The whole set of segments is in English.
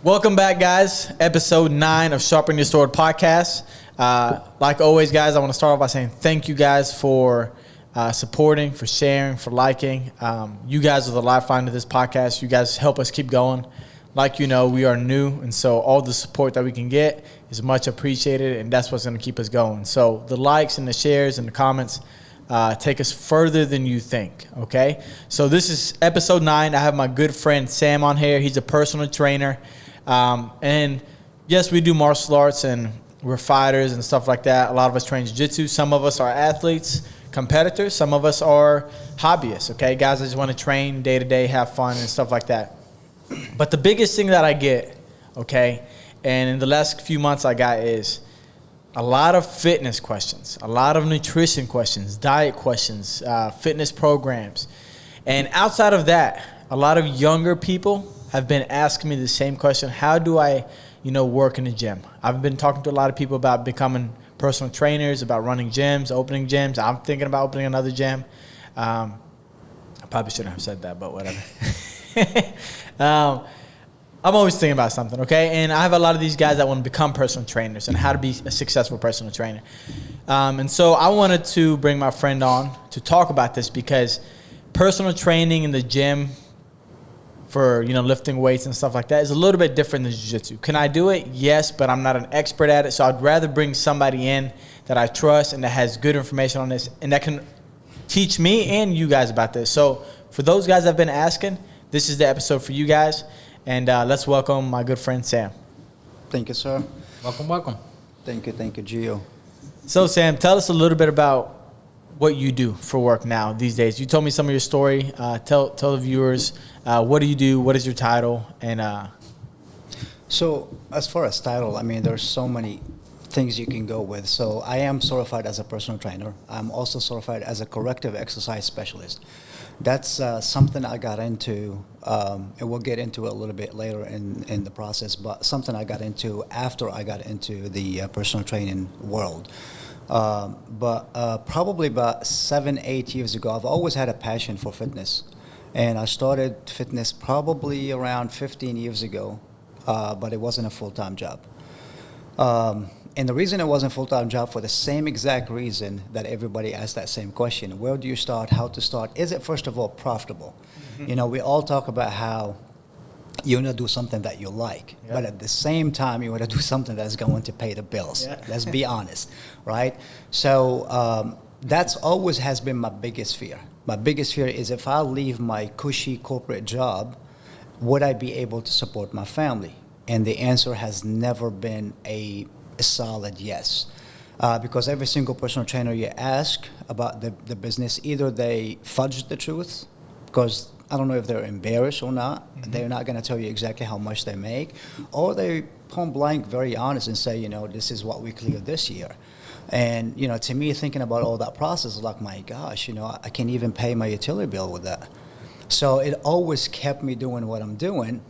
Welcome back, guys. Episode 9 of Sharpen Your Sword podcast. Like always, guys, I want to start off by saying thank you guys for supporting, for sharing, for liking. You guys are the lifeline to this podcast. You guys help us keep going. Like you know, we are new, and so all the support that we can get is much appreciated, and that's what's going to keep us going. So the likes and the shares and the comments take us further than you think, okay? So this is episode 9. I have my good friend Sam on here. He's a personal trainer. And yes, we do martial arts and we're fighters and stuff like that. A lot of us train jiu-jitsu. Some of us are athletes, competitors. Some of us are hobbyists, okay? Guys, I just want to train day to day, have fun and stuff like that. But the biggest thing that I get, okay, and in the last few months I got is a lot of fitness questions, a lot of nutrition questions, diet questions, fitness programs. And outside of that, a lot of younger people have been asking me the same question. How do I, work in the gym? I've been talking to a lot of people about becoming personal trainers, about running gyms, opening gyms. I'm thinking about opening another gym. I probably shouldn't have said that, but whatever. I'm always thinking about something, okay? And I have a lot of these guys that want to become personal trainers and how to be a successful personal trainer. And so I wanted to bring my friend on to talk about this because personal training in the gym for, lifting weights and stuff like that is a little bit different than jiu-jitsu. Can I do it? Yes, but I'm not an expert at it. So I'd rather bring somebody in that I trust and that has good information on this and that can teach me and you guys about this. So for those guys that have been asking, this is the episode for you guys. And let's welcome my good friend, Sam. Thank you, sir. Welcome. Thank you, Gio. So, Sam, tell us a little bit about what you do for work now these days. You told me some of your story. Tell the viewers, what do you do? What is your title? And So, as far as title, there's so many things you can go with. So, I am certified as a personal trainer. I'm also certified as a corrective exercise specialist. That's something I got into, and we'll get into it a little bit later in the process, but something I got into after I got into the personal training world. But probably about 7-8 years ago, I've always had a passion for fitness. And I started fitness probably around 15 years ago, but it wasn't a full-time job. And the reason it wasn't a full-time job for the same exact reason that everybody asked that same question. Where do you start? How to start? Is it, first of all, profitable? Mm-hmm. We all talk about how you want to do something that you like, yep. But at the same time, you want to do something that's going to pay the bills. Yeah. Let's be honest, right? So that's always has been my biggest fear. My biggest fear is if I leave my cushy corporate job, would I be able to support my family? And the answer has never been a solid yes. Because every single personal trainer you ask about the business, either they fudge the truth, because I don't know if they're embarrassed or not. Mm-hmm. They're not going to tell you exactly how much they make. Or they point blank, very honest, and say, this is what we cleared this year. And, to me, thinking about all that process, like, my gosh, I can't even pay my utility bill with that. So it always kept me doing what I'm doing.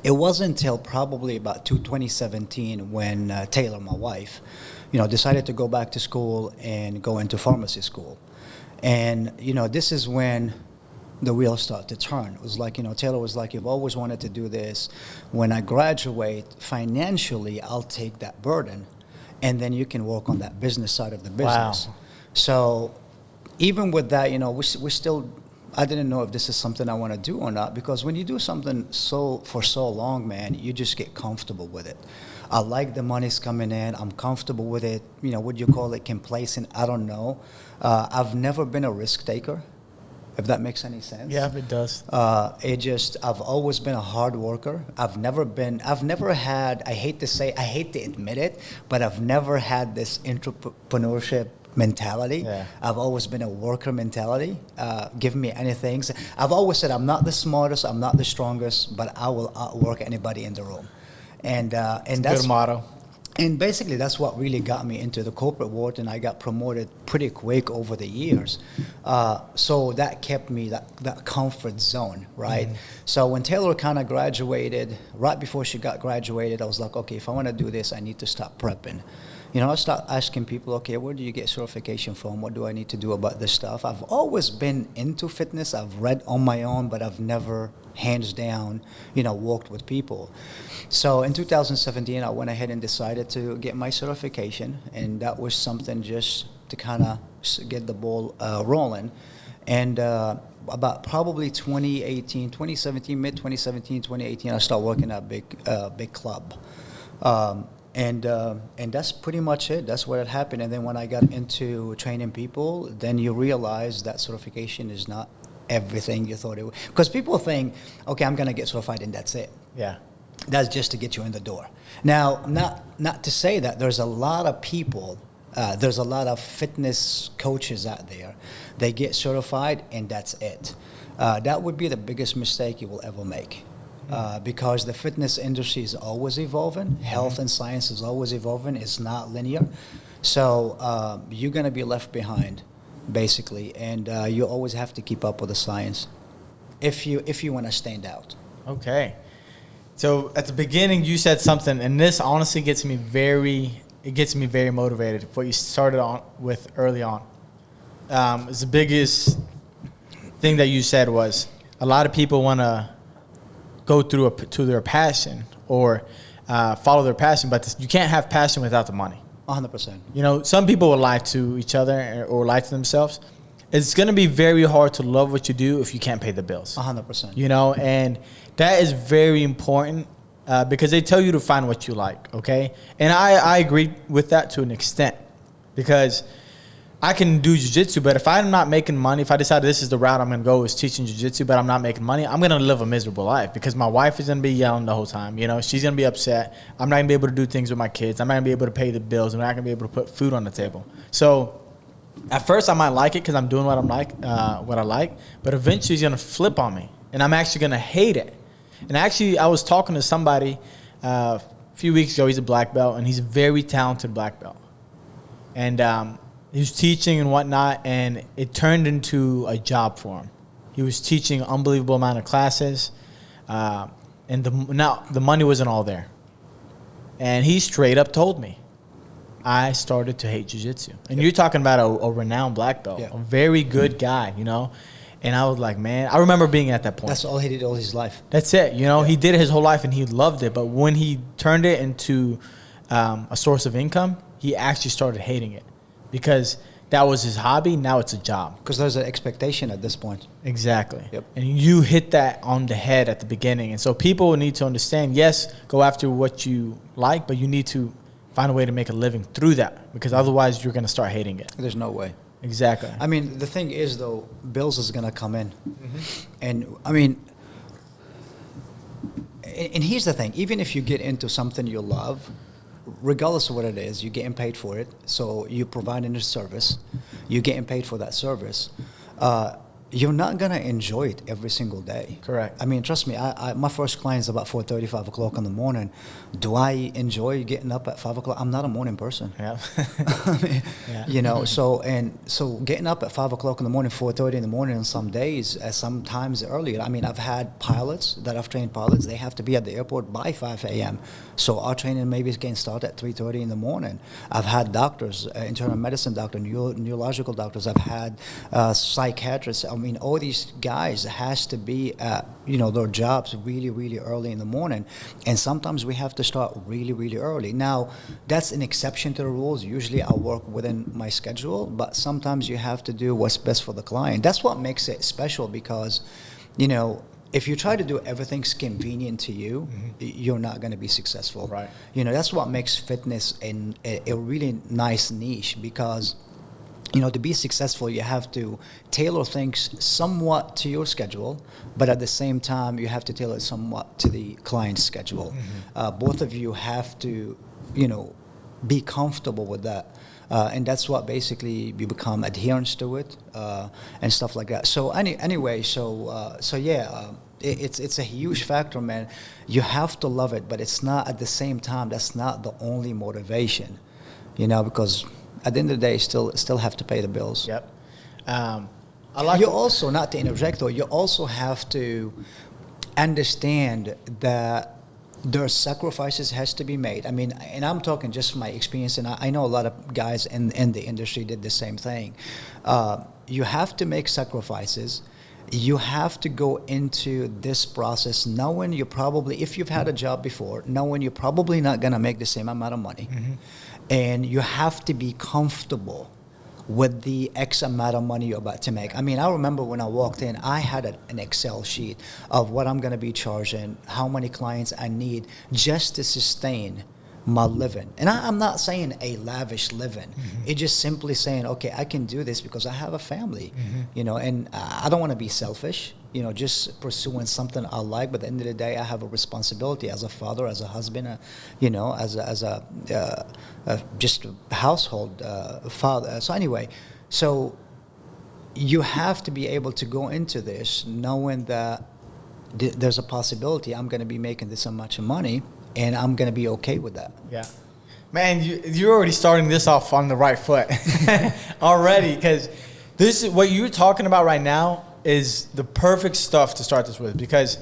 It wasn't until probably about 2017 when Taylor, my wife, decided to go back to school and go into pharmacy school. And, this is when the wheels start to turn. It was like, Taylor was like, you've always wanted to do this. When I graduate, financially, I'll take that burden, and then you can work on that business side of the business. Wow. So even with that, we still, I didn't know if this is something I want to do or not, because when you do something for so long, man, you just get comfortable with it. I like the money's coming in. I'm comfortable with it. Would you call it complacent? I don't know. I've never been a risk taker, if that makes any sense. Yeah, it does. I've always been a hard worker. I've never had, I hate to admit it, but I've never had this entrepreneurship mentality. Yeah. I've always been a worker mentality. Give me anything. I've always said I'm not the smartest, I'm not the strongest, but I will outwork anybody in the room. And that's a good motto. And basically, that's what really got me into the corporate world, and I got promoted pretty quick over the years. So that kept me that comfort zone, right? Mm-hmm. So when Taylor kind of graduated, right before she got graduated, I was like, okay, if I want to do this, I need to start prepping. I start asking people, okay, where do you get certification from? What do I need to do about this stuff? I've always been into fitness. I've read on my own, but I've never hands down, worked with people. So in 2017, I went ahead and decided to get my certification, and that was something just to kind of get the ball rolling. And about probably 2017, mid 2017, 2018, I started working at a big club. And that's pretty much it. That's what had happened. And then when I got into training people, then you realize that certification is not everything you thought it was. Because people think, okay, I'm going to get certified and that's it. Yeah. That's just to get you in the door. Now, not to say that there's a lot of people, there's a lot of fitness coaches out there. They get certified and that's it. That would be the biggest mistake you will ever make. Because the fitness industry is always evolving. Health and science is always evolving. It's not linear. So you're going to be left behind, basically. And you always have to keep up with the science if you want to stand out. Okay. So at the beginning, you said something, and this honestly gets me very motivated. What you started on with early on. The biggest thing that you said was a lot of people want to go through to their passion or follow their passion, but you can't have passion without the money. 100%. Some people will lie to each other or lie to themselves. It's going to be very hard to love what you do if you can't pay the bills. 100%. And that is very important because they tell you to find what you like, okay? And I agree with that to an extent because I can do jiu-jitsu, but if I'm not making money, if I decide this is the route I'm going to go is teaching jiu-jitsu, but I'm not making money, I'm going to live a miserable life because my wife is going to be yelling the whole time. She's going to be upset. I'm not going to be able to do things with my kids. I'm not going to be able to pay the bills. I'm not going to be able to put food on the table. So at first I might like it because I'm doing what I like, but eventually it's going to flip on me, and I'm actually going to hate it. And actually, I was talking to somebody a few weeks ago. He's a black belt, and he's a very talented black belt. And he was teaching and whatnot, and it turned into a job for him. He was teaching an unbelievable amount of classes, and the money wasn't all there. And he straight up told me, I started to hate jiu-jitsu. And you're talking about a renowned black belt, a very good guy, And I was like, man, I remember being at that point. That's all he did all his life. That's it. He did it his whole life and he loved it. But when he turned it into a source of income, he actually started hating it because that was his hobby. Now it's a job. Because there's an expectation at this point. Exactly. Yep. And you hit that on the head at the beginning. And so people need to understand, yes, go after what you like, but you need to find a way to make a living through that because otherwise you're going to start hating it. There's no way. Exactly. I mean, the thing is, though, bills is going to come in. And, and here's the thing. Even if you get into something you love, regardless of what it is, you're getting paid for it. So you're providing a service. You're getting paid for that service. You're not going to enjoy it every single day. Correct. Trust me, my first client is about 4:30, 5 o'clock in the morning. Do I enjoy getting up at 5 o'clock? I'm not a morning person. Yeah. So getting up at 5 o'clock in the morning, 4:30 in the morning on some days, sometimes earlier. I've had pilots that I've trained pilots. They have to be at the airport by 5 a.m. So our training maybe can start at 3:30 in the morning. I've had doctors, internal medicine doctors, neurological doctors. I've had psychiatrists. All these guys has to be at, their jobs really, really early in the morning. And sometimes we have to start really, really early. Now, that's an exception to the rules. Usually I work within my schedule, but sometimes you have to do what's best for the client. That's what makes it special because, if you try to do everything's convenient to you, you're not going to be successful. Right. That's what makes fitness a really nice niche because to be successful, you have to tailor things somewhat to your schedule, but at the same time, you have to tailor it somewhat to the client's schedule. Both of you have to, be comfortable with that. And that's what basically you become adherents to it and stuff like that. So it's a huge factor, man. You have to love it, but it's not at the same time. That's not the only motivation, because at the end of the day, still have to pay the bills. Yep. You also, not to interject though, you also have to understand that There are sacrifices has to be made. I mean, and I'm talking just from my experience, and I know a lot of guys in the industry did the same thing. You have to make sacrifices. You have to go into this process knowing you probably, if you've had a job before, knowing you're probably not going to make the same amount of money. And you have to be comfortable with the X amount of money you're about to make. I mean, I remember when I walked in, I had an Excel sheet of what I'm going to be charging, how many clients I need just to sustain my living. And I'm not saying a lavish living. It's just simply saying, okay, I can do this because I have a family, you know, and I don't want to be selfish, you know, just pursuing something I like. But at the end of the day, I have a responsibility as a father, as a husband, you know, as a just a household father. So anyway, so you have to be able to go into this knowing that there's a possibility I'm going to be making this much money, and I'm going to be okay with that. Yeah. Man, you're already starting this off on the right foot already, because this is what you're talking about right now is the perfect stuff to start this with, because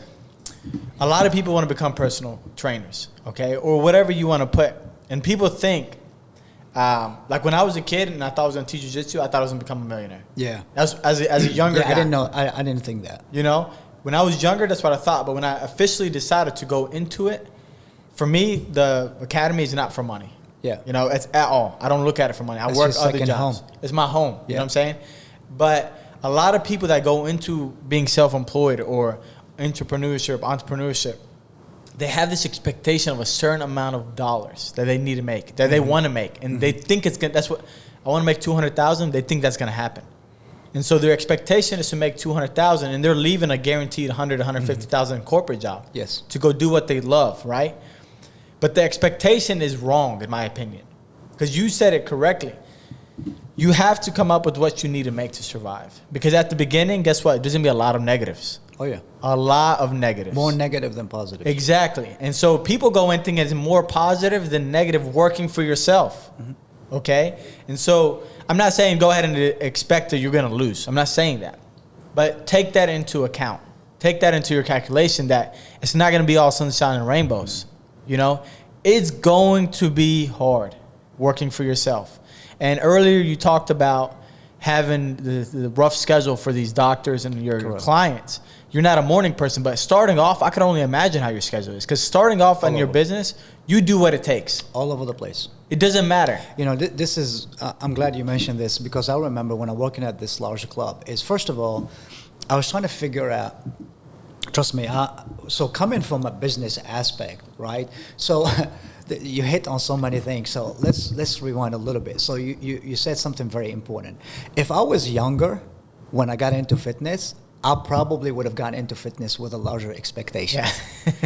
a lot of people want to become personal trainers, okay, or whatever you want to put. And people think, like when I was a kid and I thought I was going to teach jiu-jitsu, I thought I was going to become a millionaire. Yeah. As a younger guy. I didn't know. I didn't think that. You know, when I was younger, that's what I thought. But when I officially decided to go into it, for me, the academy is not for money. Yeah. You know, it's at all. I don't look at it for money. I It's work your other second jobs. home. It's my home. You Yeah. know what I'm saying? But a lot of people that go into being self-employed or entrepreneurship, they have this expectation of a certain amount of dollars that they need to make, that they want to make. And they think it's going to, that's what, I want to make $200,000. They think that's going to happen. And so their expectation is to make $200,000, and they're leaving a guaranteed $100,000, $150,000 corporate job. Yes. To go do what they love, right? But the expectation is wrong, in my opinion, because you said it correctly. You have to come up with what you need to make to survive. Because at the beginning, guess what? There's going to be a lot of negatives. Oh, yeah. A lot of negatives. More negative than positive. Exactly. And so people go in thinking it's more positive than negative working for yourself. Okay? And so I'm not saying go ahead and expect that you're going to lose. I'm not saying that. But take that into account. Take that into your calculation that it's not going to be all sunshine and rainbows. You know, it's going to be hard working for yourself. And earlier you talked about having the rough schedule for these doctors and your clients. You're not a morning person, but starting off, I can only imagine how your schedule is. Because starting off in your business, you do what it takes. All over the place. It doesn't matter. You know, this is, I'm glad you mentioned this, because I remember when I'm working at this large club, is first of all, I was trying to figure out, trust me, so coming from a business aspect, right? So you hit on so many things. So let's rewind a little bit. So you said something very important. If I was younger when I got into fitness, I probably would have gotten into fitness with a larger expectation.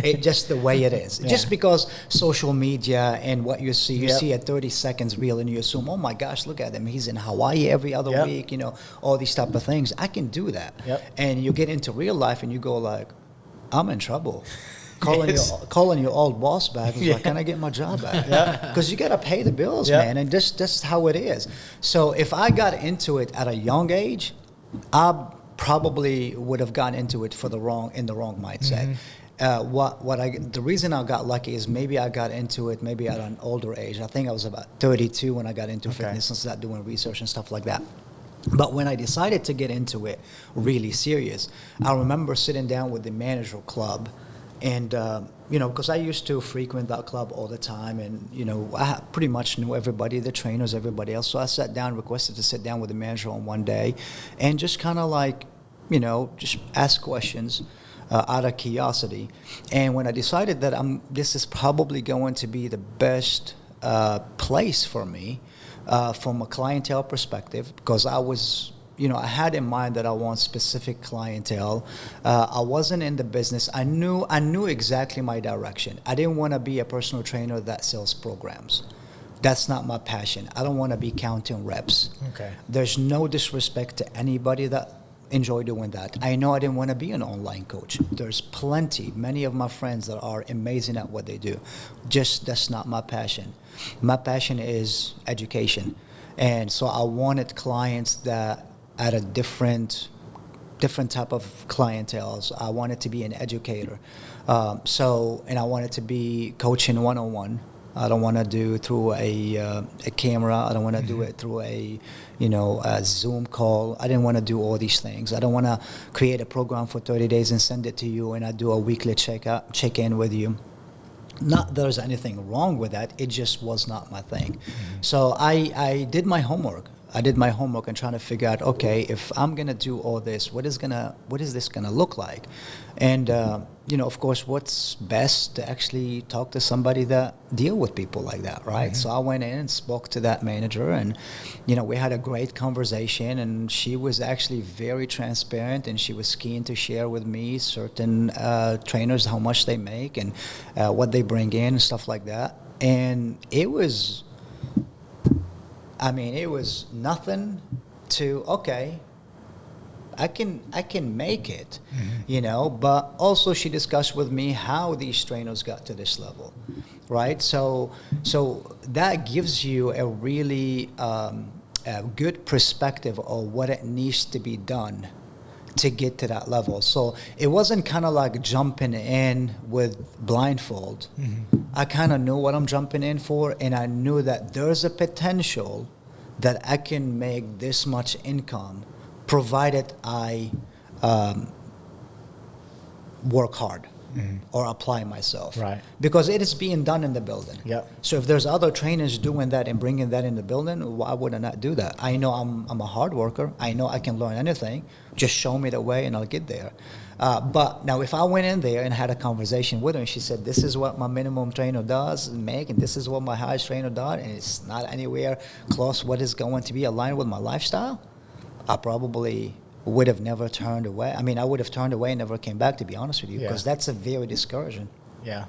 Yeah. Just the way it is. Yeah. Just because social media and what you see a 30 seconds reel and you assume, oh my gosh, look at him. He's in Hawaii every other week, you know, all these type of things. I can do that. And you get into real life and you go like, I'm in trouble. Calling your old boss back and like, can I get my job back? Because you got to pay the bills, man. And that's how it is. So if I got into it at a young age, I probably would have gotten into it in the wrong mindset. The reason I got lucky is maybe I got into it maybe at an older age. I think I was about 32 when I got into fitness and started doing research and stuff like that. But when I decided to get into it really serious, I remember sitting down with the manager club and, you know, because I used to frequent that club all the time and, you know, I pretty much knew everybody, the trainers, everybody else. So I sat down, requested to sit down with the manager on one day and just kind of like, you know, just ask questions out of curiosity. And when I decided that this is probably going to be the best place for me from a clientele perspective, because I was, you know, I had in mind that I want specific clientele. I wasn't in the business. I knew exactly my direction. I didn't want to be a personal trainer that sells programs. That's not my passion. I don't want to be counting reps. Okay. There's no disrespect to anybody that enjoy doing that. I know I didn't want to be an online coach. There's many of my friends that are amazing at what they do. Just that's not my passion. My passion is education. And so I wanted clients that at a different different type of clienteles. I wanted to be an educator. And I wanted to be coaching one-on-one. I don't want to do through a camera. I don't want to do it through a Zoom call. I didn't want to do all these things. I don't want to create a program for 30 days and send it to you, and I do a weekly check-in with you. Not there's anything wrong with that. It just was not my thing. So I did my homework. And trying to figure out, okay, if I'm gonna do all this, what is this gonna look like? And of course, what's best to actually talk to somebody that deal with people like that, right? So I went in and spoke to that manager, and we had a great conversation, and she was actually very transparent, and she was keen to share with me certain trainers how much they make and what they bring in and stuff like that. And it was nothing to, okay, I can make it, but also she discussed with me how these trainers got to this level, right? So that gives you a really a good perspective of what it needs to be done to get to that level. So it wasn't kind of like jumping in with blindfold. I kind of knew what I'm jumping in for, and I knew that there's a potential that I can make this much income provided I work hard or apply myself. Right. Because it is being done in the building. Yep. So if there's other trainers doing that and bringing that in the building, why would I not do that? I know I'm a hard worker. I know I can learn anything. Just show me the way and I'll get there. But now if I went in there and had a conversation with her and she said, this is what my minimum trainer does make, and this is what my highest trainer does, and it's not anywhere close what is going to be aligned with my lifestyle, I probably would have never turned away. I mean, I would have turned away and never came back, to be honest with you, because that's a very discouraging. Yeah.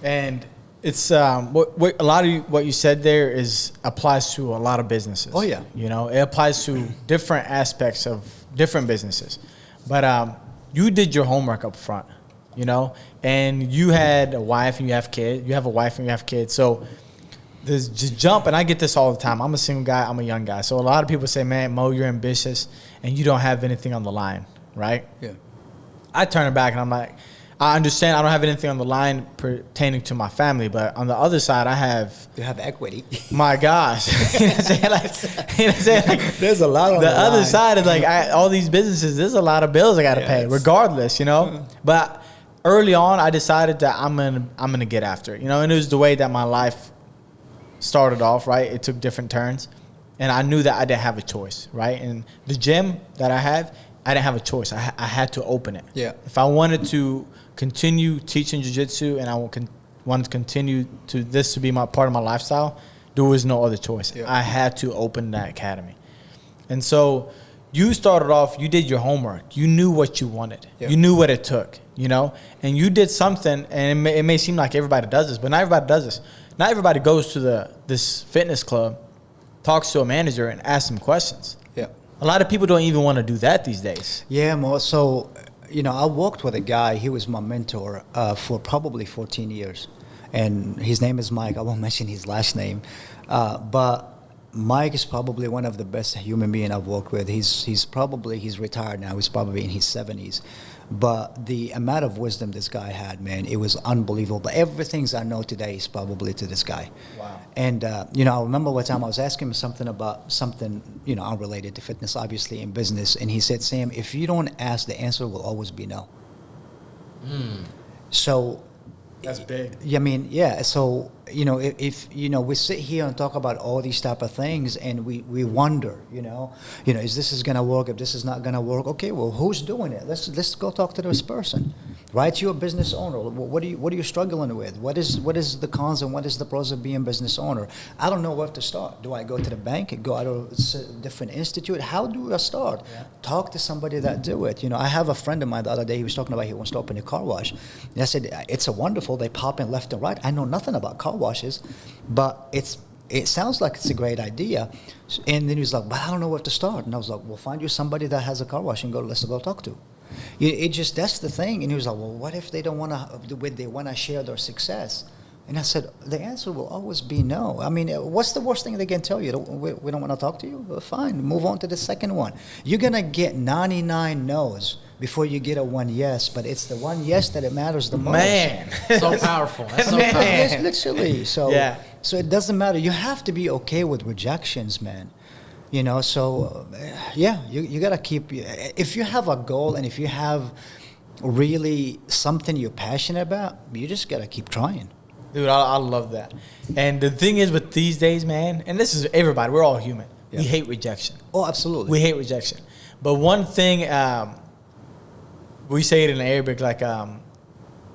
And it's what a lot of what you said there applies to a lot of businesses. Oh, yeah. It applies to different aspects of different businesses. But you did your homework up front, and you had a wife and you have kids. You have a wife and you have kids. So this just jump, and I get this all the time. I'm a single guy. I'm a young guy. So a lot of people say, man, Mo, you're ambitious and you don't have anything on the line, right? Yeah. I turn it back and I'm like, I understand I don't have anything on the line pertaining to my family, but on the other side, You have equity. My gosh. There's a lot on the other line. side is like, all these businesses, there's a lot of bills I got to pay, regardless, But early on, I decided that I'm gonna get after it, and it was the way that my life started off, right? It took different turns, and I knew that I didn't have a choice, right? And the gym that I didn't have a choice. I had to open it. Yeah. If I wanted to continue teaching jiu-jitsu and I wanted to continue to this to be my part of my lifestyle, there was no other choice. Yeah. I had to open that academy. And so you started off, you did your homework. You knew what you wanted. Yeah. You knew what it took, and you did something, and it may seem like everybody does this, but not everybody does this. Not everybody goes to this fitness club, talks to a manager, and asks them questions. Yeah. A lot of people don't even want to do that these days. Yeah, Mo. So, I worked with a guy. He was my mentor for probably 14 years. And his name is Mike. I won't mention his last name. But Mike is probably one of the best human beings I've worked with. He's retired now. He's probably in his 70s. But the amount of wisdom this guy had, man, it was unbelievable. Everything I know today is probably to this guy. Wow. And, I remember one time I was asking him something about something, unrelated to fitness, obviously, in business. And he said, Sam, if you don't ask, the answer will always be no. So... That's big. I mean, yeah. So, if we sit here and talk about all these type of things and we wonder, is this going to work? If this is not going to work, okay, well, who's doing it? Let's go talk to this person, right? You're a business owner. What are you struggling with? What is the cons and what is the pros of being a business owner? I don't know where to start. Do I go to the bank? Go out of a different institute? How do I start? Yeah. Talk to somebody that do it. I have a friend of mine the other day. He was talking about he wants to open a car wash. And I said, it's a wonderful. They pop in left and right. I know nothing about car washes, but it sounds like it's a great idea. And then he was like, but I don't know where to start. And I was like, well, find you somebody that has a car wash and let's go talk to. That's the thing. And he was like, well, what if they don't want to, they want to share their success? And I said, the answer will always be no. I mean, what's the worst thing they can tell you? We don't want to talk to you? Well, fine, move on to the second one. You're going to get 99 no's before you get a one yes, but it's the one yes that it matters the most. Man. So powerful. That's so Man. powerful. It's literally. So, Yeah. so it doesn't matter. You have to be okay with rejections, man. You know, so, you got to keep, if you have a goal and if you have really something you're passionate about, you just got to keep trying. Dude, I love that. And the thing is with these days, man, and this is everybody, we're all human. Yeah. We hate rejection. Oh, absolutely. We hate rejection. But one thing, we say it in Arabic, like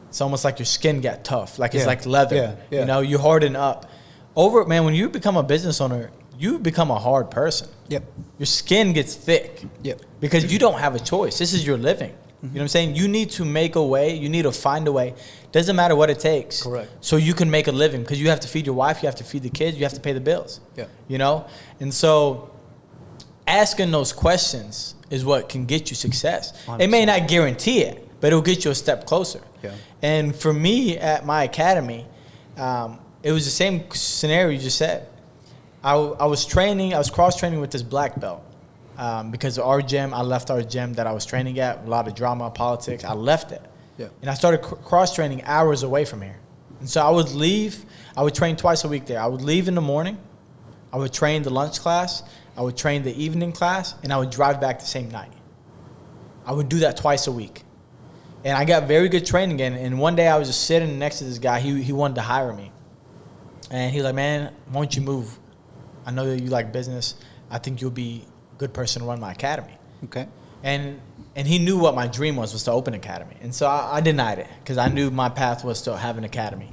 it's almost like your skin got tough. Like it's like leather. Yeah. You know, you harden up. Man, when you become a business owner, you become a hard person. Yep. Your skin gets thick. Yep. Because you don't have a choice. This is your living. You know what I'm saying? You need to make a way. You need to find a way. Doesn't matter what it takes. Correct. So you can make a living because you have to feed your wife. You have to feed the kids. You have to pay the bills. Yeah. You know? And so asking those questions is what can get you success. 100%. It may not guarantee it, but it'll get you a step closer. Yeah. And for me at my academy, it was the same scenario you just said. I was cross-training with this black belt. Because of our gym, I left our gym that I was training at, a lot of drama, politics, I left it. Yeah. And I started cross-training hours away from here. And so I would train twice a week there. I would leave in the morning, I would train the lunch class, I would train the evening class, and I would drive back the same night. I would do that twice a week. And I got very good training in, and one day I was just sitting next to this guy, he wanted to hire me. And he was like, man, why don't you move? I know that you like business. I think you'll be good person to run my academy. Okay. And he knew what my dream was to open an academy. And so I denied it because I knew my path was to have an academy.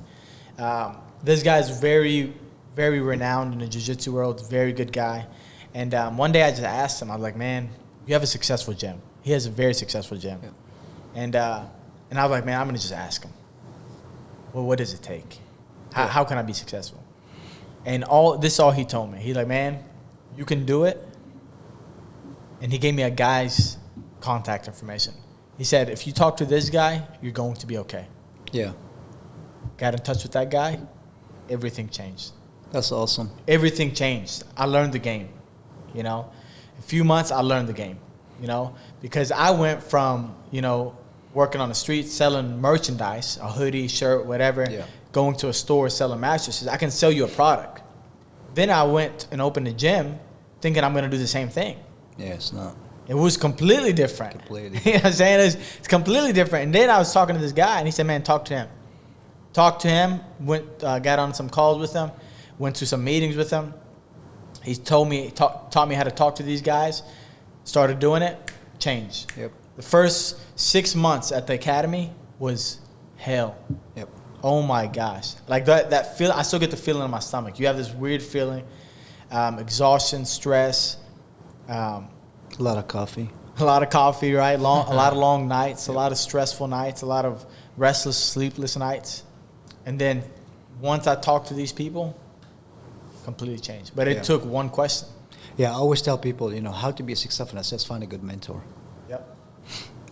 This guy's very, very renowned in the jiu-jitsu world, very good guy. And one day I just asked him, I was like, man, you have a successful gym. He has a very successful gym. Yeah. And I was like, man, I'm going to just ask him, well, what does it take? How can I be successful? And all he told me. He's like, man, you can do it. And he gave me a guy's contact information. He said, if you talk to this guy, you're going to be okay. Yeah. Got in touch with that guy. Everything changed. That's awesome. Everything changed. I learned the game, you know. A few months, I learned the game, you know, because I went from, you know, working on the street, selling merchandise, a hoodie, shirt, whatever, going to a store, selling mattresses. I can sell you a product. Then I went and opened a gym thinking I'm going to do the same thing. Yeah, it's not. It was completely different. Completely. You know what I'm saying? It's completely different. And then I was talking to this guy, and he said, man, talk to him. Talked to him, got on some calls with him, went to some meetings with him. He taught me how to talk to these guys, started doing it, changed. Yep. The first 6 months at the academy was hell. Yep. Oh, my gosh. Like that feeling, I still get the feeling in my stomach. You have this weird feeling, exhaustion, stress, A lot of coffee. a lot of coffee, right? A lot of long nights, a lot of stressful nights, a lot of restless, sleepless nights. And then once I talked to these people, completely changed. But it took one question. Yeah, I always tell people, you know, how to be successful. I says, find a good mentor. Yep.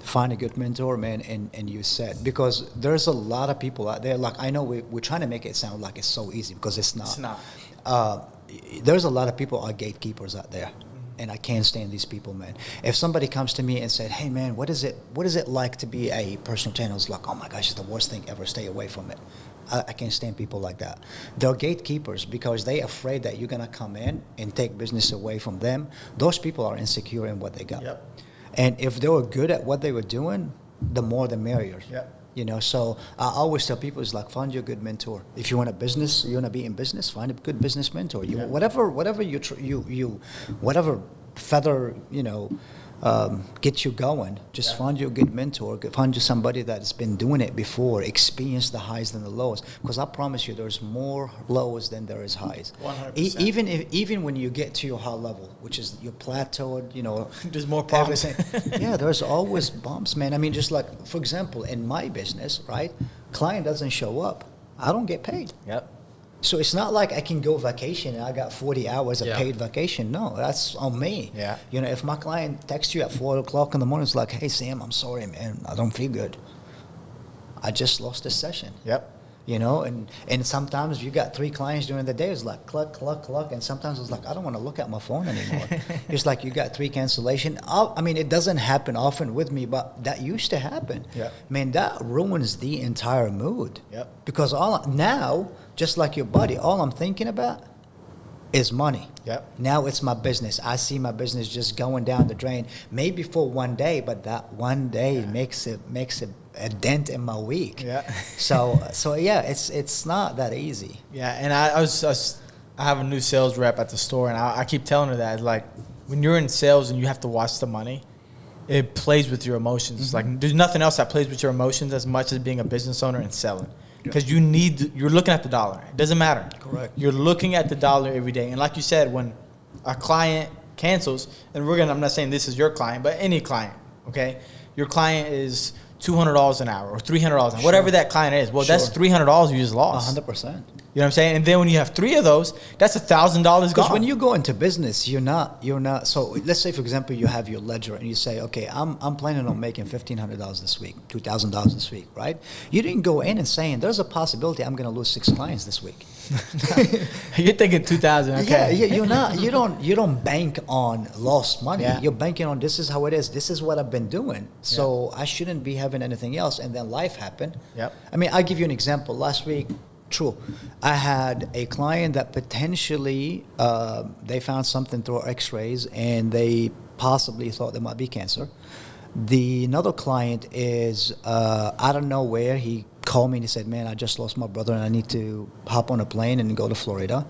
Find a good mentor, man, and you said, because there's a lot of people out there. Like, I know we're trying to make it sound like it's so easy, because it's not. It's not. There's a lot of people are gatekeepers out there. And I can't stand these people, man. If somebody comes to me and said, hey, man, what is it like to be a personal trainer? It's like, oh, my gosh, it's the worst thing ever. Stay away from it. I can't stand people like that. They're gatekeepers because they're afraid that you're going to come in and take business away from them. Those people are insecure in what they got. Yep. And if they were good at what they were doing, the more the merrier. Yep. You know, so I always tell people, it's like, find you a good mentor. If you want a business, you want to be in business, find a good business mentor. You whatever whatever feather, you know, get you going. Just find you a good mentor. Find you somebody that's been doing it before, experienced the highs and the lows. Because I promise you, there's more lows than there is highs. 100%. Even when you get to your high level, which is you're plateaued, you know, There's more problems. yeah, there's always bumps, man. I mean, just like, for example, in my business, right? Client doesn't show up, I don't get paid. Yep. So it's not like I can go vacation and I got 40 hours of paid vacation. No, that's on me. Yeah. You know, if my client texts you at 4 o'clock in the morning, it's like, hey, Sam, I'm sorry, man. I don't feel good. I just lost a session. Yep. you know, and sometimes you got 3 clients during the day. It's like cluck, cluck, cluck, and sometimes it's like I don't want to look at my phone anymore. It's like you got 3 cancellation. I mean, it doesn't happen often with me, but that used to happen. Yep. Man, that ruins the entire mood. Yep. Because now, just like your buddy, all I'm thinking about is money. Yep. Now it's my business. I see my business just going down the drain. Maybe for one day, but that one day makes a dent in my week. Yeah. So yeah, it's not that easy. Yeah, and I have a new sales rep at the store, and I keep telling her that, like, when you're in sales and you have to watch the money, it plays with your emotions. Mm-hmm. Like, there's nothing else that plays with your emotions as much as being a business owner and selling. Because you're looking at the dollar. It doesn't matter. Correct. You're looking at the dollar every day. And like you said, when a client cancels, and I'm not saying this is your client, but any client, okay? Your client is $200 an hour or $300 an hour, whatever that client is. Well, that's $300 you just lost. 100%. You know what I'm saying? And then when you have 3 of those, that's $1,000 gone. Because when you go into business, you're not. So let's say, for example, you have your ledger and you say, okay, I'm planning on making $1,500 this week, $2,000 this week, right? You didn't go in and saying there's a possibility I'm going to lose 6 clients this week. You're thinking 2,000. Okay. Yeah, you're not. You don't bank on lost money. Yeah. You're banking on this is how it is. This is what I've been doing. So I shouldn't be having anything else. And then life happened. Yep. I mean, I'll give you an example. Last week. True. I had a client that potentially they found something through x-rays and they possibly thought there might be cancer. Another client is out of nowhere. He called me and he said, man, I just lost my brother and I need to hop on a plane and go to Florida.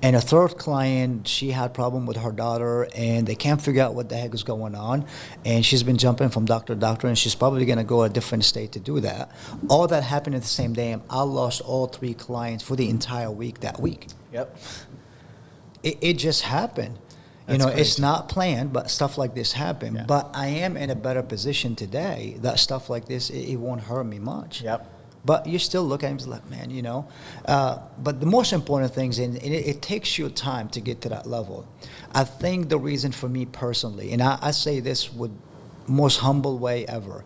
And a third client, she had problem with her daughter and they can't figure out what the heck is going on. And she's been jumping from doctor to doctor and she's probably going to go a different state to do that. All that happened at the same day. And I lost all 3 clients for the entire week that week. Yep. It just happened. That's crazy. It's not planned, but stuff like this happen. Yeah. But I am in a better position today that stuff like this, it won't hurt me much. Yep. But you still look at him and like, man, but the most important things, and it takes you time to get to that level. I think the reason for me personally, and I say this with most humble way ever,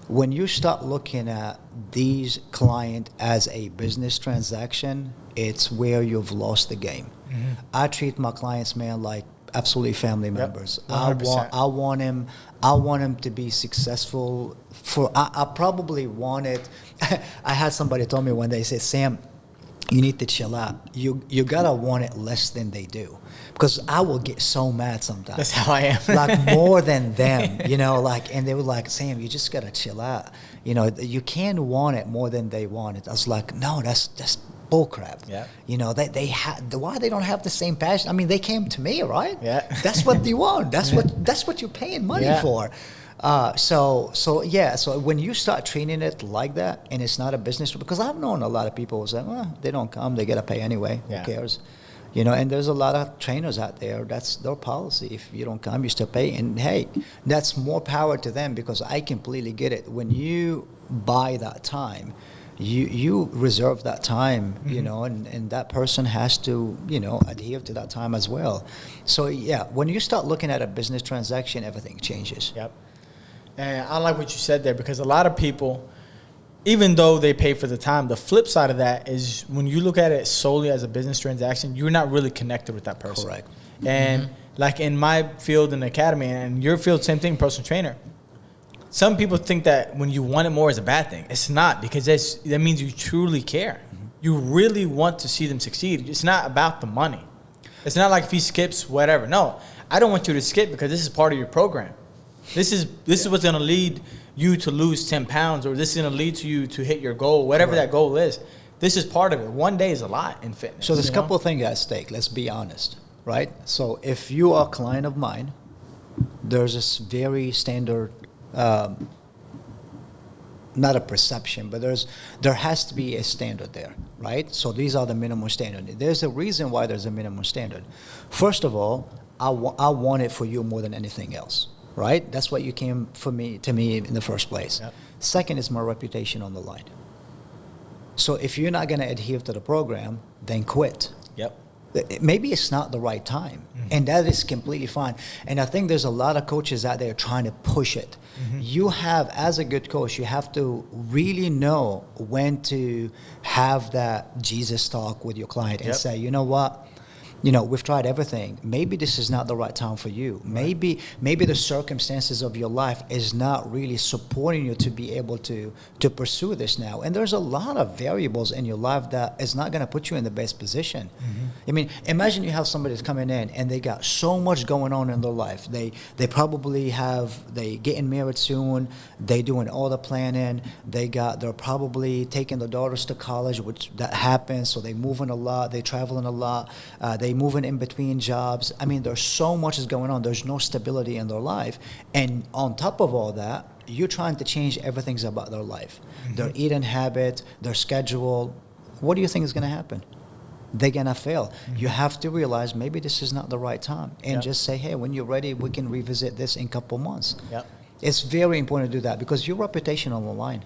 when you start looking at these clients as a business transaction, it's where you've lost the game. Mm-hmm. I treat my clients, man, like absolutely family members. 100%. I want him to be successful. I probably wanted. I had somebody tell me one day, say, Sam, you need to chill out. You gotta want it less than they do, because I will get so mad sometimes. That's how I am. Like more than them, and they were like, Sam, you just gotta chill out. You can't want it more than they want it. I was like, no, that's bullcrap. Yeah. Why they don't have the same passion? I mean, they came to me, right? Yeah. That's what they want. That's what you're paying money for. So when you start treating it like that, and it's not a business, because I've known a lot of people who say, well, they don't come, they gotta pay anyway. Yeah. Who cares? And there's a lot of trainers out there. That's their policy. If you don't come, you still pay. And hey, that's more power to them, because I completely get it. When you buy that time, you reserve that time, mm-hmm. and that person has to, adhere to that time as well. So yeah, when you start looking at a business transaction, everything changes. Yep. And I like what you said there, because a lot of people, even though they pay for the time, the flip side of that is when you look at it solely as a business transaction, you're not really connected with that person. Correct. And like in my field in the academy, and your field, same thing, personal trainer. Some people think that when you want it more is a bad thing. It's not, because that means you truly care. Mm-hmm. You really want to see them succeed. It's not about the money. It's not like if he skips, whatever. No, I don't want you to skip, because this is part of your program. This is what's going to lead you to lose 10 pounds, or this is going to lead to you to hit your goal, whatever Correct. that goal is. This is part of it. One day is a lot in fitness. So there's a couple of things at stake. Let's be honest, right? So if you are a client of mine, there's this very standard, not a perception, but there has to be a standard there, right? So these are the minimum standard. There's a reason why there's a minimum standard. First of all, I want it for you more than anything else. Right? That's what you came to me in the first place. Yep. Second is my reputation on the line. So if you're not going to adhere to the program, then quit. Yep. maybe it's not the right time. And that is completely fine. And I think there's a lot of coaches out there trying to push it. You have, as a good coach, you have to really know when to have that Jesus talk with your client and say, you know what? You know, we've tried everything. Maybe this is not the right time for you. Maybe the circumstances of your life is not really supporting you to be able to pursue this now. And there's a lot of variables in your life that is not going to put you in the best position. I mean, imagine you have somebody that's coming in and they got so much going on in their life. They probably they getting married soon. They doing all the planning. They're probably taking their daughters to college, which that happens. So they moving a lot. They traveling a lot. They moving in between jobs. I mean, there's so much is going on. There's no stability in their life. And on top of all that, you're trying to change everything about their life. Their eating habit, their schedule. What do you think is going to happen? They're going to fail. You have to realize maybe this is not the right time. And just say, hey, when you're ready, we can revisit this in a couple months. It's very important to do that because your reputation on the line.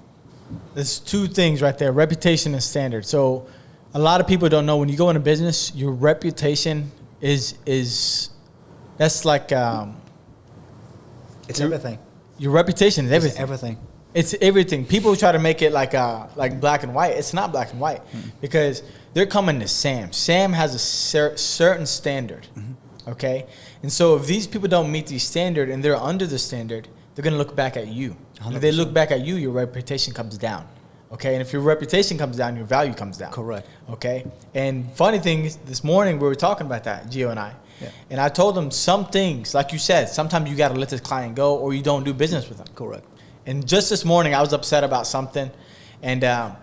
There's two things right there, reputation and standard. So a lot of people don't know when you go into business, your reputation is that's like it's everything. Your reputation is everything. It's everything. It's everything. People try to make it like black and white. It's not black and white because they're coming to Sam. Sam has a certain standard, okay? And so if these people don't meet the standard and they're under the standard, they're going to look back at you. If they look back at you, your reputation comes down. Okay, and if your reputation comes down, your value comes down. Correct. Okay, and funny thing is, this morning we were talking about that, Gio and I, and I told him some things, like you said, sometimes you got to let this client go or you don't do business with them. Correct. And just this morning, I was upset about something, and I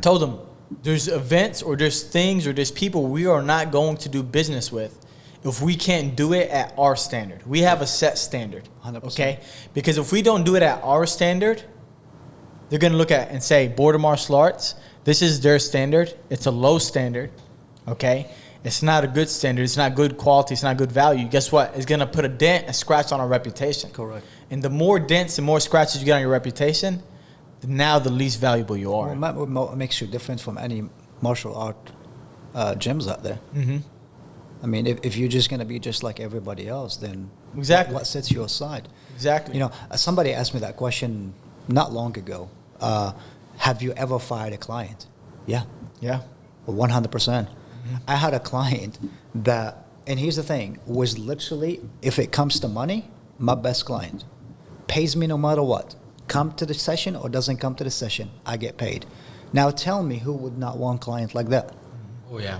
told him there's events or there's things or there's people we are not going to do business with if we can't do it at our standard. We have a set standard. 100%. Okay, because if we don't do it at our standard, they're going to look at and say, Border Martial Arts, this is their standard. It's a low standard, okay? It's not a good standard. It's not good quality. It's not good value. Guess what? It's going to put a dent, a scratch on our reputation. Correct. And the more dents and more scratches you get on your reputation, now the least valuable you are. Well, what makes you different from any martial art gyms out there? I mean, if you're just going to be just like everybody else, then what sets you aside? Exactly. You know, somebody asked me that question not long ago. Have you ever fired a client? Yeah. 100%. I had a client that, and here's the thing, was literally, if it comes to money, my best client. Pays me no matter what. Come to the session or doesn't come to the session, I get paid. Now tell me who would not want a client like that? Oh, yeah.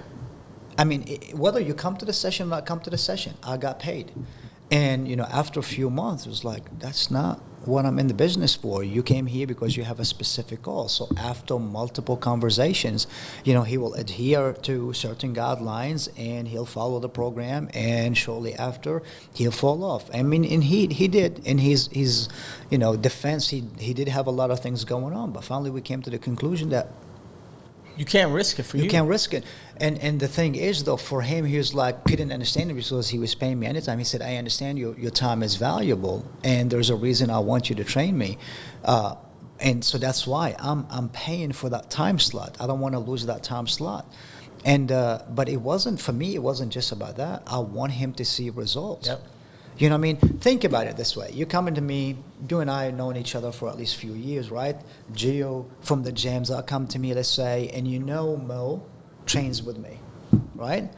I mean, whether you come to the session or not come to the session, I got paid. And, you know, after a few months, it was like, that's not what I'm in the business for. You came here because you have a specific goal. So after multiple conversations, you know, he will adhere to certain guidelines and he'll follow the program. And shortly after, he'll fall off. I mean, and he did. In his you know, defense, he did have a lot of things going on. But finally, we came to the conclusion that you can't risk it for you. You can't risk it. And the thing is, though, for him, he was like, he didn't understand it because he was paying me anytime. He said, I understand your time is valuable, and there's a reason I want you to train me. And so that's why I'm paying for that time slot. I don't want to lose that time slot. And but it wasn't, for me, it wasn't just about that. I want him to see results. Yep. You know what I mean? Think about it this way. You're coming to me, you and I have known each other for at least a few years, right? Gio from the gyms, I'll come to me, let's say, and you know Mo trains with me, right?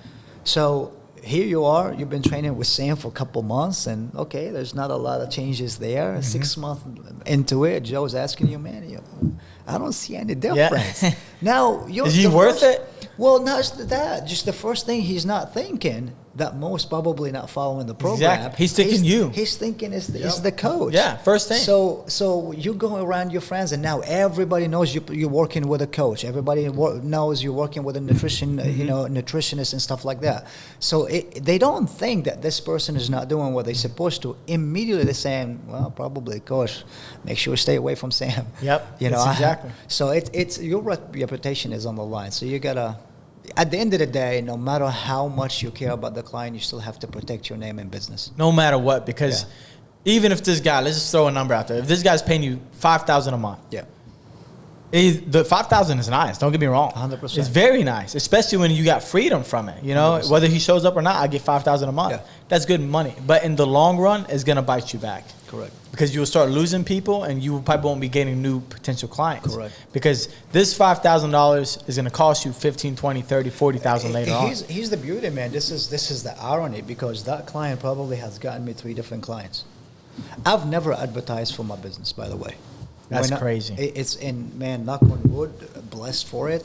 So here you are, you've been training with Sam for a couple months, and okay, there's not a lot of changes there. Mm-hmm. 6 months into it, Joe's asking you, man, I don't see any difference. Yeah. Now, is he worth it? Well, not just that. Just the first thing he's not thinking, that Mo's probably not following the program. Exactly. He's thinking you. He's thinking is the coach. Yeah, first thing. So you go around your friends, and now everybody knows you're working with a coach. Everybody knows you're working with a nutritionist and stuff like that. So they don't think that this person is not doing what they're supposed to. Immediately they're saying, well, probably, coach, make sure you stay away from Sam. Yep. Exactly. So it's your reputation is on the line. So you gotta. At the end of the day, no matter how much you care about the client, you still have to protect your name in business. No matter what, because even if this guy, let's just throw a number out there. If this guy's paying you $5,000 a month, The 5,000 is nice. Don't get me wrong. 100%. It's very nice, especially when you got freedom from it. You know, 100%. whether he shows up or not, I get 5,000 a month. Yeah. That's good money. But in the long run, it's gonna bite you back. Correct. Because you will start losing people, and you probably won't be getting new potential clients. Correct. Because this $5,000 is gonna cost you 15, 20, 30, 40,000 later on. Here's the beauty, man. This is the irony, because that client probably has gotten me 3 different clients. I've never advertised for my business, by the way. That's crazy. It's in, man, knock on wood, blessed for it.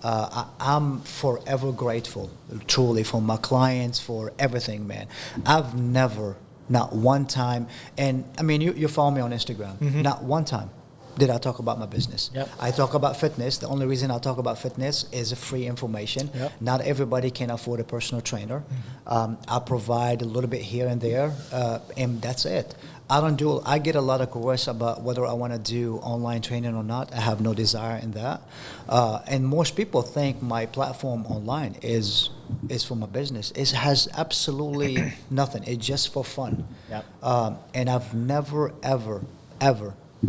I'm forever grateful, truly, for my clients, for everything, man. I've never, not one time, and I mean, you follow me on Instagram. Mm-hmm. Not one time did I talk about my business. Yep. I talk about fitness. The only reason I talk about fitness is free information. Yep. Not everybody can afford a personal trainer. I provide a little bit here and there, and that's it. I get a lot of requests about whether I want to do online training or not. I have no desire in that. And most people think my platform online is for my business. It has absolutely nothing. It's just for fun. Yep. And I've never, ever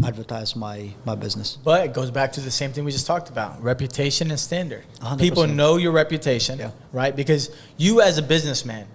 advertised my business. But it goes back to the same thing we just talked about: reputation and standard. 100%. People know your reputation, Yeah. right? Because you, as a businessman,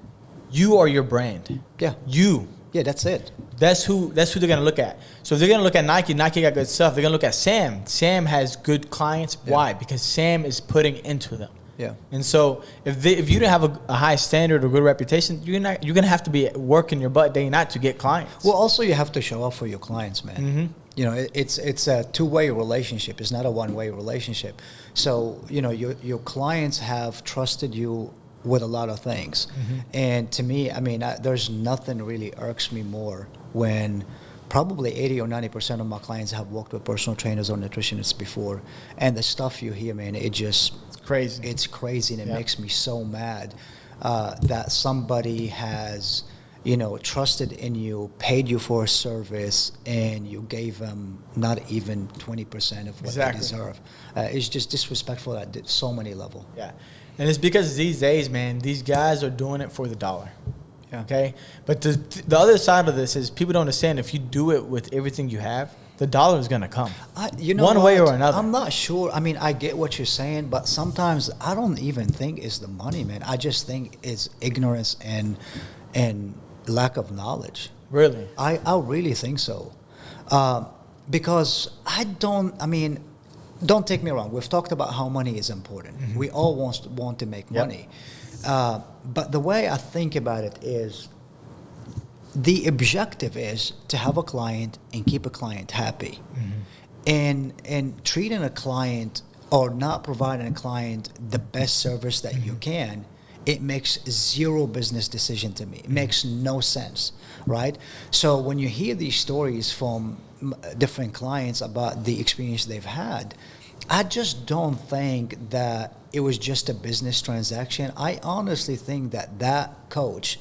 you are your brand. Yeah. Yeah, that's it. That's who they're gonna look at. So if they're gonna look at Nike got good stuff. They're gonna look at Sam. Sam has good clients. Yeah. Why? Because Sam is putting into them. Yeah. And so if you don't have a high standard or good reputation, you're gonna have to be working your butt day and night to get clients. Well, also you have to show up for your clients, man. Mm-hmm. You know, it's a two-way relationship. It's not a one-way relationship. So, you know, your clients have trusted you with a lot of things. Mm-hmm. And to me, I mean, there's nothing really irks me more when probably 80 or 90% of my clients have worked with personal trainers or nutritionists before. And the stuff you hear, man, it's crazy. It's crazy, and it Yeah. makes me so mad that somebody has, you know, trusted in you, paid you for a service, and you gave them not even 20% of what Exactly. they deserve. It's just disrespectful at so many levels. Yeah. And it's because these days, man, these guys are doing it for the dollar. Yeah. Okay? But the other side of this is people don't understand, if you do it with everything you have, the dollar is going to come. You know one way or another. I'm not sure. I mean, I get what you're saying, but sometimes I don't even think it's the money, man. I just think it's ignorance and lack of knowledge. Really? I really think so. Because don't take me wrong. We've talked about how money is important. Mm-hmm. We all want to make money. But the way I think about it is, the objective is to have a client and keep a client happy. Mm-hmm. And treating a client or not providing a client the best service that you can, it makes zero business decision to me. It makes no sense, right? So when you hear these stories from different clients about the experience they've had, I just don't think that it was just a business transaction. I honestly think that coach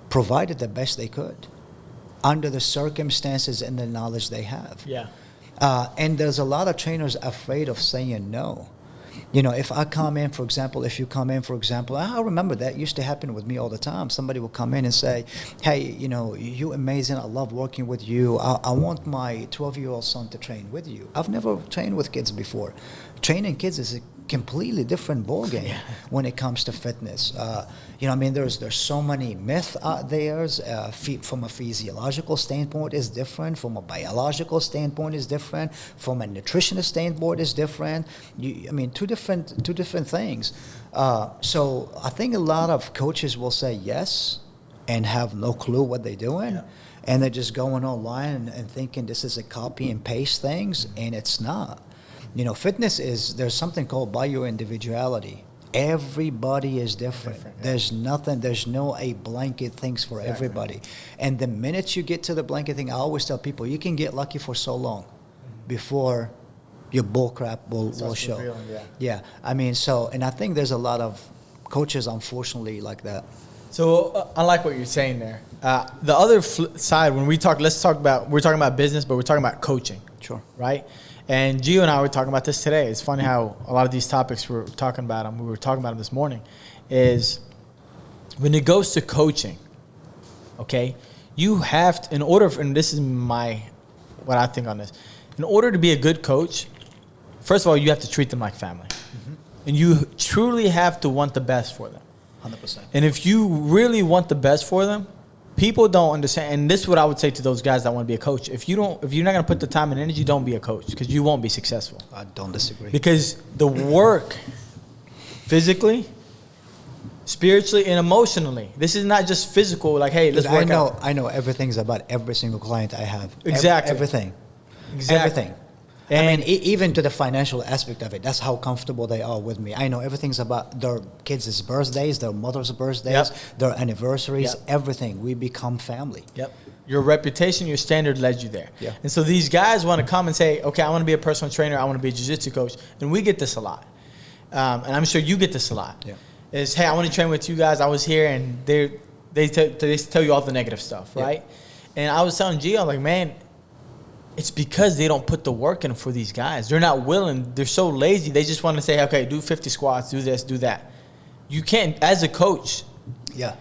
provided the best they could under the circumstances and the knowledge they have. Yeah. And there's a lot of trainers afraid of saying no. You know, if you come in, for example, I remember that used to happen with me all the time. Somebody will come in and say, hey, you know, you're amazing. I love working with you. I want my 12-year-old son to train with you. I've never trained with kids before. Training kids is a completely different ballgame when it comes to fitness. You know, I mean, there's so many myths out there. From a physiological standpoint is different. From a biological standpoint is different. From a nutritionist standpoint is different. Two different things. So I think a lot of coaches will say yes and have no clue what they're doing. Yeah. And they're just going online and thinking this is a copy and paste things, and it's not. You know, fitness there's something called bioindividuality. Everybody is different. There's no a blanket things for everybody. And the minute you get to the blanket thing, I always tell people, you can get lucky for so long before your bull crap will show. Yeah. I mean, and I think there's a lot of coaches, unfortunately, like that. So I like what you're saying there. The other side, when we're talking about business, but we're talking about coaching. Sure. Right? And Gio and I were talking about this today. It's funny how a lot of these topics we were talking about them this morning, is when it goes to coaching, okay, you have to, and this is what I think on this, in order to be a good coach, first of all, you have to treat them like family. And you truly have to want the best for them. 100%. And if you really want the best for them, people don't understand. And this is what I would say to those guys that want to be a coach. If you're not going to put the time and energy, don't be a coach, because you won't be successful. I don't disagree. Because the work, physically, spiritually, and emotionally, this is not just physical, like, hey, let's work out. I know everything's about every single client I have. Exactly. Everything. Exactly. Everything. And I mean, even to the financial aspect of it, that's how comfortable they are with me. I know everything's about their kids' birthdays, their mother's birthdays, their anniversaries, everything. We become family. Yep. Your reputation, your standard led you there. Yeah. And so these guys want to come and say, okay, I want to be a personal trainer. I want to be a jiu-jitsu coach. And we get this a lot. And I'm sure you get this a lot. Yeah. Is, hey, I want to train with you guys. I was here, and they tell you all the negative stuff, right? And I was telling Gio, like, man, it's because they don't put the work in for these guys. They're not willing. They're so lazy. They just want to say, okay, do 50 squats, do this, do that. You can't, as a coach. Yeah.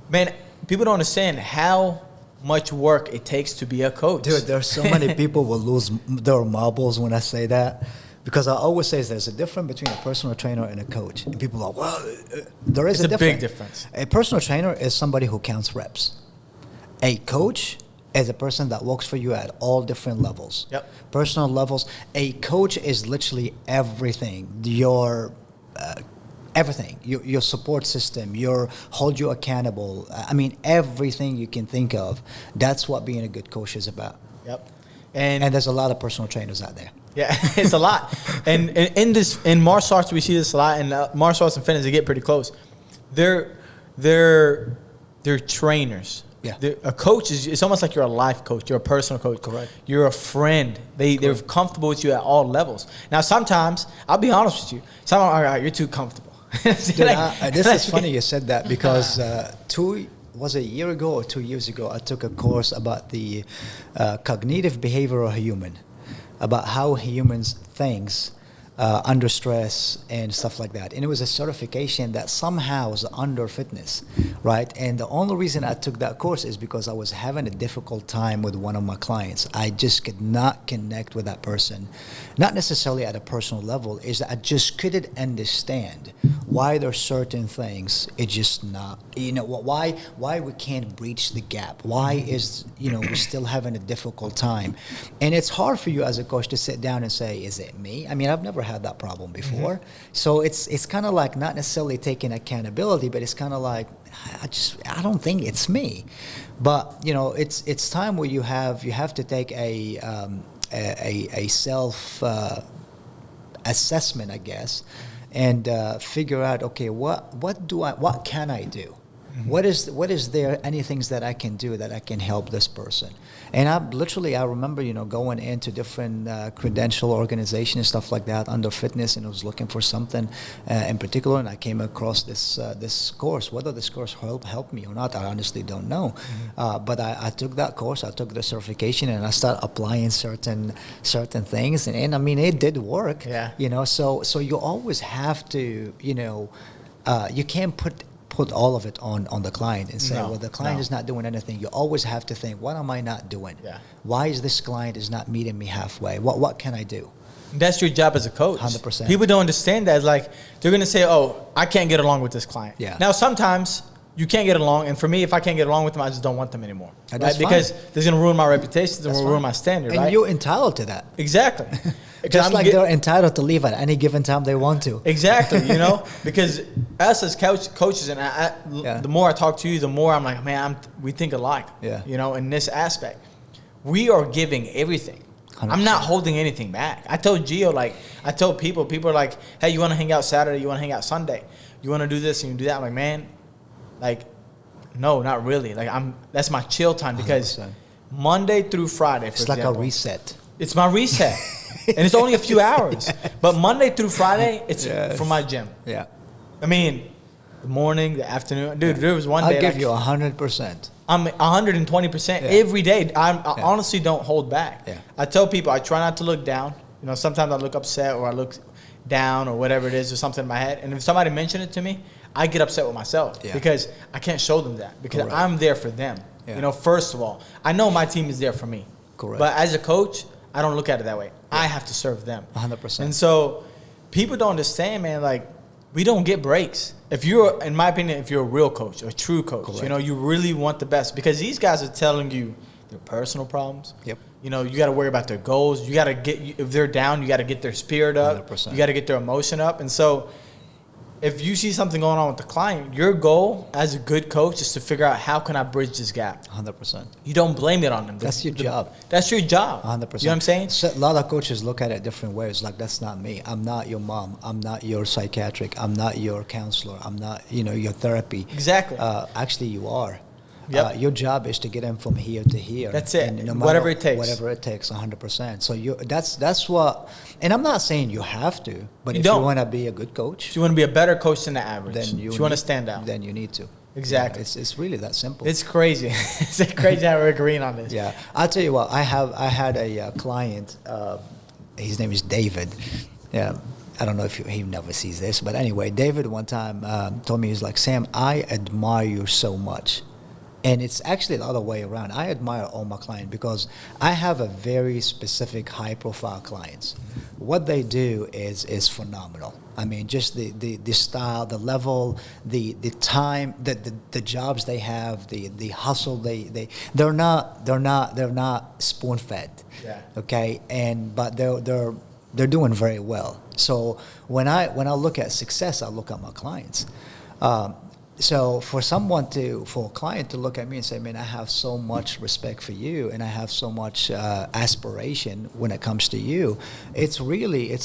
Man, people don't understand how much work it takes to be a coach. Dude, there's so many people will lose their marbles when I say that. Because I always say there's a difference between a personal trainer and a coach. And people are, well, there is a difference. Big difference. A personal trainer is somebody who counts reps. A coach is a person that works for you at all different levels. Yep. Personal levels. A coach is literally everything. Everything. Your support system, hold you accountable. I mean, everything you can think of. That's what being a good coach is about. Yep. And there's a lot of personal trainers out there. Yeah, it's a lot. And in martial arts, we see this a lot. And martial arts and fitness, they get pretty close. They're trainers. Yeah. A coach it's almost like you're a life coach. You're a personal coach. Correct. You're a friend. They're comfortable with you at all levels. Now, sometimes, I'll be honest with you, sometimes, all right, you're too comfortable. Dude, this is funny you said that, because was it a year ago or 2 years ago, I took a course about the cognitive behavior of a human, about how humans think under stress and stuff like that. And it was a certification that somehow was under fitness, right? And the only reason I took that course is because I was having a difficult time with one of my clients. I just could not connect with that person, not necessarily at a personal level, is that I just couldn't understand why there's certain things it's just not, why we can't breach the gap, why is, we're still having a difficult time. And it's hard for you as a coach to sit down and say, is it me? I mean, I've never had that problem before. So it's kind of like not necessarily taking accountability, but it's kind of like, I don't think it's me. But it's time where you have to take a self assessment, I guess, and figure out, okay, what can I do? What is there any things that I can do that I can help this person? And I remember, going into different credential organizations and stuff like that under fitness, and I was looking for something in particular, and I came across this course. Whether this course helped me or not, I honestly don't know. But I took that course, I took the certification, and I started applying certain things, and I mean, it did work. Yeah. So you always have to, you can't put all of it on the client and say, well, the client is not doing anything. You always have to think, what am I not doing? Yeah. Why is this client is not meeting me halfway? What can I do? That's your job as a coach. 100%. People don't understand that. It's like, they're going to say, oh, I can't get along with this client. Yeah. Now, sometimes you can't get along. And for me, if I can't get along with them, I just don't want them anymore. That's right? fine. Because it's going to ruin my reputation. It's going to ruin fine. my standard, And right? you're entitled to that. Exactly. Just like they're entitled to leave at any given time they want to. Exactly, because us as coaches, and the more I talk to you, the more I'm like, man, we think alike. Yeah. In this aspect, we are giving everything. 100%. I'm not holding anything back. I told Gio, I told people are like, hey, you want to hang out Saturday? You want to hang out Sunday? You want to do this and you do that? I'm like, man, no, not really. That's my chill time, because 100%. Monday through Friday, for example, like a reset. It's my reset. And it's only a few hours. But Monday through Friday, it's for my gym. Yeah. I mean, the morning, the afternoon. Dude, there was one day. I'll give you 100%. I'm 120% every day. I honestly don't hold back. Yeah. I tell people I try not to look down. Sometimes I look upset, or I look down, or whatever it is, or something in my head. And if somebody mentions it to me, I get upset with myself because I can't show them that, because I'm there for them. Yeah. First of all, I know my team is there for me. Correct. But as a coach, I don't look at it that way. I have to serve them. 100%. And so people don't understand, man, like, we don't get breaks. If you're, in my opinion, if you're a real coach, a true coach, Correct. you know, you really want the best, because these guys are telling you their personal problems. Yep. You know, you got to worry about their goals. You got to get, if they're down, you got to get their spirit up. 100%. You got to get their emotion up. And so if you see something going on with the client, your goal as a good coach is to figure out, how can I bridge this gap? 100%. You don't blame it on them. That's your job. That's your job. 100%. You know what I'm saying? So a lot of coaches look at it different ways. Like, that's not me. I'm not your mom. I'm not your psychiatric. I'm not your counselor. I'm not, your therapy. Exactly. Actually, you are. Yep. Your job is to get them from here to here. That's it. And no Whatever it takes. Whatever it takes, 100%. So that's what. And I'm not saying you have to, but You if don't. you want to be a good coach, If you want to be a better coach than the average, then if you want to stand out. then you need to. Exactly. Yeah, it's really that simple. It's crazy. It's crazy how we're agreeing on this. Yeah, I'll tell you what. I had a client. His name is David. Yeah, I don't know if he never sees this, but anyway, David one time told me, he's like, Sam, I admire you so much. And it's actually the other way around. I admire all my clients because I have a very specific high-profile clients. What they do is phenomenal. I mean, just the style, the level, the time, the jobs they have, the hustle they're not spoon-fed. Yeah. Okay, but they're doing very well. So when I look at success, I look at my clients. So for a client to look at me and say, man, I have so much respect for you and I have so much aspiration when it comes to you, it's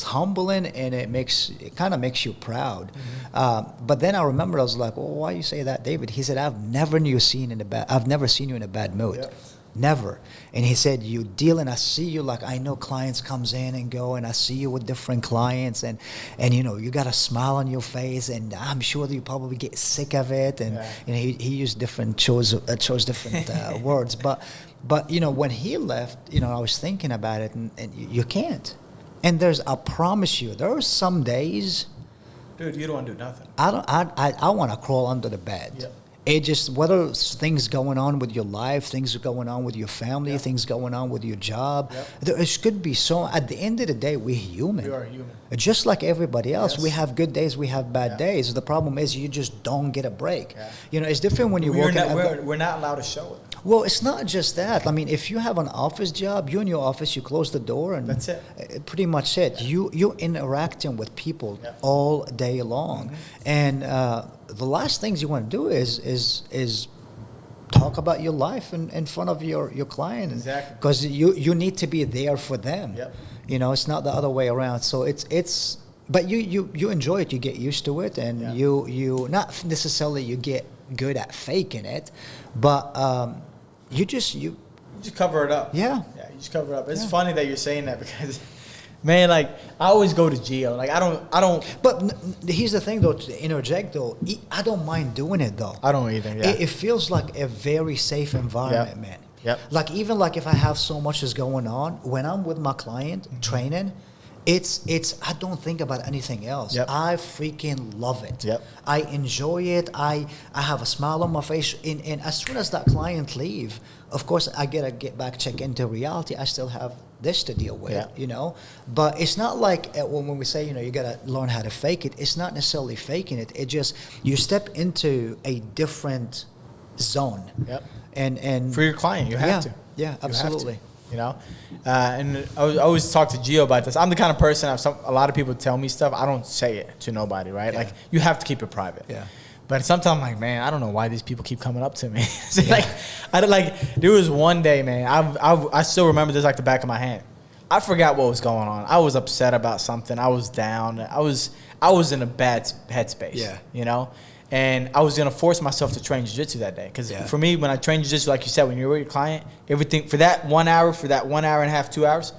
humbling, and it kind of makes you proud. Mm-hmm. But then I remember, I was like, well, why you say that, David? He said, I've never seen you in a bad mood. Yep. Never. And he said, you deal, and I see you, like, I know clients comes in and go, and I see you with different clients, and you got a smile on your face, and I'm sure that you probably get sick of it. And he used different chose different words. But when he left, I was thinking about it, and you can't. And I promise you, there are some days, dude, you don't want to do nothing. I want to crawl under the bed. Yep. It just, whether it's things going on with your life, things going on with your family, things going on with your job, there could be at the end of the day, we're human. We are human. Just like everybody else. Yes. We have good days, we have bad days. The problem is you just don't get a break. Yeah. It's different when you're working. We're not allowed to show it. Well, it's not just that. I mean, if you have an office job, you're in your office, you close the door, and that's it. Pretty much it. Yeah. You're interacting with people all day long. Mm-hmm. And the last things you want to do is talk about your life in front of your client. Exactly. Because you need to be there for them. Yep. It's not the other way around. So it's but you enjoy it, you get used to it, and you not necessarily you get good at faking it, but you just cover it up. Yeah. Yeah, you just cover it up. It's funny that you're saying that, because man, like, I always go to Geo. Like, I don't. But here's the thing, though, to interject, though, I don't mind doing it, though. I don't either, yeah. It feels like a very safe environment, man. Yep. Like, even like if I have so much is going on, when I'm with my client training, it's I don't think about anything else. Yep. I freaking love it. Yep. I enjoy it. I have a smile on my face. And as soon as that client leave, of course, I gotta get back, check into reality. I still have this to deal with, But it's not like when we say, you gotta learn how to fake it. It's not necessarily faking it. It just, you step into a different zone. Yep. And for your client, you have to. Yeah, absolutely. And I always talk to Gio about this. I'm the kind of person, a lot of people tell me stuff, I don't say it to nobody, right? Yeah. Like, you have to keep it private. Yeah. But sometimes I'm like, man, I don't know why these people keep coming up to me. There was one day, man, I still remember this like the back of my hand. I forgot what was going on. I was upset about something. I was down. I was in a bad headspace. Yeah. And I was going to force myself to train jiu-jitsu that day. Because for me, when I train jiu-jitsu, like you said, when you're with your client, everything, for that 1 hour and a half, 2 hours,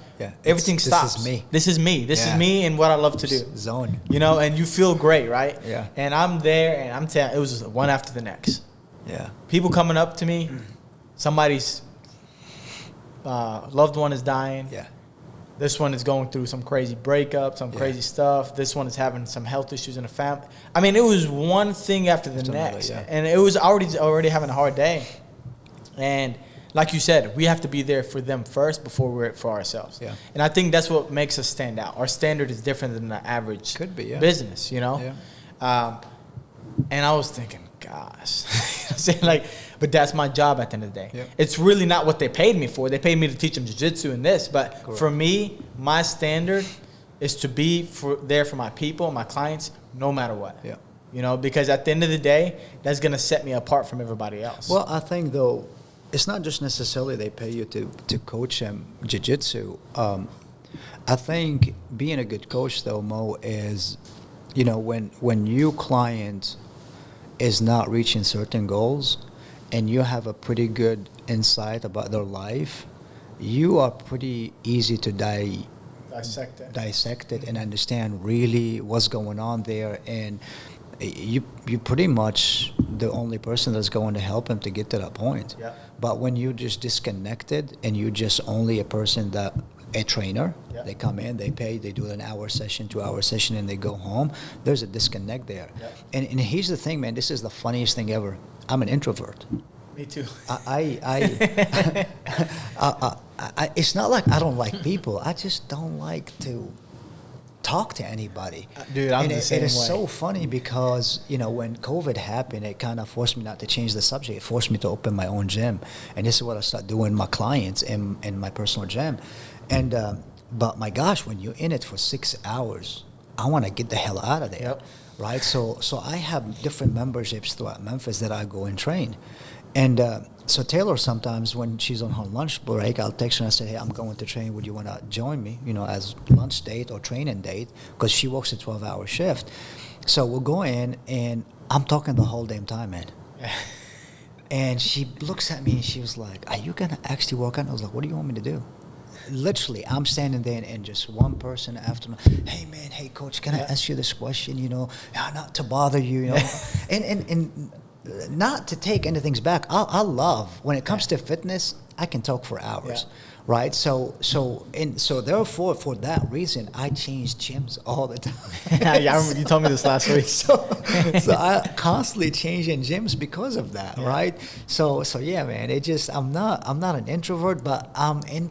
everything stops. This is me. This is me and what I love to do. Zone. And you feel great, right? Yeah. And I'm there, and I'm telling, it was just one after the next. Yeah. People coming up to me, somebody's loved one is dying. Yeah. This one is going through some crazy breakup, some crazy stuff. This one is having some health issues in the family. I mean, it was one thing after the next. And it was already having a hard day. And like you said, we have to be there for them first before we're for ourselves. Yeah. And I think that's what makes us stand out. Our standard is different than the average Could be, yeah. business, you know? Yeah. And I was thinking, gosh, you know what I'm saying? Like, but that's my job at the end of the day. Yeah. It's really not what they paid me for. They paid me to teach them jiu-jitsu and this. But Correct. for me, my standard is to be there for my people, my clients, no matter what. Yeah. You know, because at the end of the day, that's going to set me apart from everybody else. Well, I think, though, it's not just necessarily they pay you to coach them jiu-jitsu. I think being a good coach, though, Mo, is, you know, when your client is not reaching certain goals and you have a pretty good insight about their life, you are pretty easy to dissect it and understand really what's going on there. And you pretty much the only person that's going to help him to get to that point. Yeah. But when you're just disconnected and you're just only a trainer, yeah. They come in, they pay, they do an hour session, 2-hour session, and they go home, there's a disconnect there. Yeah. And here's the thing, man, this is the funniest thing ever. I'm an introvert. Me too. It's not like I don't like people. I just don't like to talk to anybody. Dude, I'm the same way. It is so funny because, you know, when COVID happened, it kind of forced me not to change the subject. It forced me to open my own gym. And this is what I started doing with my clients in my personal gym. And but my gosh, when you're in it for 6 hours, I want to get the hell out of there. Yep. Right? So I have different memberships throughout Memphis that I go and train. And so Taylor, sometimes when she's on her lunch break, I'll text her and I say, hey, I'm going to train. Would you want to join me, you know, as lunch date or training date? Because she works a 12-hour shift. So we'll go in, and I'm talking the whole damn time, man. And she looks at me, and she was like, are you going to actually work out? I was like, what do you want me to do? Literally, I'm standing there, and just one person after me, hey, man, hey, coach, can I ask you this question, you know? Not to bother you, you know? and not to take anything back. I love, when it comes to fitness, I can talk for hours, right? So therefore, for that reason, I change gyms all the time. Yeah, I remember you told me this last week. So I constantly changing gyms because of that, right? So yeah, man. It just I'm not an introvert, but I'm an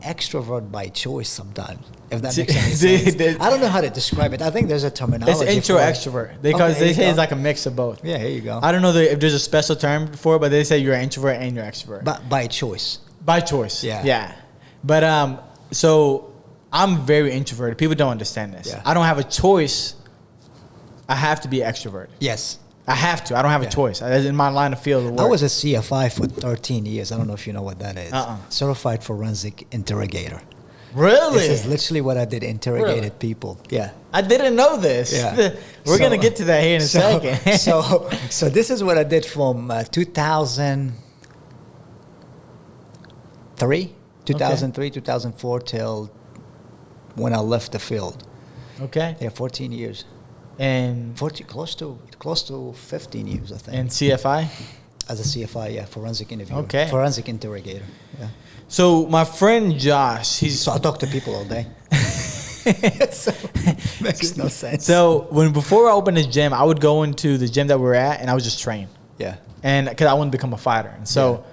extrovert by choice sometimes. If that makes any sense. I don't know how to describe it. I think there's a terminology. It's intro extrovert because they say it's like a mix of both. Yeah, here you go. I don't know if there's a special term for it, but they say you're an introvert and you're extrovert. But by choice. By choice. Yeah. Yeah. But so I'm very introverted. People don't understand this. Yeah. I don't have a choice. I have to be extroverted. Yes. I have to. I don't have a choice. In my line of field of work. I was a CFI for 13 years. I don't know if you know what that is. Certified Forensic Interrogator. Really? This is literally what I did, interrogated people. Yeah. I didn't know this. Yeah. We're going to get to that here in a second. so this is what I did from 2003, 2004 till when I left the field. Okay. Yeah, 14 years. And 40, close to 15 years, I think. And CFI? As a CFI, yeah, forensic interviewer. Okay. Forensic interrogator. Yeah. So my friend Josh, So I talk to people all day. So, makes no sense. So before I opened this gym, I would go into the gym that we were at, and I would just train. Yeah. And because I wanted to become a fighter, and so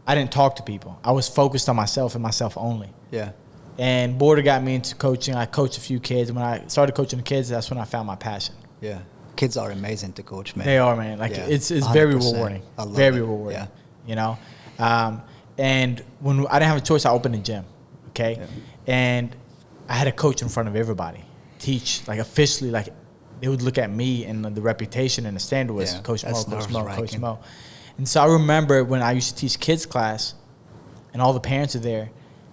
I didn't talk to people. I was focused on myself and myself only. Yeah. And Border got me into coaching. I coached a few kids. When I started coaching the kids, that's when I found my passion. Yeah. Kids are amazing to coach, man. They are, man. Like it's 100%. very rewarding. I love very it. rewarding. Yeah. You know. And when I didn't have a choice, I opened a gym. Okay. Yeah. And I had a coach in front of everybody, teach like officially. Like they would look at me, and the reputation and the standard was Coach Mo, Coach Mo, Coach Mo. And so I remember when I used to teach kids class, and all the parents are there.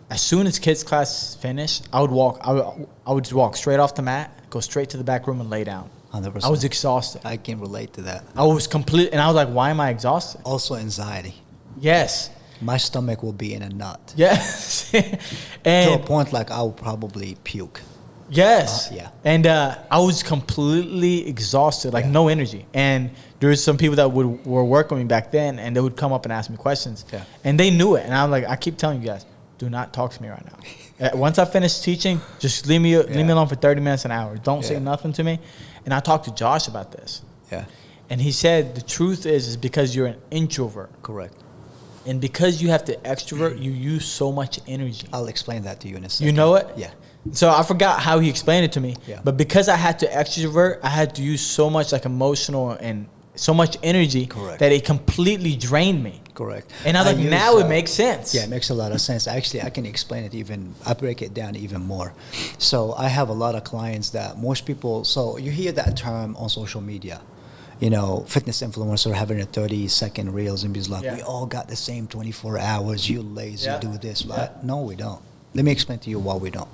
As soon as kids class finished, I would just walk straight off the mat, go straight to the back room and lay down. 100%. I was exhausted. I can relate to that. I was and I was like, why am I exhausted? Also anxiety. Yes. My stomach will be in a knot. Yes. To And a point like I will probably puke. yes. Yeah. And I was completely exhausted, like no energy. And there was some people that were working with me back then, and they would come up and ask me questions. Yeah. And they knew it. And I'm like, I keep telling you guys, do not talk to me right now. Once I finish teaching, just leave me alone for 30 minutes, an hour. Don't say nothing to me. And I talked to Josh about this. Yeah. And he said the truth is because you're an introvert. Correct. And because you have to extrovert, you use so much energy. I'll explain that to you in a second. You know it? Yeah. So I forgot how he explained it to me. Yeah. But because I had to extrovert, I had to use so much like emotional and so much energy. Correct. That it completely drained me. Correct. And I was like, now it makes sense. Yeah, it makes a lot of sense. Actually, I can explain it I break it down even more. So I have a lot of clients that most people, so you hear that term on social media, fitness influencer having a 30-second reels and be like, we all got the same 24 hours, you lazy, do this. No, we don't. Let me explain to you why we don't.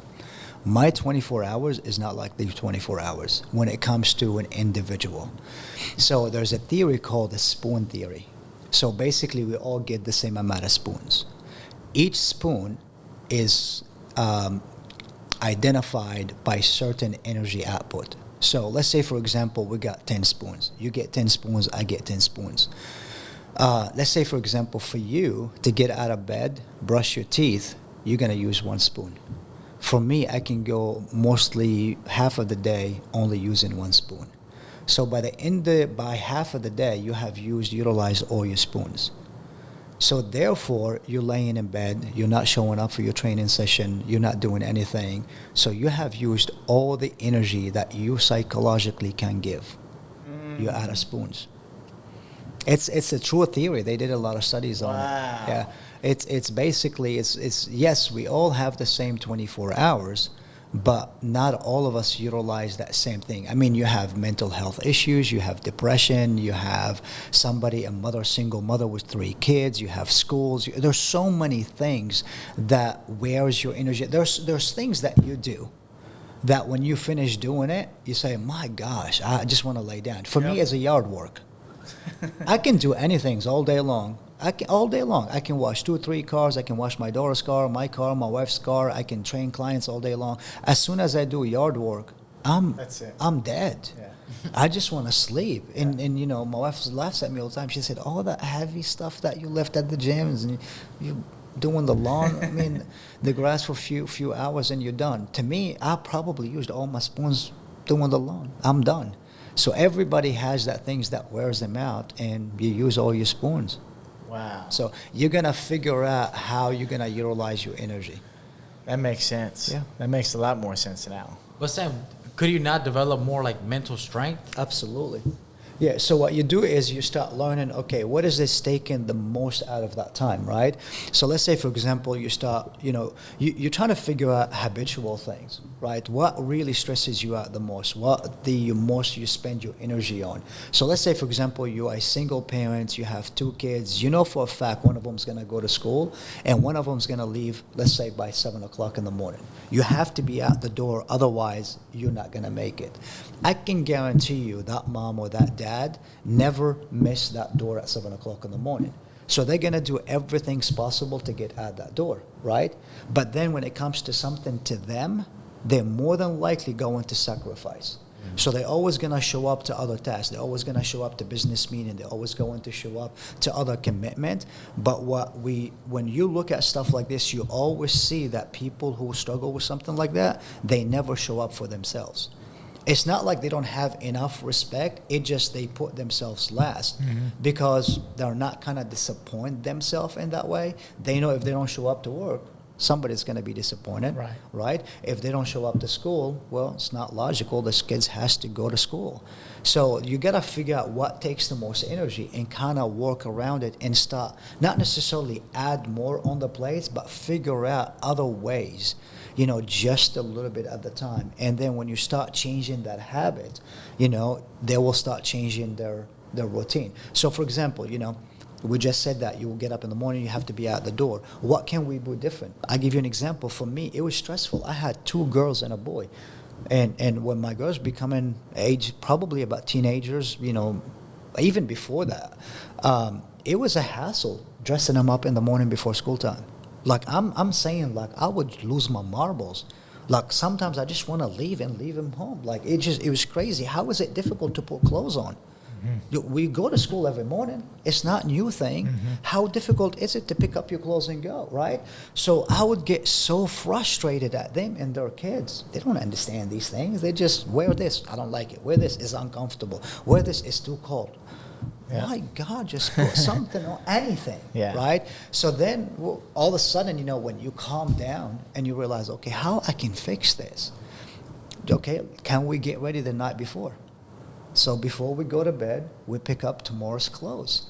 My 24 hours is not like the 24 hours when it comes to an individual. So there's a theory called the spoon theory. So basically, we all get the same amount of spoons. Each spoon is identified by certain energy output. So let's say, for example, we got 10 spoons. You get 10 spoons, I get 10 spoons. Let's say, for example, for you to get out of bed, brush your teeth, you're going to use 1 spoon. For me, I can go mostly half of the day only using 1 spoon. So by half of the day, you have utilized all your spoons. So therefore, you're laying in bed, you're not showing up for your training session, you're not doing anything. So you have used all the energy that you psychologically can give. You're out of spoons. It's a true theory. They did a lot of studies on it. Yeah. It's basically, yes, we all have the same 24 hours, but not all of us utilize that same thing. I mean, you have mental health issues, you have depression, you have single mother with 3 kids, you have schools. There's so many things that wears your energy. There's things that you do that when you finish doing it, you say, my gosh, I just want to lay down. For me, it's a yard work. I can do anything all day long. I can wash 2 or 3 cars. I can wash my daughter's car, my wife's car. I can train clients all day long. As soon as I do yard work, I'm dead. Yeah. I just want to sleep. And my wife laughs at me all the time. She said, all that heavy stuff that you lift at the gyms and you doing the lawn, I mean, the grass for a few hours and you're done. To me, I probably used all my spoons doing the lawn. I'm done. So everybody has that things that wears them out, and you use all your spoons. Wow. So you're going to figure out how you're going to utilize your energy. That makes sense. Yeah. That makes a lot more sense now. But Sam, could you not develop more like mental strength? Absolutely. Yeah, so what you do is you start learning, okay, what is this taking the most out of that time, right? So let's say, for example, you start, you're trying to figure out habitual things, right? What really stresses you out the most? What the most you spend your energy on? So let's say, for example, you are a single parent, you have 2 kids, you know for a fact one of them is going to go to school and one of them is going to leave, let's say, by 7 o'clock in the morning. You have to be out the door, otherwise you're not going to make it. I can guarantee you that mom or that dad never miss that door at 7 o'clock in the morning. So they're going to do everything possible to get out that door, right? But then when it comes to something to them, they're more than likely going to sacrifice. So they're always going to show up to other tasks. They're always going to show up to business meeting. They're always going to show up to other commitment. But when you look at stuff like this, you always see that people who struggle with something like that, they never show up for themselves. It's not like they don't have enough respect. It just they put themselves last because they're not kind of disappoint themselves in that way. They know if they don't show up to work, somebody's going to be disappointed, right? If they don't show up to school, well, it's not logical. This kids has to go to school. So you got to figure out what takes the most energy and kind of work around it and start, not necessarily add more on the plates, but figure out other ways, just a little bit at the time. And then when you start changing that habit, they will start changing their routine. So for example, we just said that you will get up in the morning, you have to be out the door. What can we do different? I'll give you an example. For me, it was stressful. I had 2 girls and a boy. And when my girls becoming age, probably about teenagers, even before that, it was a hassle dressing them up in the morning before school time. Like I'm saying, like I would lose my marbles. Like sometimes I just want to leave them home. Like it was crazy. How is it difficult to put clothes on? We go to school every morning. It's not a new thing. How difficult is it to pick up your clothes and go, right? So I would get so frustrated at them and their kids. They don't understand these things. They just wear this. I don't like it. Wear this. It's uncomfortable. Wear this. It's too cold. Yeah. My God, just put something on anything, Yeah. right? So then all of a sudden, when you calm down and you realize, okay, how I can fix this? Okay, can we get ready the night before? So before we go to bed, we pick up tomorrow's clothes.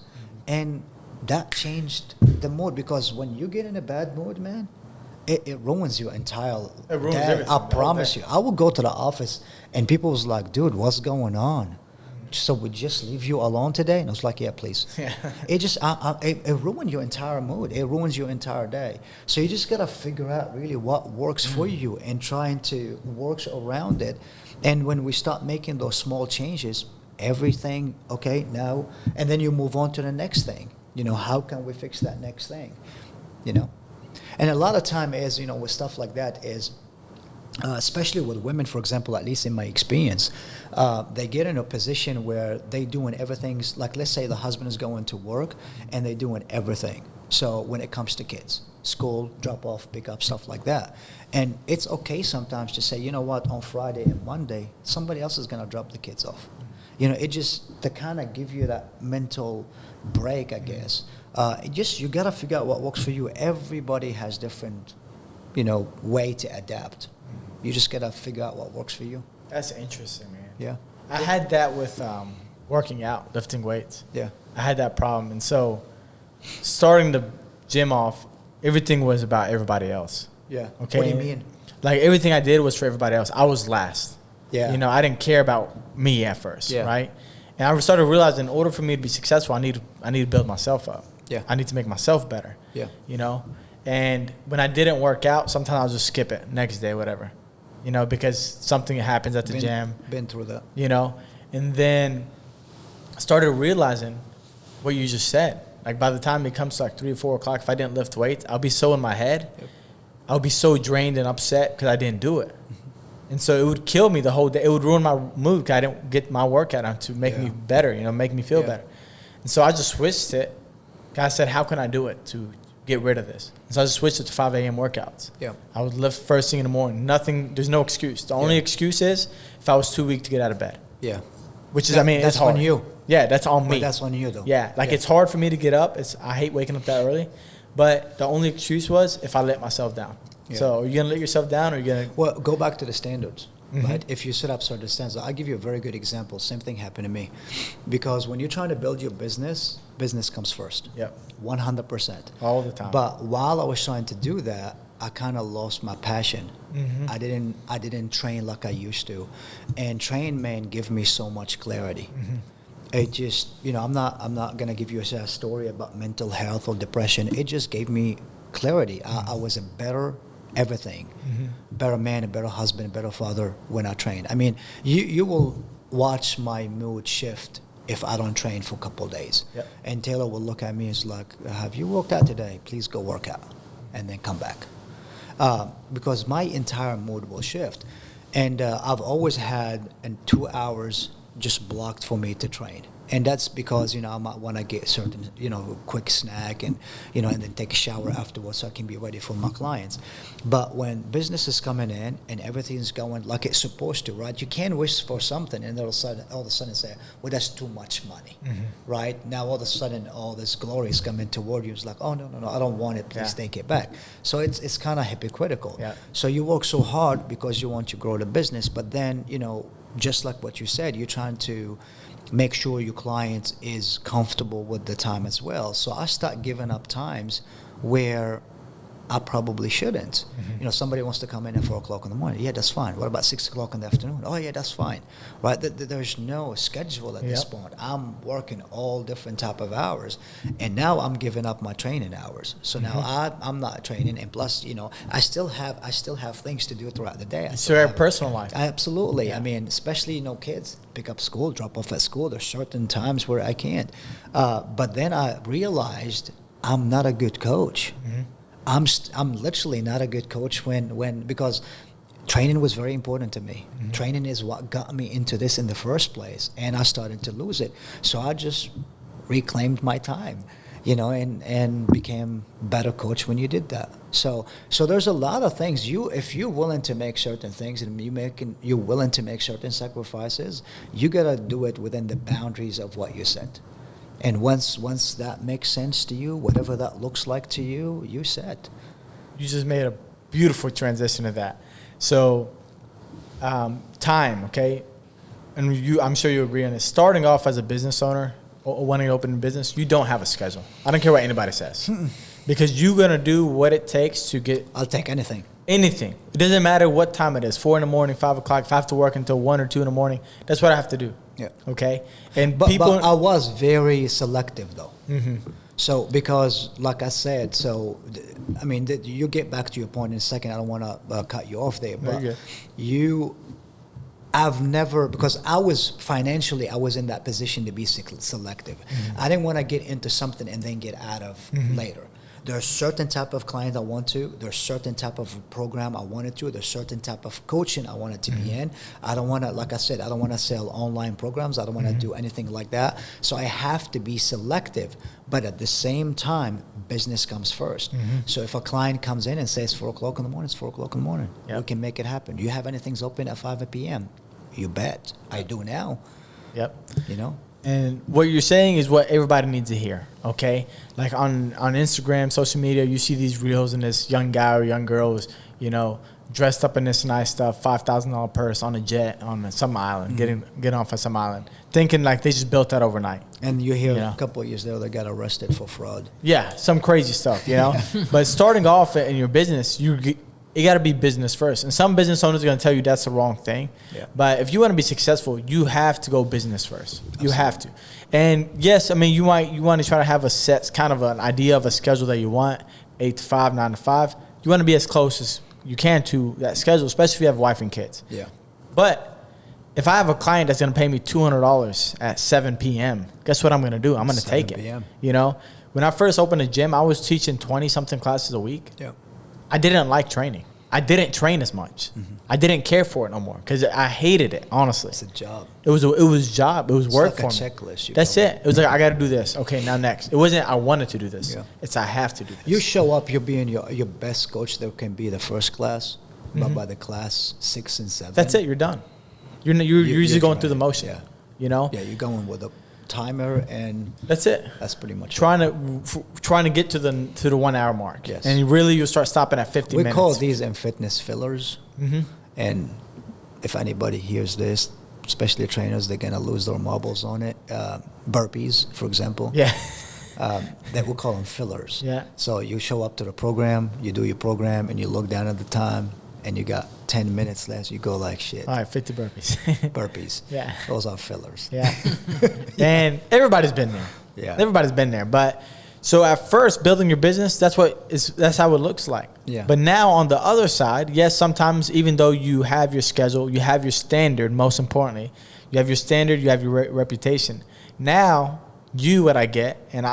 And that changed the mood, because when you get in a bad mood, man, it ruins your entire It ruins day. everything, I the whole promise day. you. I would go to the office and people was like, dude, what's going on? So we just leave you alone today? And I was like, yeah, please. Yeah. It just, it ruined your entire mood. It ruins your entire day. So you just got to figure out really what works for you and trying to work around it. And when we start making those small changes, everything, okay, now, and then you move on to the next thing. How can we fix that next thing? And a lot of time is, with stuff like that is, especially with women, for example, at least in my experience, they get in a position where they doing everything. Like, let's say the husband is going to work and they doing everything. So when it comes to kids, school, drop off, pick up, stuff like that. And it's okay sometimes to say, you know what, on Friday and Monday, somebody else is going to drop the kids off. It just to kind of give you that mental break, I guess. You got to figure out what works for you. Everybody has different, way to adapt. You just got to figure out what works for you. That's interesting, man. Yeah. I had that with working out, lifting weights. Yeah. I had that problem. And so starting the gym off, everything was about everybody else. Yeah. Okay. What do you mean? Like, everything I did was for everybody else. I was last. Yeah. I didn't care about me at first. Yeah. Right. And I started realizing, in order for me to be successful, I need to build myself up. Yeah. I need to make myself better. Yeah. And when I didn't work out, sometimes I'll just skip it next day, whatever. Because something happens at the gym. Been through that. And then I started realizing what you just said. Like, by the time it comes to like 3 or 4 o'clock, if I didn't lift weights, I'll be so in my head. Yep. I'll be so drained and upset because I didn't do it. And so it would kill me the whole day. It would ruin my mood because I didn't get my workout on to make me better, make me feel better. And so I just switched it. I said, how can I do it to get rid of this? And so I just switched it to 5 a.m. workouts. Yeah. I would lift first thing in the morning. There's no excuse. The only excuse is if I was too weak to get out of bed. Yeah. Which is, that's it's hard. on you. Yeah, that's on me. But that's on you, though. Yeah, it's hard for me to get up. I hate waking up that early. But the only excuse was if I let myself down. Yeah. So are you going to let yourself down, or are you going to? Well, go back to the standards, right? If you set up certain standards, I'll give you a very good example. Same thing happened to me. Because when you're trying to build your business comes first. Yep. 100%. All the time. But while I was trying to do that, I kind of lost my passion. I didn't train like I used to. And train, man, give me so much clarity. It just, I'm not going to give you a story about mental health or depression. It just gave me clarity. I was a better everything, better man, a better husband, a better father when I trained. I mean, you will watch my mood shift if I don't train for a couple of days. Yep. And Taylor will look at me and is like, have you worked out today? Please go work out and then come back. Because my entire mood will shift. And I've always had 2 hours just blocked for me to train. And that's because, I might want to get certain, quick snack and then take a shower afterwards so I can be ready for my clients. But when business is coming in and everything's going like it's supposed to, right? You can't wish for something and all of a sudden say, well, that's too much money, right? Now all of a sudden all this glory is coming toward you. It's like, oh, no, I don't want it. Please take it back. So it's kind of hypocritical. Yeah. So you work so hard because you want to grow the business, but then, just like what you said, you're trying to make sure your client is comfortable with the time as well. So I start giving up times where I probably shouldn't. Somebody wants to come in at 4 o'clock in the morning. Yeah, that's fine. What about 6 o'clock in the afternoon? Oh, yeah, that's fine. Right? There's no schedule at this point. I'm working all different type of hours. And now I'm giving up my training hours. So now I'm not training. And plus, I still have things to do throughout the day. So your personal life. Absolutely. Yeah. I mean, especially, kids pick up school, drop off at school. There's certain times where I can't. But then I realized I'm not a good coach. I'm literally not a good coach because training was very important to me. Training is what got me into this in the first place, and I started to lose it. So I just reclaimed my time, and became better coach when you did that. So there's a lot of things. If you're willing to make certain things and you're willing to make certain sacrifices, you gotta do it within the boundaries of what you set. And once that makes sense to you, whatever that looks like to you, you set. You just made a beautiful transition to that. So, time, okay? And I'm sure you agree on this. Starting off as a business owner or wanting to open a business, you don't have a schedule. I don't care what anybody says. Because you're going to do what it takes to get... I'll take anything. Anything. It doesn't matter what time it is, 4 in the morning, 5 o'clock. If I have to work until 1 or 2 in the morning, that's what I have to do. Yeah. Okay? And But people... I was very selective, though. Mm-hmm. So, because, like I said, I mean, you get back to your point in a second. I don't want to cut you off there. But I've never, because I was in that position to be selective. Mm-hmm. I didn't want to get into something and then get out of later. There's certain type of client I want to. There's certain type of program I wanted to. There's certain type of coaching I wanted to be in. I don't want to, like I said, I don't want to sell online programs. I don't want to do anything like that. So I have to be selective. But at the same time, business comes first. So if a client comes in and says 4 o'clock in the morning, it's 4 o'clock in the morning. Yep. We can make it happen. Do you have anything open at 5 p.m.? You bet. I do now. Yep. You know? And what you're saying is what everybody needs to hear, okay? Like on Instagram, social media, you see these reels and this young guy or young girl is, dressed up in this nice stuff, $5,000 purse on a jet on some island, getting off of some island, thinking like they just built that overnight. And you hear a couple of years later they got arrested for fraud. Yeah, some crazy stuff, But starting off in your business, you got to be business first. And some business owners are going to tell you that's the wrong thing. Yeah. But if you want to be successful, you have to go business first. You have to. And yes, I mean, you want to try to have a set, kind of an idea of a schedule that you want, 8 to 5, 9 to 5. You want to be as close as you can to that schedule, especially if you have a wife and kids. Yeah. But if I have a client that's going to pay me $200 at 7 p.m., guess what I'm going to do? I'm going to take it. 7 When I first opened a gym, I was teaching 20-something classes a week. Yeah. I didn't like training. I didn't train as much. I didn't care for it no more because I hated it, honestly. It's a job. It was job. It was work like for a me. checklist. That's it. It was like, I got to do this. Okay, now next. It wasn't I wanted to do this. Yeah. It's I have to do this. You show up, you're being your best coach that can be the first class, but by the class 6 and 7. That's it. You're done. You're usually going through the motion. Yeah. Yeah, you're going with a timer, and that's it. that's pretty much trying to get to the 1 hour mark. Yes. And really you'll start stopping at 50 minutes. We call these in fitness fillers. And if anybody hears this, especially trainers, they're going to lose their marbles on it. Burpees, for example. Yeah. That we call them fillers. Yeah. So you show up to the program, you do your program, and you look down at the time, and you got 10 minutes left. You go like shit. All right, 50 burpees. Burpees. Yeah. Those are fillers. Yeah. And everybody's been there. Yeah. Everybody's been there. But so at first, building your business, that's how it looks like. Yeah. But now on the other side, yes, sometimes even though you have your schedule, you have your standard, most importantly, you have your standard, you have your reputation. Now, what I get, and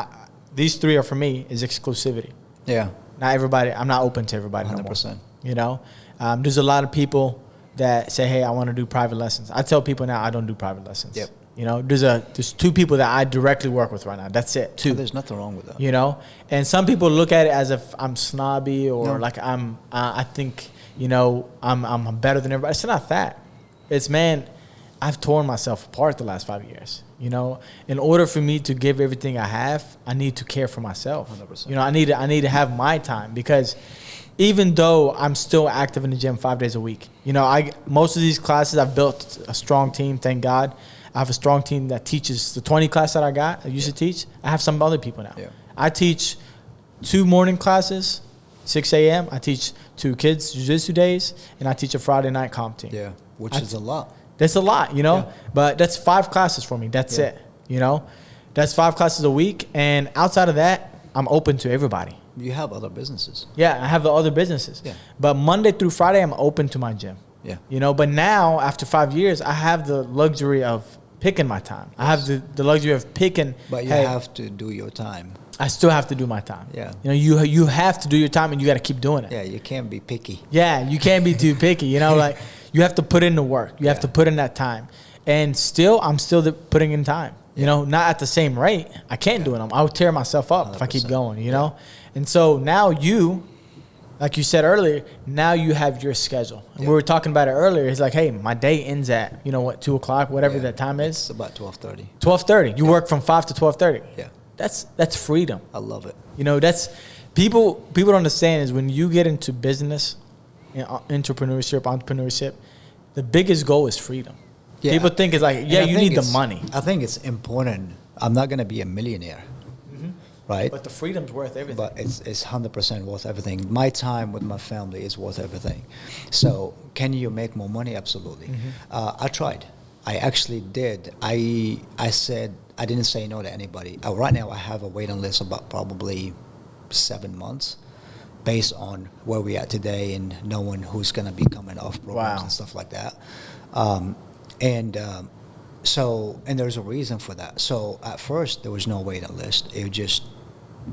these 3 are for me, is exclusivity. Yeah. Not everybody, I'm not open to everybody 100%. no more. There's a lot of people that say, hey, I want to do private lessons. I tell people now I don't do private lessons. Yep. There's 2 people that I directly work with right now. That's it. 2. Oh, there's nothing wrong with that. And some people look at it as if I'm snobby or No. like I think, I'm better than everybody. It's not that. It's, man, I've torn myself apart the last 5 years. In order for me to give everything I have, I need to care for myself. 100%. I need to have my time, because even though I'm still active in the gym 5 days a week, most of these classes I've built a strong team. Thank God, I have a strong team that teaches the 20 class that I used to teach. I have some other people now. Yeah. I teach 2 morning classes, 6 a.m. I teach 2 kids jiu-jitsu days, and I teach a Friday night comp team. Yeah, which is a lot. That's a lot, Yeah. But that's 5 classes for me. That's Yeah. it, That's 5 classes a week. And outside of that, I'm open to everybody. You have other businesses. Yeah, I have the other businesses. Yeah. But Monday through Friday, I'm open to my gym. Yeah. But now, after 5 years, I have the luxury of picking my time. I have the luxury of picking. But you hey, have to do your time. I still have to do my time. Yeah. You have to do your time, and you got to keep doing it. Yeah, you can't be picky. Yeah, you can't be too picky. Like you have to put in the work. You have to put in that time. And I'm still putting in time. Not at the same rate. I can't do it. I'll tear myself up if I keep 100%. going. And so now like you said earlier, now you have your schedule. And Yeah. we were talking about it earlier. It's like, hey, my day ends at, 2 o'clock, whatever Yeah, that time is. It's about 12:30. 12:30. You work from 5 to 12:30. Yeah, That's freedom. I love it. That's people don't understand is when you get into business, entrepreneurship, the biggest goal is freedom. Yeah. People think it's like, And yeah, I you think need the it's- money. I think it's important. I'm not going to be a millionaire, right? But the freedom's worth everything. But it's 100% worth everything. My time with my family is worth everything. So can you make more money? Absolutely. I tried. I actually did. I said I didn't say no to anybody. Right now I have a waiting list about probably 7 months, based on where we are today and knowing who's going to be coming off programs Wow. and stuff like that. And there's a reason for that. So at first there was no waiting list. It was just,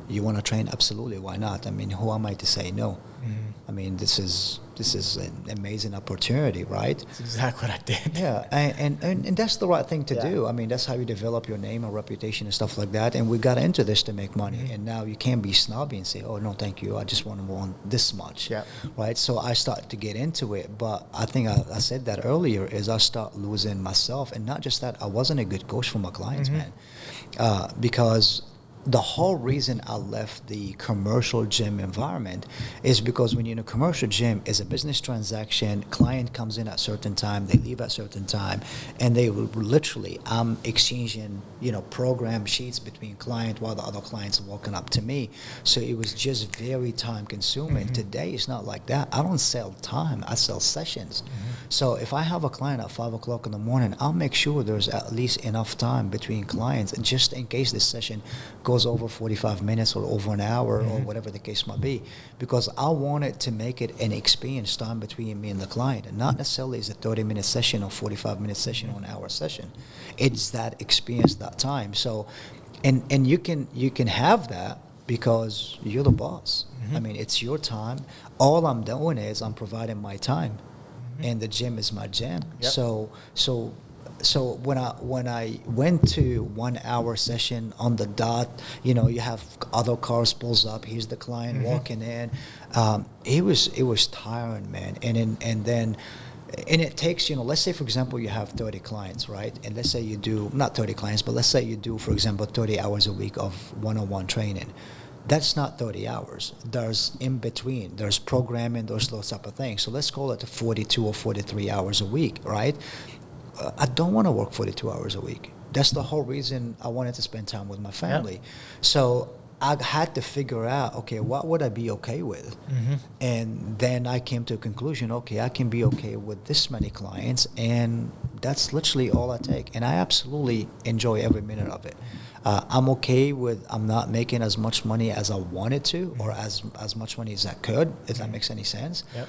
you want to train? Absolutely. Why not? I mean, who am I to say no? I mean, this is an amazing opportunity, right? That's exactly what I did. Yeah, and that's the right thing to Yeah. do. I mean, that's how you develop your name and reputation and stuff like that. And we got into this to make money. And now you can't be snobby and say, oh, no, thank you. I just want to want this much, Yeah. right? So I started to get into it. But I think I said that earlier is I start losing myself. And not just that, I wasn't a good coach for my clients, man. Because the whole reason I left the commercial gym environment is because when you're in a commercial gym, it's a business transaction. Client comes in at a certain time, they leave at a certain time, and they will literally, I'm exchanging, program sheets between client while the other clients are walking up to me. So it was just very time consuming. Today it's not like that. I don't sell time, I sell sessions. So if I have a client at 5 o'clock in the morning, I'll make sure there's at least enough time between clients, just in case this session goes over 45 minutes or over an hour or whatever the case might be, because I wanted to make it an experience time between me and the client, and not necessarily it's a 30-minute session or 45-minute session or an hour session. It's that experience, that time. So, and you can have that because you're the boss. I mean, it's your time. All I'm doing is I'm providing my time, and the gym is my gym. Yep. So when I went to 1 hour session on the dot, you have other cars pulls up. Here's the client walking in. It was tiring, man. And then it takes, let's say for example you have 30 clients, right? And let's say you do not 30 clients, but let's say you do, for example, 30 hours a week of one-on-one training. That's not 30 hours. There's in between. There's programming, those type of things. So let's call it 42 or 43 hours a week, right? I don't want to work 42 hours a week. That's the whole reason I wanted to spend time with my family. Yep. So I had to figure out, okay, what would I be okay with? And then I came to a conclusion, okay, I can be okay with this many clients, and that's literally all I take. And I absolutely enjoy every minute of it. I'm okay with, I'm not making as much money as I wanted to, or as much money as I could, if that makes any sense. Yep.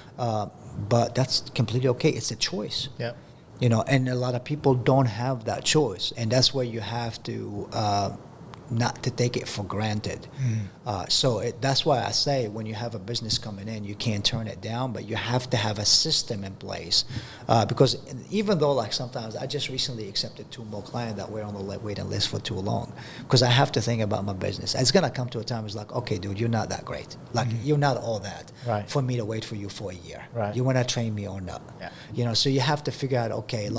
But that's completely okay. It's a choice. Yep. And a lot of people don't have that choice, and that's where you have to not to take it for granted. That's why I say when you have a business coming in, you can't turn it down, but you have to have a system in place. Because even though sometimes I just recently accepted 2 more clients that were on the waiting list for too long, because I have to think about my business. It's going to come to a time it's like, okay, dude, you're not that great. You're not all that Right. for me to wait for you for a year. Right. You want to train me or not? Yeah. So you have to figure out, okay,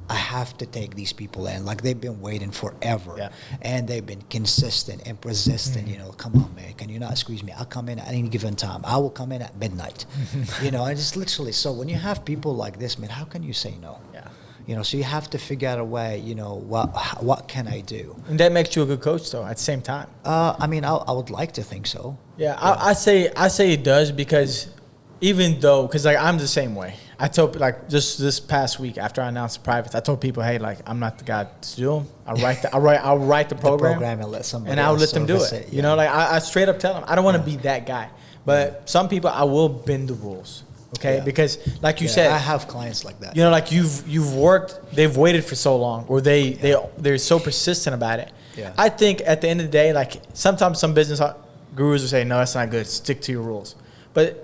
I have to take these people in. They've been waiting forever. Yeah. And they've been consistent and persistent. Come on, man, can you not squeeze me? I'll come in at any given time. I will come in at midnight. And it's literally, so when you have people like this, man, how can you say no? Yeah. So you have to figure out a way, what can I do? And that makes you a good coach, though. At the same time. I would like to think so. Yeah, I say it does, because even though, because I'm the same way. I told just this past week after I announced the privates, I told people, hey, I'm not the guy to do them. I'll write the program, And let somebody and I'll else let them do service it. Yeah. I straight up tell them I don't want to be that guy. But some people I will bend the rules, okay? Yeah. Because like you said, I have clients like that. you've worked, they've waited for so long, or they're so persistent about it. Yeah. I think at the end of the day, sometimes some business gurus will say, no, that's not good. Stick to your rules. But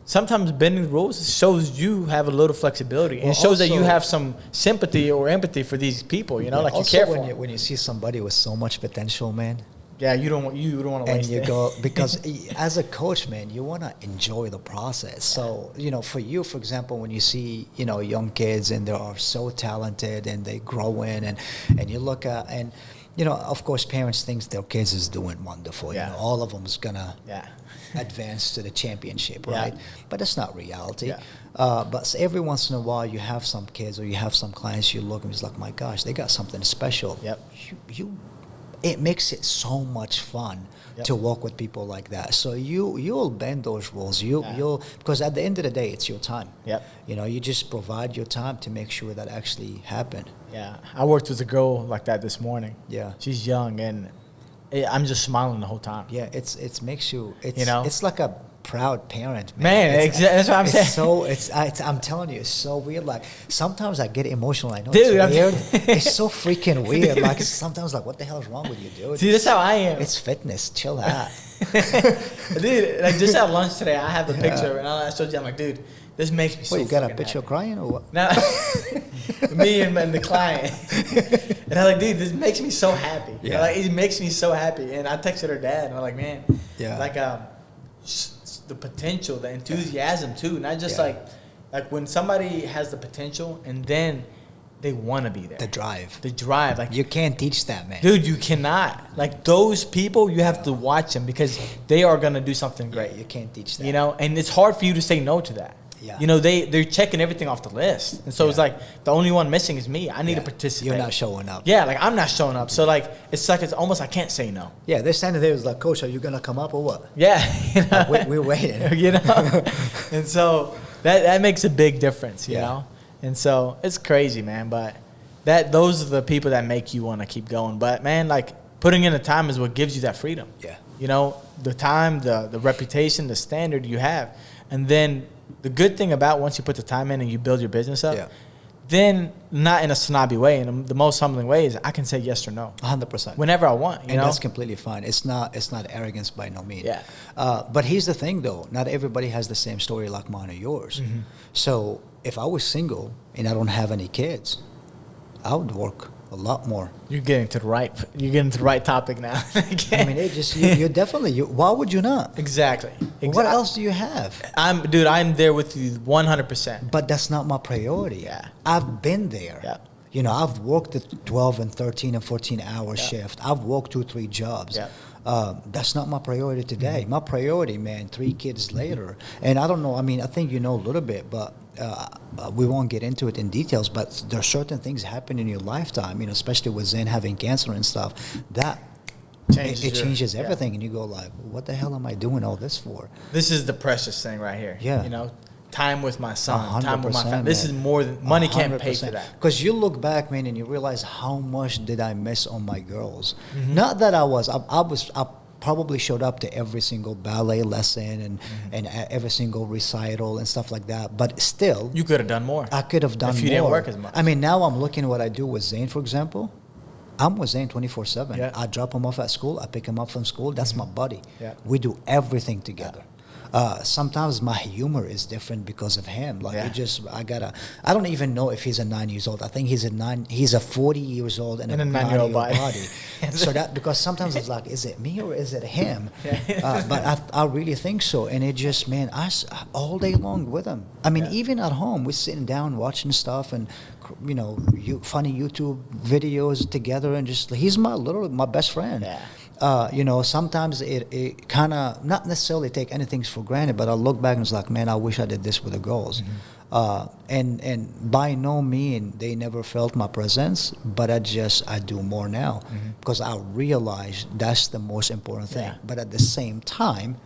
sometimes bending the rules shows you have a little flexibility, and it shows that you have some sympathy or empathy for these people. You care for them. When you see somebody with so much potential, man, Yeah, you don't want to And waste you it. go, because as a coach, man, you want to enjoy the process. So, for you, for example, when you see, young kids and they are so talented and they grow in and you look at, and, of course, parents think their kids is doing wonderful. Yeah. All of them is going to Yeah. advance to the championship, Yeah. right? But that's not reality. Yeah. But every once in a while, you have some kids or you have some clients, you look and it's like, my gosh, they got something special. Yep. It makes it so much fun Yep. to work with people like that. So you'll bend those rules. You'll because at the end of the day, it's your time. Yep. You just provide your time to make sure that actually happen. Yeah, I worked with a girl like that this morning. Yeah. She's young, and I'm just smiling the whole time. Yeah, it makes you. It's, it's like a proud parent, Man, It's- that's what I'm saying. So I'm telling you, it's so weird. Like sometimes I get emotional. I know Dude, it's weird. It's so freaking weird. Like sometimes, like, what the hell is wrong with you, dude? See, that's how I am. It's fitness. Chill out. Dude, like just at lunch today, I have the picture, and I showed you. I'm like, dude, this makes me so. What, you got a fucking picture happy. crying or what? Now, me and the client, and I'm like, dude, this makes me so happy. Yeah. Like, it makes me so happy. And I texted her dad, and I'm like, man, Yeah. like the potential, the enthusiasm too, not just Yeah. like when somebody has the potential and then they want to be there. The drive. The drive, like You can't teach that, man. dude, you cannot. Like those people, you have to watch them because they are gonna do something great. You can't teach that. And it's hard for you to say no to that. Yeah. They're checking everything off the list, and so it's Yeah. like the only one missing is me. I need to Yeah. participate. You're not showing up. Yeah, like I'm not showing up. So like it's almost I can't say no. Yeah, they're standing there. It's like, Coach, are you gonna come up or what? Yeah, We're waiting. and so that makes a big difference. You Yeah. know, and so it's crazy, man. But those are the people that make you want to keep going. But man, like putting in the time is what gives you that freedom. Yeah. The time, the reputation, the standard you have, and then the good thing about once you put the time in and you build your business up, Yeah. then not in a snobby way, in the most humbling way is I can say yes or no 100%. whenever I want. You And know, that's completely fine. It's not arrogance by no means. Yeah. But here's the thing, though. Not everybody has the same story like mine or yours. Mm-hmm. So if I was single and I don't have any kids, I would work a lot more. you're getting to the right topic now. I mean, it just you're definitely. Why would you not? Exactly. What else do you have? I'm there with you 100%. But that's not my priority. Yeah. I've been there. Yeah. I've worked a 12 and 13 and 14 hour Yeah. shift. I've worked 2-3 jobs. Yeah. That's not my priority today. Mm-hmm. My priority, man, 3 kids later. And I don't know, I mean, I think you know a little bit, but we won't get into it in details, but there are certain things happen in your lifetime, especially with Zen having cancer and stuff, that it changes yeah. everything. And you go like, what the hell am I doing all this for? This is the precious thing right here. Yeah. Time with my son, time with my 100%, family. This is man. more than money can't pay for that. Because you look back, man, and you realize how much did I miss on my girls. Mm-hmm. Not that I probably showed up to every single ballet lesson and every single recital and stuff like that. But still, You could have done more. I could have done more. If you didn't work as much. I mean, now I'm looking at what I do with Zane, for example. I'm with Zane 24/7. Yeah. I drop him off at school. I pick him up from school. That's my buddy. Yeah. We do everything together. Sometimes my humor is different because of him. Like I don't even know if he's a 9 years old. I think he's a 40 years old and a 9-year-old body. So that, because sometimes it's like, is it me or is it him? But I really think so. And it just, man, all day long with him. I mean, even at home, we're sitting down watching stuff and, funny YouTube videos together, and just, he's my best friend. Yeah. Sometimes it kind of, not necessarily take anything for granted, but I look back and it's like, man, I wish I did this with the girls. Mm-hmm. And by no means they never felt my presence, but I do more now because I realize that's the most important thing. Yeah. But at the same time,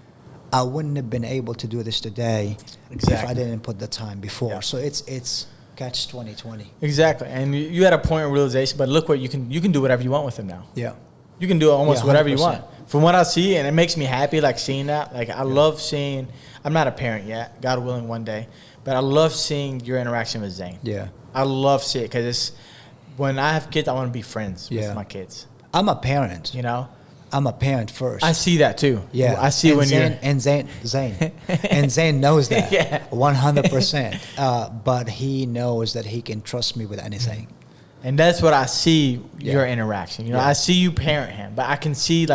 I wouldn't have been able to do this today if I didn't put the time before. Yeah. So it's catch 2020. Exactly. And you had a point of realization, but look what you can do whatever you want with him now. Yeah. You can do almost whatever you 100%. want. From what I see, and it makes me happy, like seeing that. Like I love seeing. I'm not a parent yet, God willing, one day, but I love seeing your interaction with Zane. Yeah. I love seeing it because when I have kids, I want to be friends with Yeah. my kids. I'm a parent. I'm a parent first. I see that too. Yeah, I see and when Zane, you're. and Zane and Zane knows that. Yeah. 100%. But he knows that he can trust me with anything. And that's what I see your Yeah. interaction. You know, Yeah. I see you parent him, but I can see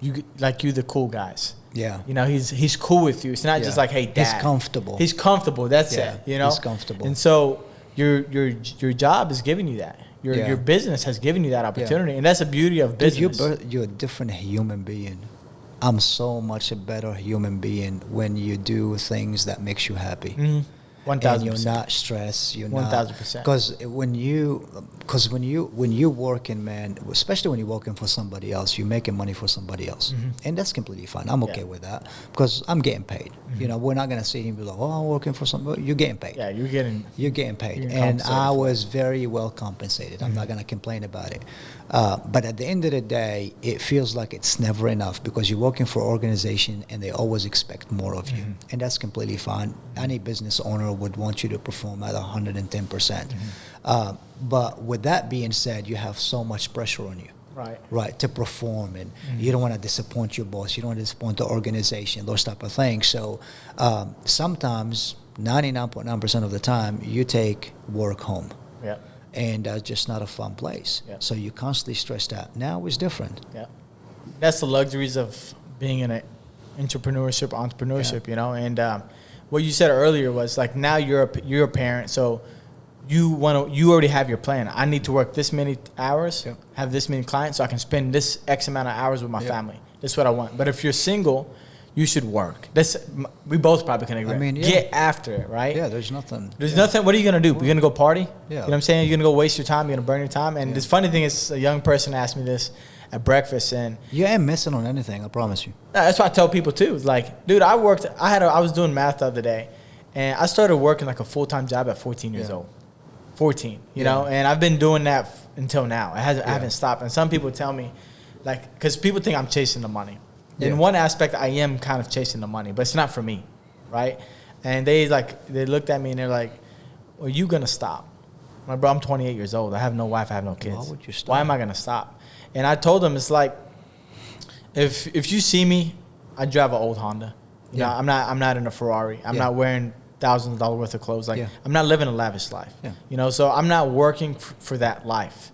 you the cool guys. Yeah. You know, he's cool with you. It's not just Yeah. like, hey, dad. He's comfortable. He's comfortable. That's Yeah, it. You know, he's comfortable. And so your job is giving you that. Yeah. Your business has given you that opportunity, and that's the beauty of Dude, business. you're a different human being. I'm so much a better human being when you do things that makes you happy. Mhm. And 1,000%. you're not stressed. You're 1,000%. Because when you're working, man, especially when you're working for somebody else, you're making money for somebody else, and that's completely fine. I'm okay Yeah. with that because I'm getting paid. You know, we're not gonna sit here and be like, "Oh, I'm working for somebody." You're getting paid. Yeah, You're getting paid, you're and compensated I for was very well compensated. I'm not gonna complain about it. But at the end of the day, it feels like it's never enough because you're working for an organization and they always expect more of you, and that's completely fine. Any business owner would want you to perform at 110%. But with that being said, you have so much pressure on you. Right, to perform, and you don't want to disappoint your boss, you don't want to disappoint the organization, those type of things. So sometimes, 99.9% of the time, you take work home. Yeah. And that's just not a fun place. Yeah. So you're constantly stressed out. Now it's different. Yeah. That's the luxuries of being in an entrepreneurship, you know. And what you said earlier was like, now you're a parent, so you already have your plan. I need to work this many hours, Yeah. have this many clients, so I can spend this X amount of hours with my Yeah. family. That's what I want. But if you're single, you should work. We both probably can agree. I mean, yeah. Get after it, right? Yeah, there's nothing. There's yeah. nothing. What are you gonna do? You're gonna go party? Yeah. You know what I'm saying? You're gonna go waste your time. You're gonna burn your time. And Yeah. this funny thing is, a young person asked me this at breakfast, and You ain't missing on anything, I promise you. that's what I tell people too. It's like, dude, I was doing math the other day, and I started working like a full-time job at 14 years Yeah. old. 14, you Yeah. know, and I've been doing that until now. I Yeah. haven't stopped. And some people tell me, like, because people think I'm chasing the money. Yeah. In one aspect, I am kind of chasing the money, but it's not for me, right? And they looked at me and they're like, "Are you gonna stop?" My bro, I'm 28 years old. I have no wife. I have no kids. Why would you stop? Why am I gonna stop? And I told them, it's like, if you see me, I drive an old Honda. You know, Yeah. I'm not in a Ferrari. I'm Yeah. not wearing thousands of dollars worth of clothes. Like, Yeah. I'm not living a lavish life. Yeah. You know, so I'm not working for that life.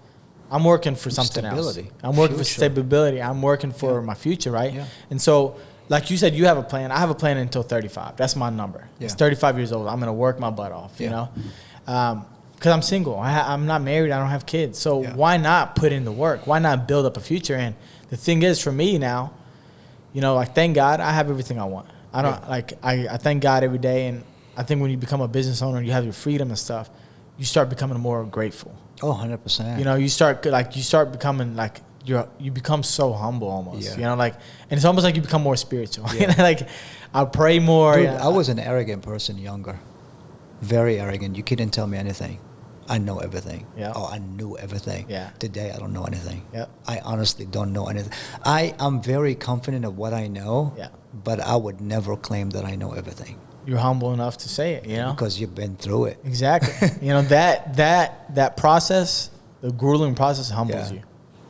I'm working for something else. Stability. I'm working for Future. stability. I'm working for Yeah. my future, right? Yeah. And so, like you said, you have a plan. I have a plan until 35. That's my number. Yeah. It's 35 years old. I'm gonna work my butt off. You Yeah. know, because I'm single. I'm not married. I don't have kids. So Yeah. why not put in the work? Why not build up a future? And the thing is, for me now, you know, like, thank God I have everything I want. I don't I thank God every day. And I think when you become a business owner, you have your freedom and stuff, you start becoming more grateful. Oh, 100%. You know, you start becoming like, you become so humble almost. Yeah. You know, like, and it's almost like you become more spiritual. You know, like, I pray more. Dude, you know. I was an arrogant person younger. Very arrogant. You couldn't tell me anything. I know everything. Yeah. Oh, I knew everything. Yeah. Today, I don't know anything. Yep. I honestly don't know anything. I'm very confident of what I know, Yeah. but I would never claim that I know everything You're humble enough to say it. You know, because you've been through it. exactly. You know, that process, the grueling process, humbles Yeah. you.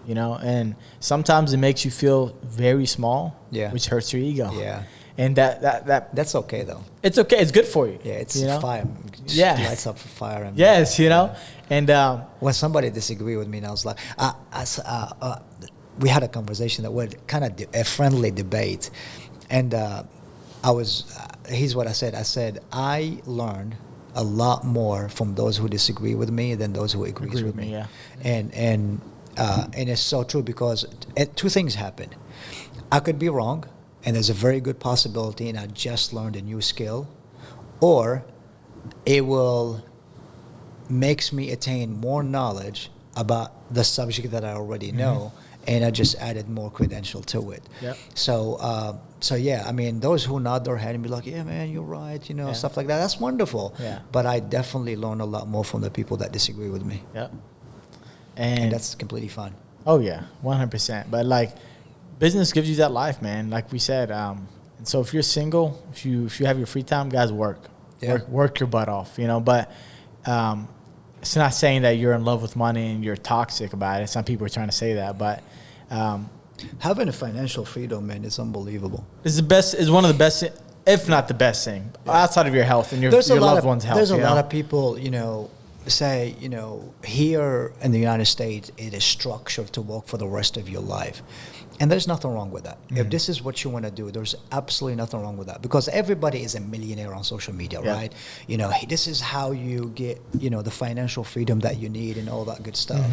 You know, and sometimes it makes you feel very small, Yeah. which hurts your ego. Yeah. And that That's okay, though. it's okay. It's good for you. Yeah, it's you know? fire. Just Yeah. lights up fire. And Yes, you know, and when somebody disagreed with me, and I was like, we had a conversation that was kind of a friendly debate, and here's what I said. I said, I learned a lot more from those who disagree with me than those who agree with me. Yeah. And it's so true because two things happen. I could be wrong, and there's a very good possibility, and I just learned a new skill, or it will makes me attain more knowledge about the subject that I already know, and I just added more credential to it. Yep. So yeah, I mean, those who nod their head and be like, yeah, man, you're right, you know, Yeah. stuff like that, that's wonderful. Yeah. But I definitely learn a lot more from the people that disagree with me, Yep. and that's completely fine. Oh yeah, 100%. But like, business gives you that life, man. Like we said, and so if you're single, if you have your free time, guys, work your butt off, you know. But it's not saying that you're in love with money and you're toxic about it. Some people are trying to say that, but Having a financial freedom, man, is unbelievable. it's the best. Is one of the best, if not the best thing, outside of your health and your loved one's health. There's a you lot know? of people, you know, say, you know, here in the United States, it is structured to work for the rest of your life. And there's nothing wrong with that. If this is what you want to do, there's absolutely nothing wrong with that, because everybody is a millionaire on social media, right? You know, hey, this is how you get, you know, the financial freedom that you need and all that good stuff.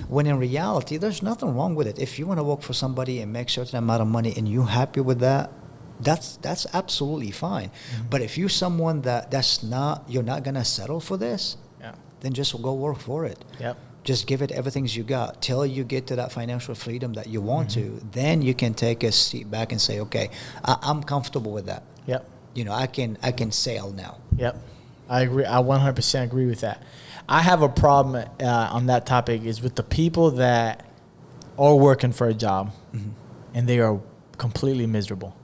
When in reality, there's nothing wrong with it. If you want to work for somebody and make a certain amount of money and you're happy with that, that's absolutely fine. But if you're someone you're not gonna settle for this, then just go work for it. Just give it everything you got till you get to that financial freedom that you want to. Then you can take a seat back and say, okay, I'm comfortable with that. You know, I can sail now. I agree. I 100% agree with that. I have a problem on that topic is with the people that are working for a job and they are completely miserable.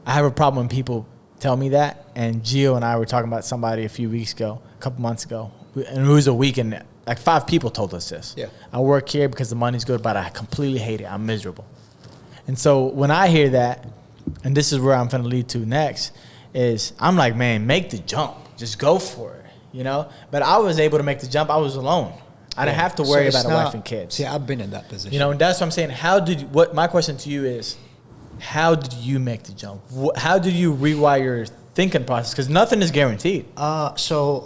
I have a problem when people tell me that. And Gio and I were talking about somebody a couple months ago, and it was a weekend. Like 5 people told us this. I work here because the money's good, but I completely hate it. I'm miserable. And so when I hear that, and this is where I'm going to lead to next, is I'm like, man, make the jump. Just go for it, you know? But I was able to make the jump. I was alone. I didn't have to worry about a wife and kids. See, I've been in that position. You know, and that's what I'm saying. My question to you is, how did you make the jump? How did you rewire your thinking process? Because nothing is guaranteed. So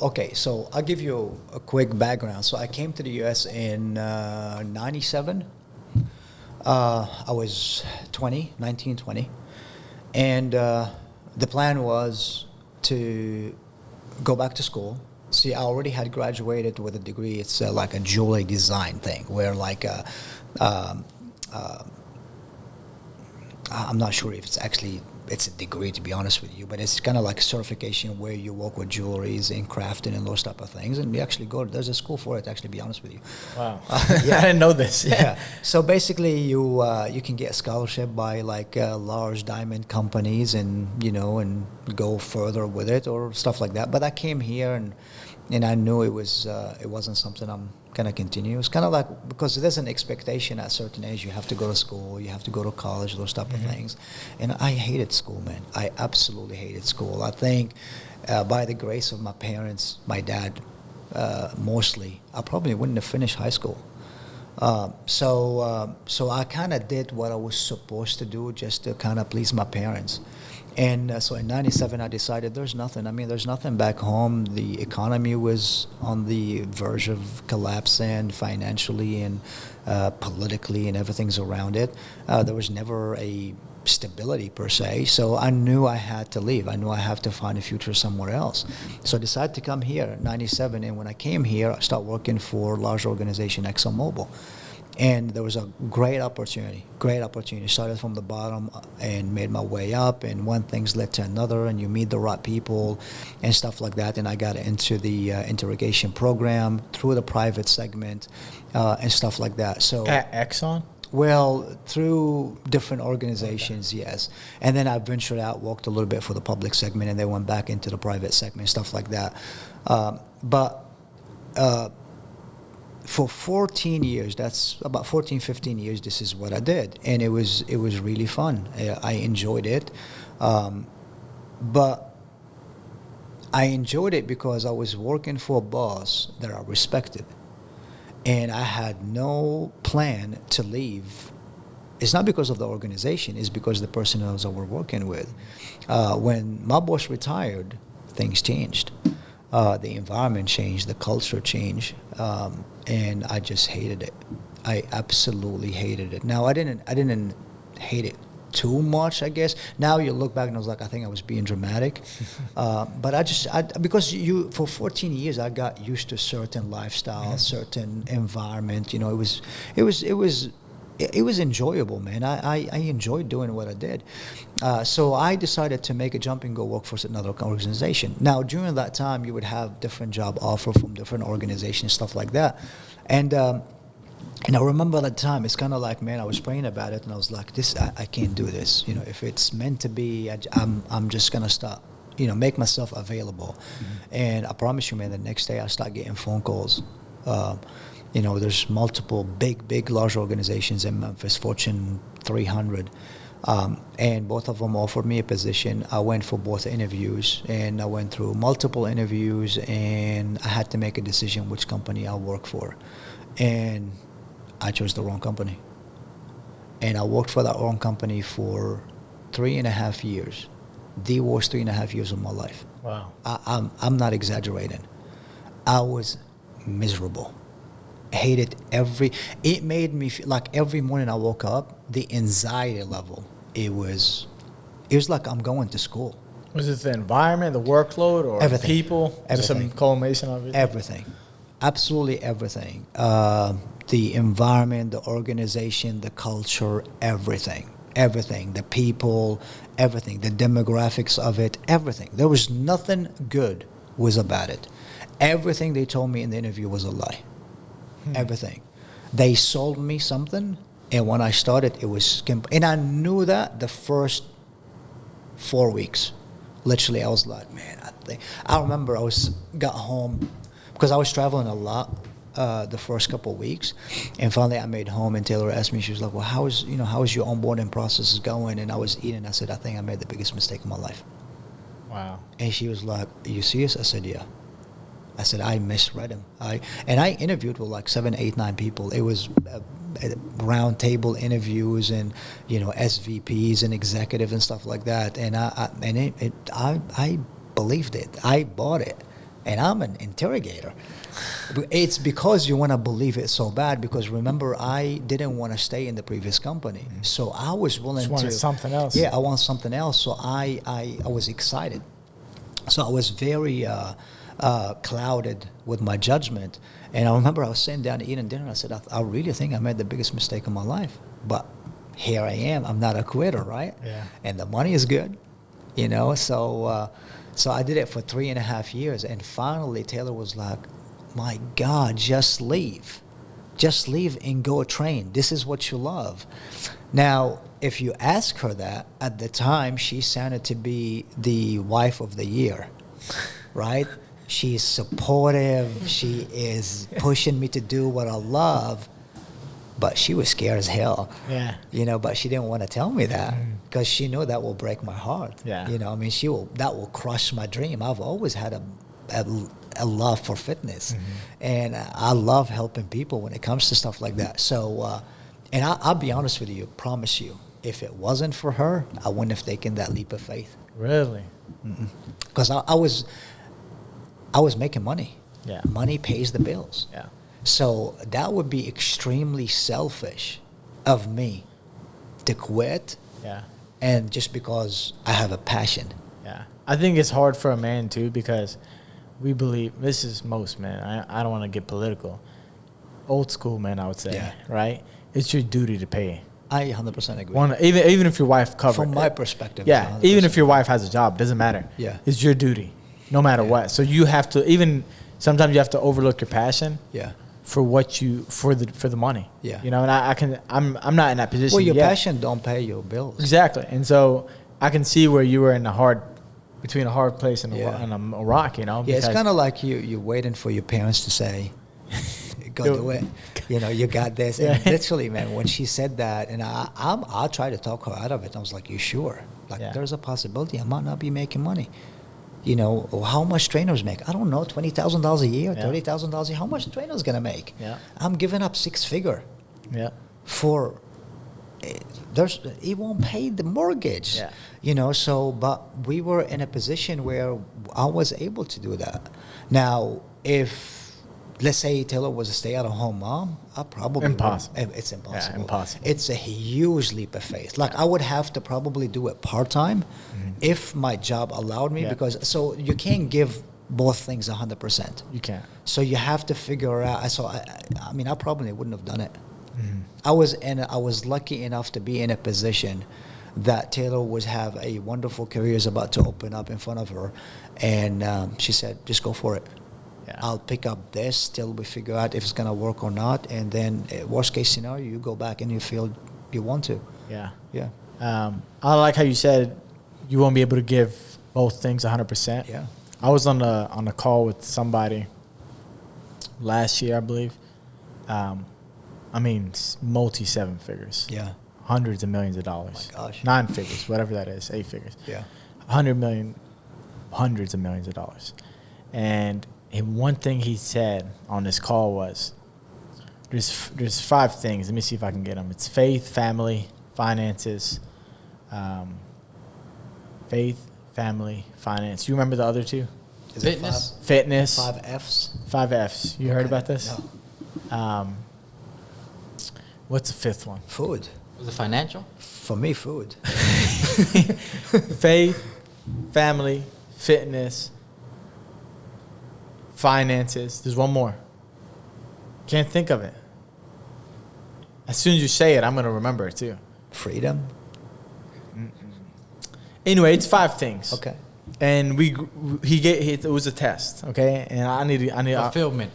I'll give you a quick background. So I came to the U.S. in 97. I was 19, 20. And the plan was to go back to school. See, I already had graduated with a degree. It's like a jewelry design thing where like I'm not sure if it's a degree, to be honest with you, but it's kind of like a certification where you work with jewelries and crafting and those type of things. And you actually there's a school for it, actually, to be honest with you. Wow. I didn't know this. So basically you can get a scholarship by like large diamond companies and, you know, and go further with it or stuff like that. But I came here and I knew it wasn't something I'm going to continue. It's kind of like, because there's an expectation at a certain age, you have to go to school, you have to go to college, those type of things. And I hated school, man. I absolutely hated school. I think by the grace of my parents, my dad mostly, I probably wouldn't have finished high school. So I kind of did what I was supposed to do just to kind of please my parents. And so in 97, I decided there's nothing back home. The economy was on the verge of collapsing financially and politically, and everything's around it. There was never a stability per se. So I knew I had to leave. I knew I have to find a future somewhere else. So I decided to come here in 97. And when I came here, I started working for a large organization, ExxonMobil. And there was a great opportunity. Started from the bottom and made my way up, and one thing's led to another, and you meet the right people and stuff like that. And I got into the interrogation program through the private segment and stuff like that. So at Exxon? Well, through different organizations, yes. And then I ventured out, worked a little bit for the public segment, and then went back into the private segment, stuff like that. For 14 years, that's about 14, 15 years, this is what I did. And it was really fun. I enjoyed it. But I enjoyed it because I was working for a boss that I respected. And I had no plan to leave. It's not because of the organization, it's because of the person I was working with. When my boss retired, things changed. The environment changed, the culture changed, and I just hated it. I absolutely hated it. Now I didn't hate it too much, I guess. Now you look back and I was like, I think I was being dramatic, but because for 14 years I got used to certain lifestyle, certain environment. You know, it was enjoyable, man. I enjoyed doing what I did. So I decided to make a jump and go work for another organization. Now, during that time, you would have different job offers from different organizations, stuff like that. And I remember at the time, it's kind of like, man, I was praying about it, and I was like, I can't do this. You know, if it's meant to be, I'm just going to stop. You know, make myself available. And I promise you, man, the next day I start getting phone calls. You know, there's multiple big, large organizations in Memphis, Fortune 300, And both of them offered me a position. I went for both interviews, and I went through multiple interviews, and I had to make a decision which company I'll work for. And I chose the wrong company. And I worked for that wrong company for 3.5 years. The worst 3.5 years of my life. Wow. I'm not exaggerating. I was miserable. Hated it made me feel like every morning I woke up, the anxiety level, it was like I'm going to school. Was it the environment, the workload, or Everything. People? Everything. Just some culmination of it? Everything. Absolutely everything. The environment, the organization, the culture, everything. Everything. The people, everything. The demographics of it, everything. There was nothing good was about it. Everything they told me in the interview was a lie. Everything. They sold me something, and when I started, it was and I knew that the first 4 weeks. Literally, I was like, man, I remember got home because I was traveling a lot the first couple of weeks, and finally I made home, and Taylor asked me, she was like, well, how is your onboarding process going? And I was eating. I said, I think I made the biggest mistake of my life. Wow. And she was like, are you serious? I said, yeah. I said, I misread him. I interviewed with like 7, 8, 9 people. It was round table interviews and, SVPs and executive and stuff like that. And I believed it. I bought it. And I'm an interrogator. It's because you want to believe it so bad, because remember, I didn't want to stay in the previous company. So I was willing Just wanted something else. Yeah, I want something else. So I was excited. So I was very clouded with my judgment. And I remember I was sitting down eating dinner, and I said, I really think I made the biggest mistake of my life. But here I am. I'm not a quitter, right? Yeah. And the money is good, So I did it for 3.5 years. And finally, Taylor was like, my God, just leave. Just leave and go train. This is what you love. Now, if you ask her that, at the time, she sounded to be the wife of the year, right? She's supportive. She is pushing me to do what I love. But she was scared as hell. Yeah. But she didn't want to tell me that because she knew that will break my heart. Yeah. That will crush my dream. I've always had a love for fitness. And I love helping people when it comes to stuff like that. So, and I'll be honest with you, promise you, if it wasn't for her, I wouldn't have taken that leap of faith. Really? Because I was making money. Yeah. Money pays the bills. Yeah. So that would be extremely selfish of me to quit. Yeah. And just because I have a passion. Yeah. I think it's hard for a man too, because we believe, this is most men, I don't want to get political. Old school men, I would say, Yeah. right? It's your duty to pay. I 100% agree. Even if your wife covers. From my perspective. Yeah. 100%. Even if your wife has a job, doesn't matter. Yeah. It's your duty, no matter what. So you have to, sometimes you have to overlook your passion. Yeah. For the money. Yeah. And I'm not in that position. Well, your yet. passion don't pay your bills. Exactly. And so I can see where you were between a hard place and a rock, Yeah, it's kind of like you're waiting for your parents to say, go do it. You got this. And literally, man, when she said that, and I tried to talk her out of it. I was like, you sure? There's a possibility I might not be making money. How much trainers make? I don't know, $20,000 a year, $30,000 a year. How much trainers gonna make? Yeah. I'm giving up 6-figure. Yeah. For it won't pay the mortgage. Yeah. So but we were in a position where I was able to do that. Now, if let's say Taylor was a stay-at-home mom, I probably impossible. It's impossible. Yeah, impossible. It's a huge leap of faith. I would have to probably do it part-time if my job allowed me, because so you can't give both things 100%. You can't. So you have to figure out. So I probably wouldn't have done it. I was lucky enough to be in a position that Taylor would have a wonderful career is about to open up in front of her, and she said, just go for it. Yeah. I'll pick up this till we figure out if it's going to work or not, and then worst case scenario, you go back in your field you want to. Yeah. Yeah. I like how you said you won't be able to give both things 100%. Yeah. I was on a call with somebody last year, I believe. Multi 7 figures. Yeah. hundreds of millions of dollars. Oh my gosh. 9 figures, whatever that is, 8 figures. Yeah. 100 million, hundreds of millions of dollars. And one thing he said on this call was, there's 5 things. Let me see if I can get them. It's faith, family, finances, faith, family, finance. You remember the other 2? Is it Fitness. Fitness. 5 Fs? 5 Fs. You heard about this? No. What's the 5th one? Food. Was it financial? For me, food. Faith, family, fitness, finances. There's one more. Can't think of it. As soon as you say it, I'm going to remember it too. Freedom. Anyway, it's 5 things. Okay. And it was a test, okay? And I need Fulfillment.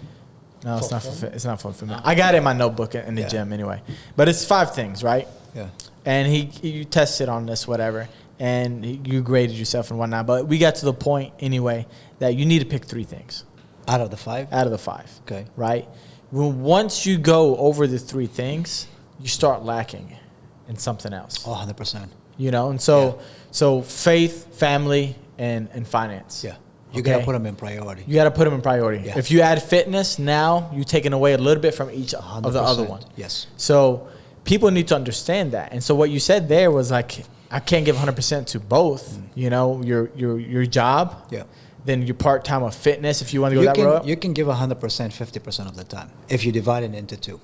no, it's not it's not fulfillment. I got it in my notebook in the gym anyway. But it's 5 things, right? Yeah. And you tested on this, whatever, and you graded yourself and whatnot. But we got to the point anyway that you need to pick 3 things Out of the 5? out of the 5. Okay. Right? Once you go over the 3 things, you start lacking in something else. Oh, 100%. You know, and so faith, family, and finance. Yeah. You got to put them in priority. You got to put them in priority. Yeah. If you add fitness, now you're taking away a little bit from each of the other 100%. one. Yes. So people need to understand that. And so what you said there was like, I can't give 100% to both. You know, your job. Yeah. Then your part time of fitness. If you want to go that route. You can give 100% 50% of the time if you divide it into 2.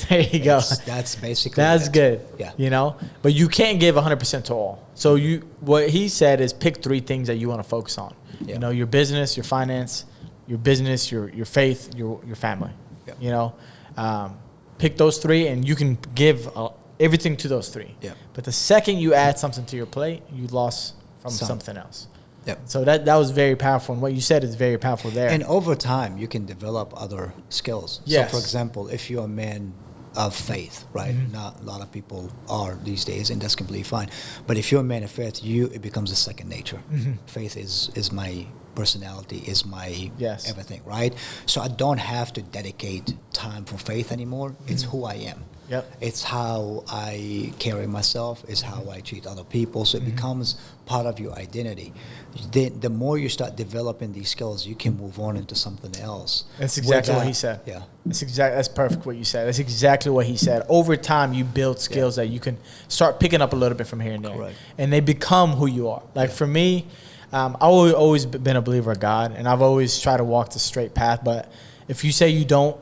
There you go. That's basically That's it. good. Yeah. You know, but you can't give 100% to all. So what he said is pick 3 things that you want to focus on. Yeah. You know, your business, your finance, your business, your faith, your family. Yeah. You know, pick those 3 and you can give everything to those 3. Yeah. But the second you add something to your plate, you lost from something else. Yep. So that was very powerful. And what you said is very powerful there. And over time, you can develop other skills. Yes. So, for example, if you're a man of faith, right? Mm-hmm. Not a lot of people are these days, and that's completely fine. But if you're a man of faith, it becomes a second nature. Mm-hmm. Faith is my personality, is my Yes. everything, right? So I don't have to dedicate time for faith anymore. It's who I am. Yep. It's how I carry myself. It's how I treat other people. So it becomes part of your identity. The more you start developing these skills, you can move on into something else. That's exactly what he said. Yeah. That's perfect what you said. That's exactly what he said. Over time, you build skills that you can start picking up a little bit from here and there. Correct. And they become who you are. Like for me, I've always been a believer of God, and I've always tried to walk the straight path. But if you say you don't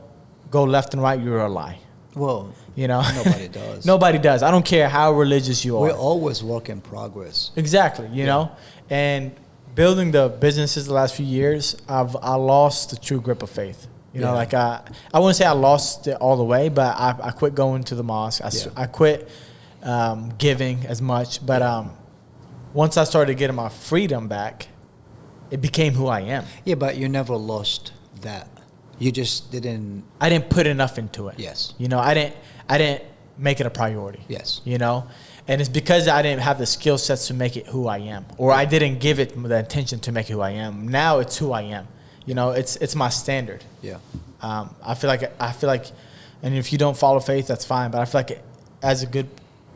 go left and right, you're a lie. Well, You know, nobody does. Nobody does. I don't care how religious you are. We're always work in progress. Exactly, you know, and building the businesses the last few years, I lost the true grip of faith. You know, Yeah. like I wouldn't say I lost it all the way, but I quit going to the mosque. I quit giving as much. But once I started getting my freedom back, it became who I am. Yeah, but you never lost that. You just didn't. I didn't put enough into it. Yes. You know, I didn't make it a priority. Yes. You know, and it's because I didn't have the skill sets to make it who I am, or I didn't give it the attention to make it who I am. Now it's who I am. You know, it's my standard. Yeah. I feel like, and if you don't follow faith, that's fine. But I feel like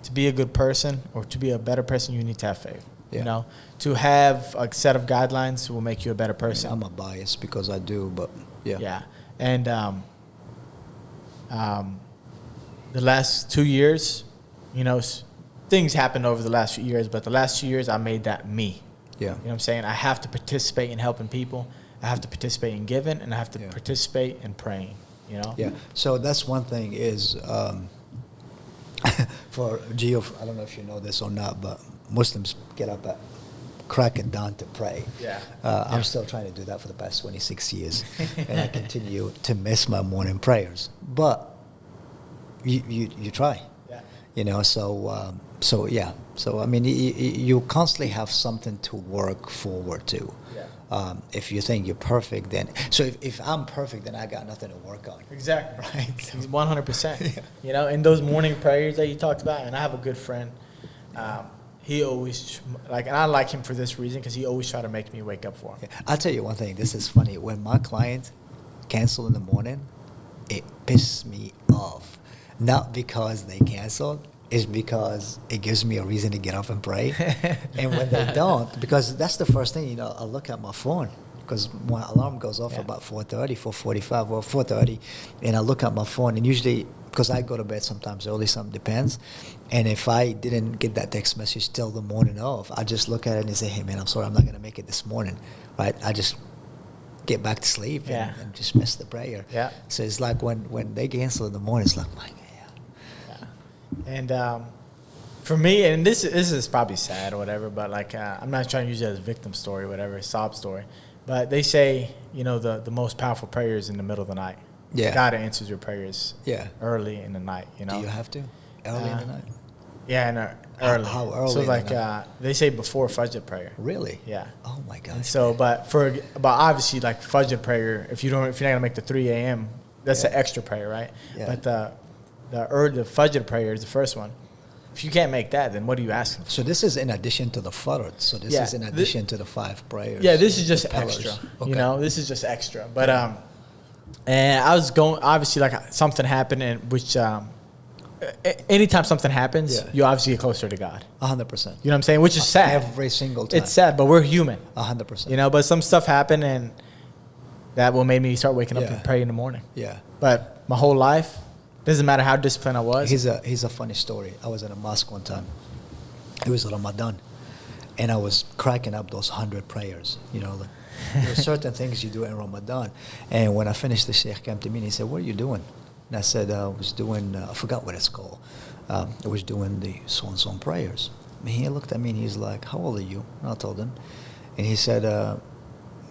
to be a good person or to be a better person, you need to have faith. Yeah. You know, to have a set of guidelines will make you a better person. I'm a bias because I do, but yeah. Yeah, and the last 2 years, you know, things happened over the last few years, but the last 2 years I made that me. Yeah. You know what I'm saying? I have to participate in helping people. I have to participate in giving, and I have to participate in praying. You know? Yeah. So that's one thing is for Gio. I don't know if you know this or not, but Muslims get up at crack of dawn to pray. Yeah. I'm still trying to do that for the past 26 years, and I continue to miss my morning prayers. But you try. Yeah. You know. So yeah. So I mean, you constantly have something to work forward to. Yeah. If you think you're perfect, then if I'm perfect, then I got nothing to work on. Exactly. Right. 100%. You know, in those morning prayers that you talked about, and I have a good friend. He always and I like him for this reason because he always try to make me wake up for him. Yeah. I'll tell you one thing. This is funny. When my clients cancel in the morning, it pisses me off. Not because they canceled, is because it gives me a reason to get up and pray. And when they don't, because that's the first thing, I look at my phone. Because my alarm goes off about 4:30, 4:45, or 4:30, and I look at my phone, and usually, because I go to bed sometimes early, some depends, and if I didn't get that text message till the morning of, I just look at it and say, hey man, I'm sorry, I'm not going to make it this morning, right? I just get back to sleep and just miss the prayer. Yeah. So it's like when they cancel in the morning, it's like, my God. Yeah. And for me, and this is probably sad or whatever, but like I'm not trying to use it as a victim story or whatever, a sob story. But they say, the most powerful prayer is in the middle of the night. Yeah. God answers your prayers early in the night, Do you have to? Early in the night? Yeah, and early. How early? So like they say before Fajr prayer. Really? Yeah. Oh my God. And so, but obviously like Fajr prayer, if you're not gonna make the 3 a.m., that's an extra prayer, right? Yeah. But the Fajr prayer is the first one. If you can't make that, then what are you asking for? So this is in addition to the fard. So this is in addition to the 5 prayers. Yeah, this is just pillars. extra. Okay. This is just extra. But and I was going, obviously, like something happened, which anytime something happens, you obviously get closer to God. 100%. You know what I'm saying? Which is sad. Every single time. It's sad, but we're human. 100%. But some stuff happened, and that will make me start waking up and pray in the morning. Yeah. But my whole life, doesn't matter how disciplined I was. Here's a funny story. I was in a mosque one time. It was Ramadan. And I was cracking up those 100 prayers. There are certain things you do in Ramadan. And when I finished, the Sheikh came to me and he said, what are you doing? And I said, I was doing, I forgot what it's called. I was doing the so-and-so prayers. And he looked at me and he's like, how old are you? And I told him. And he said,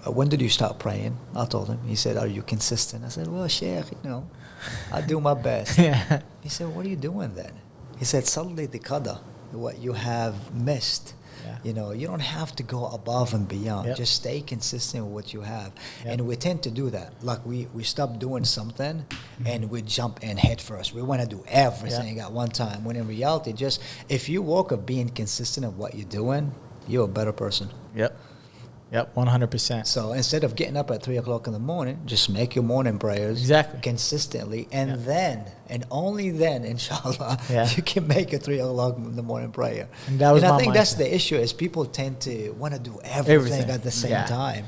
when did you start praying? I told him. He said, are you consistent? I said, well, Sheikh, I do my best. Yeah. He said, what are you doing then? He said, Salli the qada, what you have missed. Yeah. You don't have to go above and beyond. Yep. Just stay consistent with what you have. Yep. And we tend to do that. Like we stop doing something and we jump in head first. We want to do everything at one time. When in reality, just if you work of being consistent of what you're doing, you're a better person. Yep, 100%. So instead of getting up at 3 o'clock in the morning, just make your morning prayers consistently. And then, and only then, inshallah, you can make a 3 o'clock in the morning prayer. And I think that's the issue is people tend to want to do everything at the same time.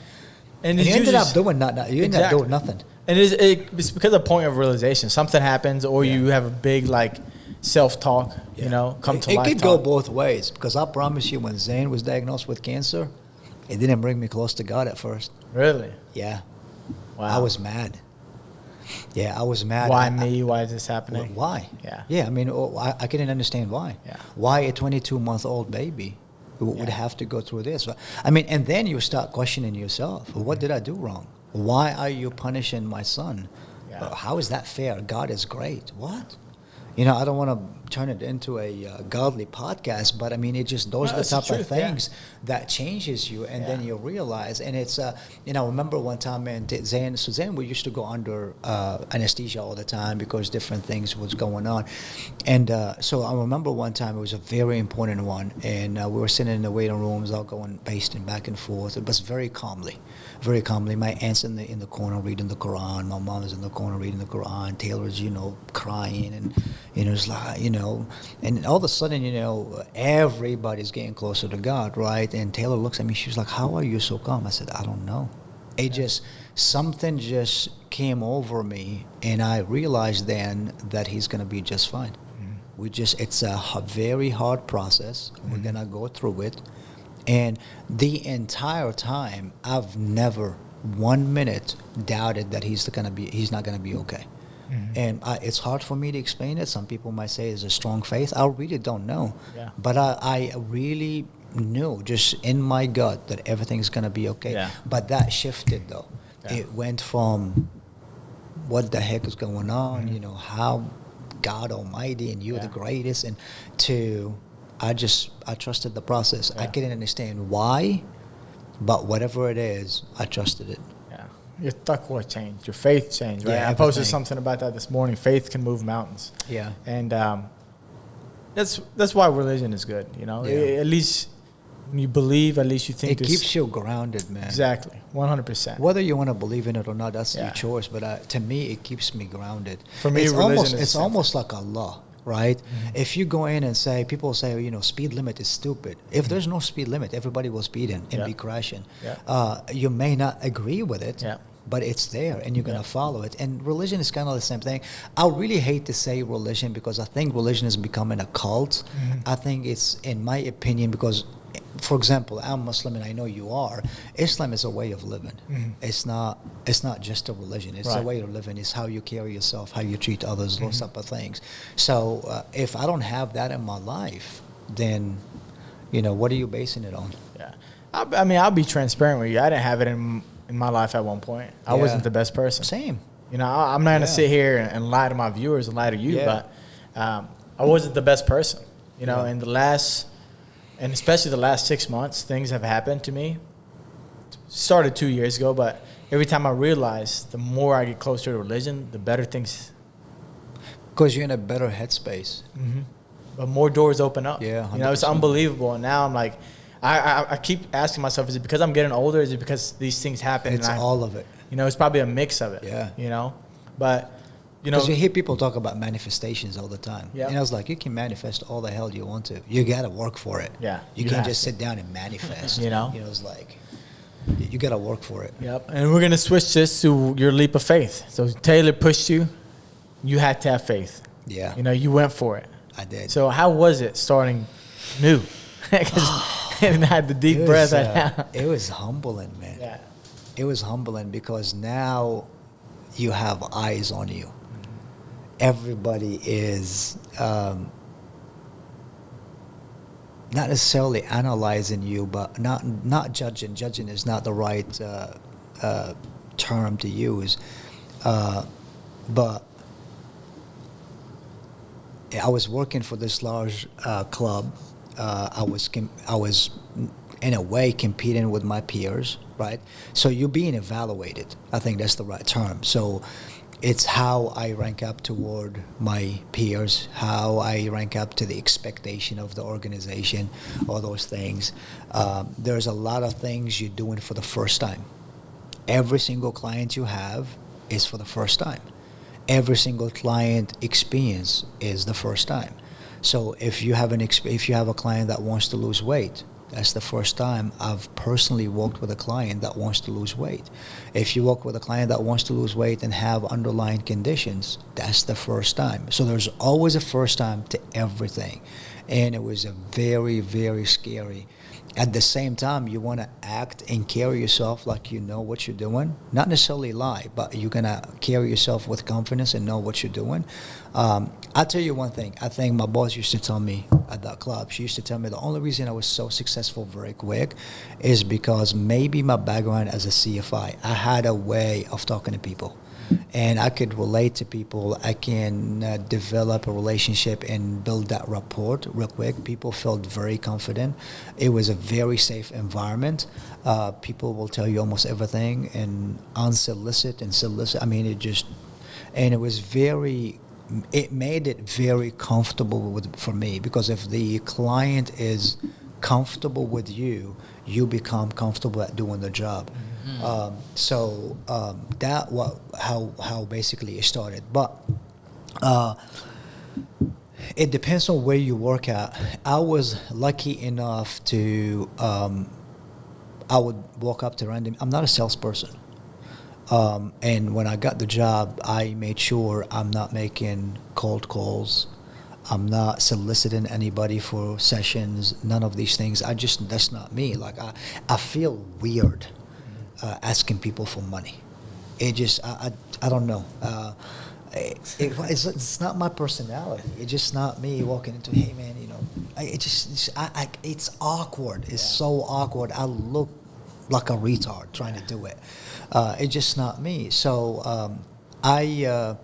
And you ended up doing nothing. And it's because of point of realization. Something happens or you have a big self-talk, come to life. It could go both ways because I promise you when Zayn was diagnosed with cancer, it didn't bring me close to God at first. Really? Yeah. Wow. I was mad. Yeah, I was mad. Why me? Why is this happening? Why? Yeah. Yeah, I mean, I couldn't understand why. Yeah. Why a 22-month-old baby would have to go through this? I mean, and then you start questioning yourself. What did I do wrong? Why are you punishing my son? Yeah. How is that fair? God is great. What? I don't want to turn it into a godly podcast, but I mean, those are the type of things that changes you, and then you realize. And it's, I remember one time, man, Zayn, we used to go under anesthesia all the time because different things was going on. And so I remember one time, it was a very important one, and we were sitting in the waiting rooms, all going pacing back and forth. It was very calmly. My aunt's in the corner reading the Quran. My mom is in the corner reading the Quran. Taylor's, crying, and it's like, and all of a sudden, everybody's getting closer to God, right? And Taylor looks at me. She's like, "How are you so calm?" I said, "I don't know. Something just came over me, and I realized then that he's gonna be just fine. It's a very hard process. We're gonna go through it." And the entire time, I've never 1 minute doubted that he's not gonna be okay. And it's hard for me to explain it. Some people might say it's a strong faith. I really don't know. Yeah. But I really knew just in my gut that everything's gonna be okay. Yeah. But that shifted though. Yeah. It went from what the heck is going on, how God Almighty and you're the greatest, and to I trusted the process. I couldn't understand why, but whatever it is, I trusted it. Yeah. Your taqwa changed. Your faith changed, right? Yeah, I posted something about that this morning. Faith can move mountains. Yeah. And that's why religion is good, At least when you believe, at least you think it keeps you grounded, man. Exactly. 100%. Whether you want to believe in it or not, that's your choice. But to me, it keeps me grounded. For me, it's religion is almost like Allah. right? If you go in and say, people say, speed limit is stupid. If there's no speed limit, everybody will speed in and be crashing. You may not agree with it, but it's there and you're going to follow it. And religion is kind of the same thing. I really hate to say religion because I think religion is becoming a cult. I think it's, in my opinion, because, for example, I'm Muslim and I know you are. Islam is a way of living. It's not just a religion. It's a way of living. It's how you carry yourself, how you treat others, those type of things. So if I don't have that in my life, then, what are you basing it on? Yeah. I mean, I'll be transparent with you. I didn't have it in my life at one point. I wasn't the best person. Same. I'm not going to sit here and lie to my viewers and lie to you, but I wasn't the best person. In the last, and especially the last 6 months, things have happened to me. Started 2 years ago, but every time I realize, the more I get closer to religion, the better things. Because you're in a better headspace. But more doors open up. Yeah, 100%. It's unbelievable. And now I'm like, I keep asking myself, is it because I'm getting older? Is it because these things happen? It's all of it. It's probably a mix of it. Yeah. But, because you hear people talk about manifestations all the time. Yeah. And I was like, you can manifest all the hell you want to. You got to work for it. Yeah. You can't just sit down and manifest. It's like, you got to work for it. Yep. And we're going to switch this to your leap of faith. So Taylor pushed you. You had to have faith. Yeah. You went for it. I did. So how was it starting new? And I had the deep breath right now. It was humbling, man. Yeah. It was humbling because now you have eyes on you. Everybody is not necessarily analyzing you, but not judging. Judging is not the right term to use. But I was working for this large club. I was in a way competing with my peers, right? So you're being evaluated. I think that's the right term. So it's how I rank up toward my peers, how I rank up to the expectation of the organization, all those things. There's a lot of things you're doing for the first time. Every single client you have is for the first time. Every single client experience is the first time. So if you have a client that wants to lose weight, that's the first time I've personally worked with a client that wants to lose weight. If you work with a client that wants to lose weight and have underlying conditions, that's the first time. So there's always a first time to everything. And it was a very, very scary. At the same time, you want to act and carry yourself like you know what you're doing. Not necessarily lie, but you're going to carry yourself with confidence and know what you're doing. I'll tell you one thing. I think my boss used to tell me at that club, she used to tell me the only reason I was so successful very quick is because maybe my background as a CFI, I had a way of talking to people. And I could relate to people. I can develop a relationship and build that rapport real quick. People felt very confident. It was a very safe environment. People will tell you almost everything and unsolicited and solicit. I mean, it was very, it made it very comfortable for me, because if the client is comfortable with you, you become comfortable at doing the job. So that how basically it started. But it depends on where you work at. I was lucky enough to I would walk up to random. I'm not a salesperson. And when I got the job, I made sure I'm not making cold calls. I'm not soliciting anybody for sessions, none of these things. That's not me. Like, I feel weird asking people for money. It just, I don't know. It's not my personality. It's just not me walking into, hey man, it's awkward. It's so awkward. I look like a retard trying to do it. It's just not me. So I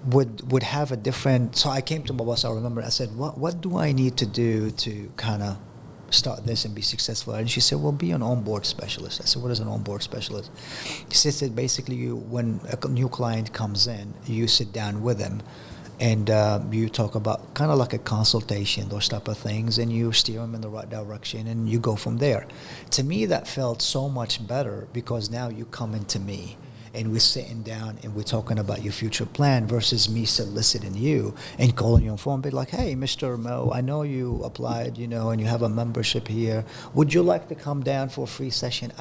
would have a different. So I came to my boss. I remember. I said, "What do I need to do to kind of start this and be successful?" And she said, "Well, be an onboard specialist." I said, "What is an onboard specialist?" She said, "Basically, when a new client comes in, you sit down with them, and you talk about kind of like a consultation, those type of things, and you steer them in the right direction, and you go from there." To me, that felt so much better, because now you come into me. and we're sitting down and we're talking about your future plan versus me soliciting you and calling you on phone, be like, hey, Mr. Mo, I know you applied, and you have a membership here. Would you like to come down for a free session?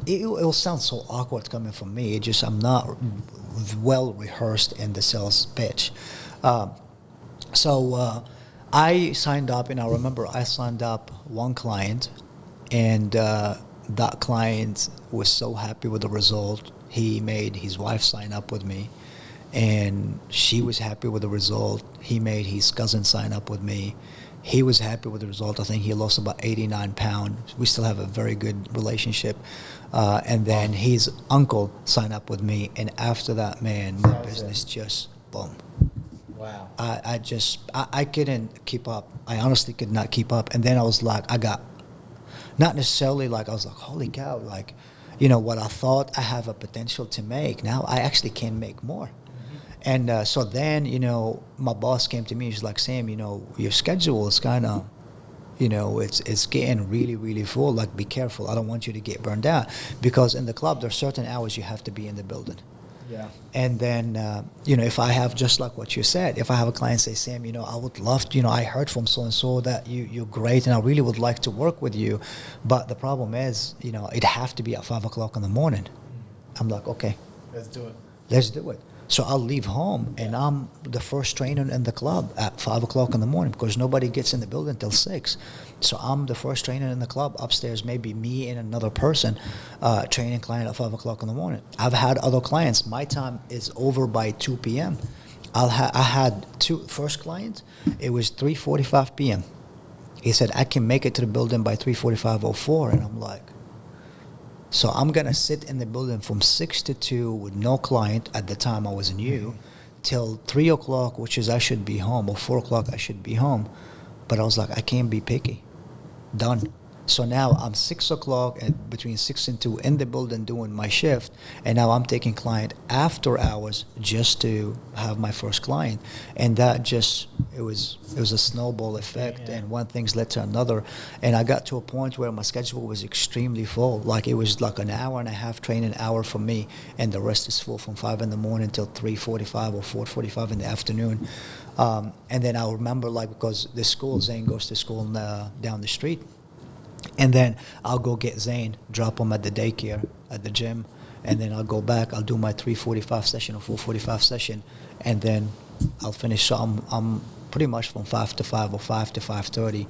It'll sound so awkward coming from me. I'm not well rehearsed in the sales pitch. So I signed up, and I remember I signed up one client, and that client was so happy with the result. He made his wife sign up with me, and she was happy with the result. He made his cousin sign up with me. He was happy with the result. I think he lost about 89 pounds. We still have a very good relationship. And then his uncle signed up with me, and after that, man, my business just boom. Wow. I couldn't keep up. I honestly could not keep up. And then I was like, not necessarily like, I was like, holy cow, like, what I thought I have a potential to make, now I actually can make more. Mm-hmm. And so then, my boss came to me, she's like, Sam, your schedule is kind of, it's getting really, really full. Like, be careful. I don't want you to get burned out, because in the club, there are certain hours you have to be in the building. Yeah. And then, if I have, just like what you said, if I have a client say, Sam, I would love to, I heard from so-and-so that you're great, and I really would like to work with you. But the problem is, it'd have to be at 5 o'clock in the morning. I'm like, okay. Let's do it. Let's do it. So I'll leave home, and I'm the first trainer in the club at 5 o'clock in the morning, because nobody gets in the building until 6. So I'm the first trainer in the club. Upstairs, maybe me and another person training client at 5 o'clock in the morning. I've had other clients. My time is over by 2 p.m. I had first client. It was 3:45 p.m. He said, I can make it to the building by 3:45 or 4. And I'm like, so I'm going to sit in the building from 6 to 2 with no client. At the time I was new, till 3 o'clock, which is I should be home, or 4 o'clock I should be home. But I was like, I can't be picky. Done. So now I'm 6 o'clock, and between 6 and 2 in the building doing my shift, and now I'm taking client after hours just to have my first client. And that just, it was a snowball effect, and one thing's led to another. And I got to a point where my schedule was extremely full. Like, it was like an hour and a half training hour for me, and the rest is full from 5 in the morning till 3:45 or 4:45 in the afternoon. And then I remember, like, because the school, Zane goes to school down the street. And then I'll go get Zane, drop him at the daycare, at the gym, and then I'll go back. I'll do my 3:45 session or 4:45 session, and then I'll finish. So I'm pretty much from 5 to 5 or 5 to 5:30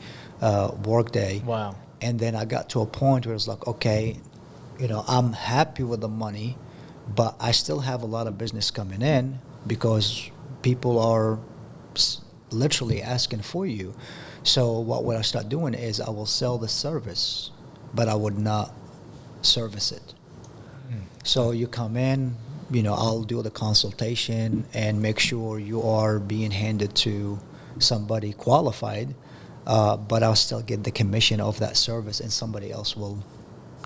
work day. Wow. And then I got to a point where it's like, okay, I'm happy with the money, but I still have a lot of business coming in, because people are literally asking for you. So what would I start doing is I will sell the service, but I would not service it. So you come in, I'll do the consultation and make sure you are being handed to somebody qualified, but I'll still get the commission of that service, and somebody else will,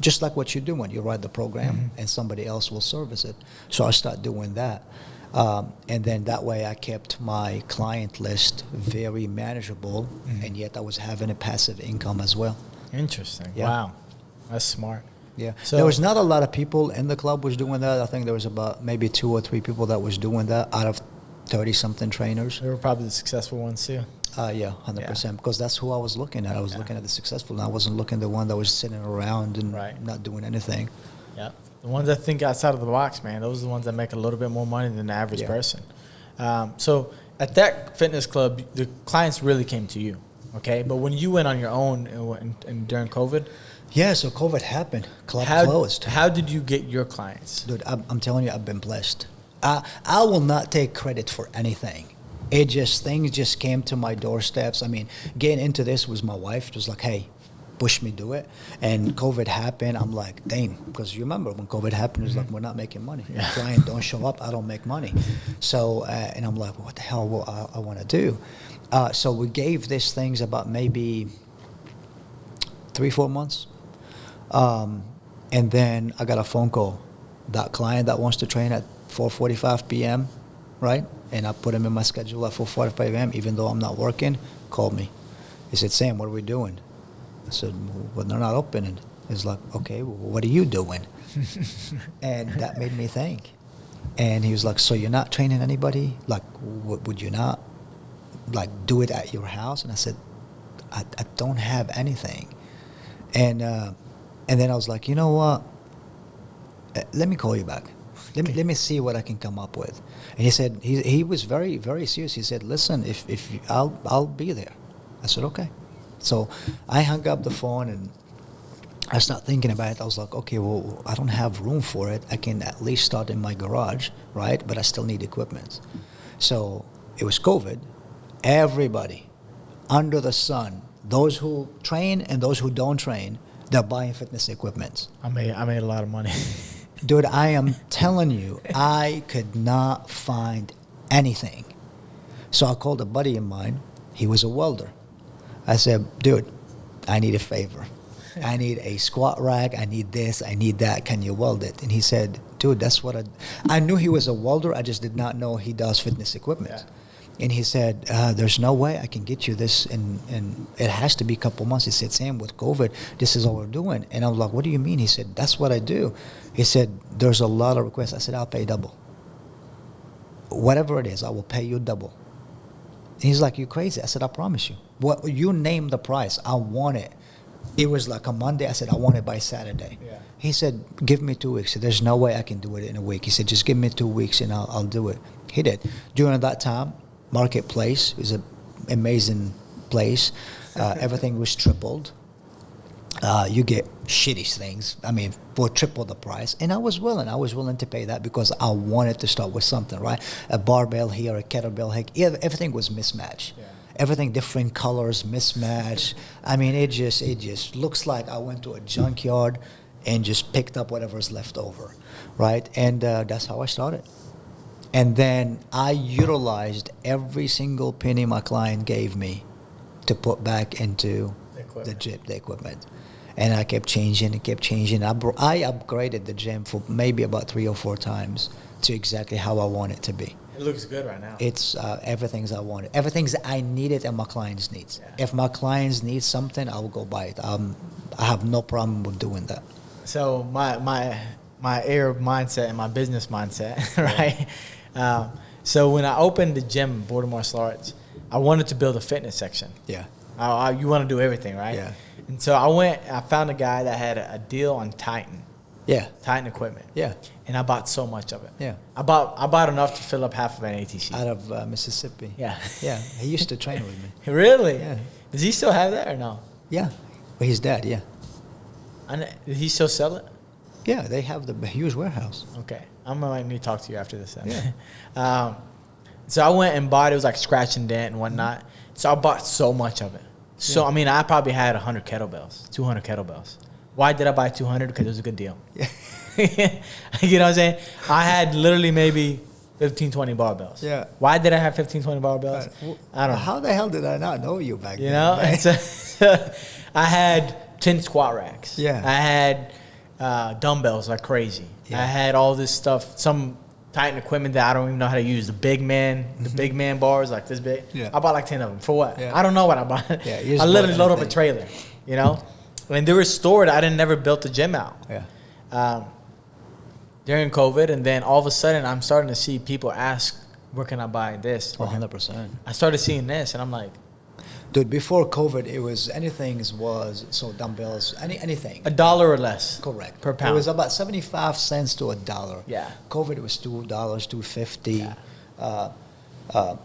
just like what you're doing, you write the program and somebody else will service it. So I start doing that. And then that way I kept my client list very manageable, and yet I was having a passive income as well. Interesting. Yeah. Wow. That's smart. Yeah. So there was not a lot of people in the club was doing that. I think there was about maybe 2 or 3 people that was doing that out of 30-something trainers. they were probably the successful ones too. Yeah, 100%. Because that's who I was looking at. I was looking at the successful, and I wasn't looking at the one that was sitting around and not doing anything. Yeah. The ones that think outside of the box, man, those are the ones that make a little bit more money than the average person. So at that fitness club, the clients really came to you, okay? But when you went on your own and during COVID, yeah, so COVID happened. Club closed. How did you get your clients? Dude, I'm telling you, I've been blessed. I will not take credit for anything. Things just came to my doorsteps. I mean, getting into this was my wife. It was like, hey, push me do it. And COVID happened. I'm like, dang, because you remember when COVID happened, it was like, we're not making money. The client don't show up, I don't make money. So, and I'm like, what the hell will I want to do? So we gave these things about maybe 3-4 months. And then I got a phone call. That client that wants to train at 4:45 p.m., right? And I put him in my schedule at 4:45 p.m., even though I'm not working, called me. He said, Sam, what are we doing? I said, well, they're not opening. He's like, okay, well, what are you doing? And that made me think. And he was like, so you're not training anybody? Like, would you not, like, do it at your house? And I said, I don't have anything. And then I was like, you know what? Let me call you back. Let me see what I can come up with. And he said, he was very, very serious. He said, listen, if I'll be there. I said, okay. So I hung up the phone and I started thinking about it. I was like, okay, well, I don't have room for it. I can at least start in my garage, right? But I still need equipment. So it was COVID. Everybody under the sun, those who train and those who don't train, they're buying fitness equipment. I made a lot of money. Dude, I am telling you, I could not find anything. So I called a buddy of mine. He was a welder. I said, dude, I need a favor. I need a squat rack. I need this. I need that. Can you weld it? And he said, dude, that's what I knew he was a welder. I just did not know he does fitness equipment. Yeah. And he said, there's no way I can get you this. And it has to be a couple months. He said, Sam, with COVID, this is all we're doing. And I was like, what do you mean? He said, that's what I do. He said, there's a lot of requests. I said, I'll pay double. Whatever it is, I will pay you double. And he's like, you crazy? I said, I promise you. What you name the price, I want it. It was like a Monday. I said, I want it by Saturday. Yeah. He said, give me 2 weeks. I said, there's no way I can do it in a week. He said, just give me 2 weeks and I'll do it. He did. During that time, Marketplace is an amazing place. Everything was tripled. You get shitty things. I mean, for triple the price. And I was willing to pay that because I wanted to start with something, right? A barbell here, a kettlebell here. Everything was mismatched. Yeah. Everything different colors, mismatched. I mean, it just looks like I went to a junkyard and just picked up whatever's left over, right? And that's how I started. And then I utilized every single penny my client gave me to put back into the gym, the equipment. And I kept changing. I upgraded the gym for maybe about 3 or 4 times to exactly how I want it to be. It looks good right now. It's everything's I wanted. Everything's I needed and my clients needs. Yeah. If my clients need something, I will go buy it. I have no problem with doing that. So my Arab mindset and my business mindset, right? So when I opened the gym in Border Martial Arts, I wanted to build a fitness section. Yeah. You want to do everything, right? Yeah. And so I found a guy that had a deal on Titan. Yeah. Titan equipment. Yeah. And I bought so much of it. Yeah. I bought enough to fill up half of an ATC. Out of Mississippi. Yeah. Yeah. He used to train with me. Really? Yeah. Does he still have that or no? Yeah. Well, his dad, yeah. Did he still sell it? Yeah, they have the huge warehouse. Okay. I'm going to need to talk to you after this then. Yeah. So I went and bought it. It was like scratch and dent and whatnot. So I bought so much of it. So, I mean, I probably had 100 kettlebells, 200 kettlebells. Why did I buy 200? Because it was a good deal. Yeah. You know what I'm saying? I had literally maybe 15, 20 barbells. Yeah. Why did I have 15, 20 barbells? I don't know. How the hell did I not know you back then? You know? I had 10 squat racks. Yeah. I had dumbbells like crazy. Yeah. I had all this stuff, some Titan equipment that I don't even know how to use. The big man bars like this big. Yeah. I bought like 10 of them. For what? Yeah. I don't know what I bought. Yeah, I literally loaded up a trailer, you know? When they were stored, I didn't never built the gym out. Yeah. During COVID, and then all of a sudden, I'm starting to see people ask, where can I buy this? 100%. I started seeing this, and I'm like, dude, before COVID, it was so dumbbells, anything. $1 or less. Correct. Per pound. It was about 75 cents to $1. Yeah. COVID was $2, $2.50.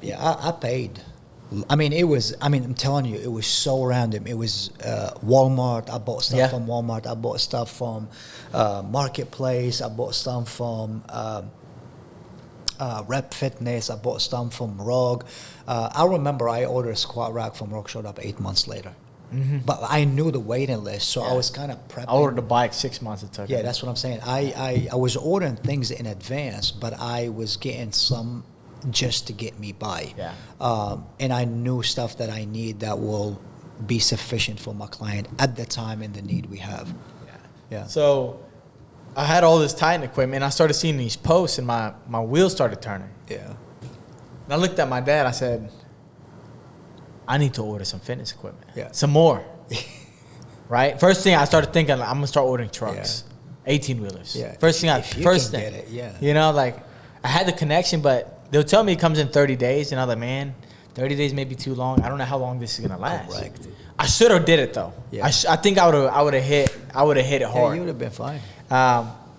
Yeah. I paid. I'm telling you, it was so random. It was Walmart. I bought stuff from Walmart. I bought stuff from Marketplace. I bought stuff from Rep Fitness. I bought stuff from Rogue. I remember I ordered a squat rack from Rogue, showed up 8 months later. Mm-hmm. But I knew the waiting list, so I was kind of prepping. I ordered a bike 6 months it took. Yeah, that's what I'm saying. I was ordering things in advance, but I was getting some just to get me by. Yeah. And I knew stuff that I need that will be sufficient for my client at the time and the need we have. Yeah. So I had all this Titan equipment, and I started seeing these posts, and my wheels started turning. Yeah. And I looked at my dad. I said, I need to order some fitness equipment. Yeah. Some more. right? First thing I started thinking, I'm gonna start ordering trucks, 18-wheelers. Yeah. First thing, If you first can thing, get it, yeah. You know, like I had the connection, but they'll tell me it comes in 30 days, and I'm like, man, 30 days may be too long. I don't know how long this is gonna last. Correct. I should have did it though. Yeah. I think I would have hit it Yeah, hard. you would have been fine.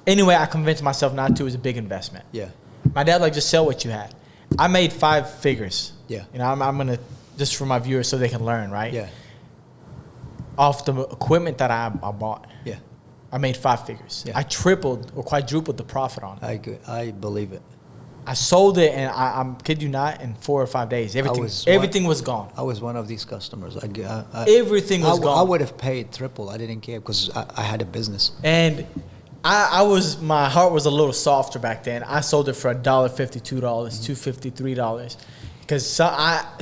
Anyway, I convinced myself not to. It was a big investment. Yeah. My dad like, just sell what you had. I made 5 figures. Yeah. You know, I'm gonna, just for my viewers so they can learn, right? Yeah. Off the equipment that I bought. Yeah. I made 5 figures. Yeah. I tripled or quadrupled the profit on it. I believe it. I sold it, and I'm kid you not, in 4 or 5 days. Everything was gone. I was one of these customers. Everything was gone. I would have paid triple. I didn't care because I had a business. And my heart was a little softer back then. I sold it for $1.50, $2, $2.50, $3. Because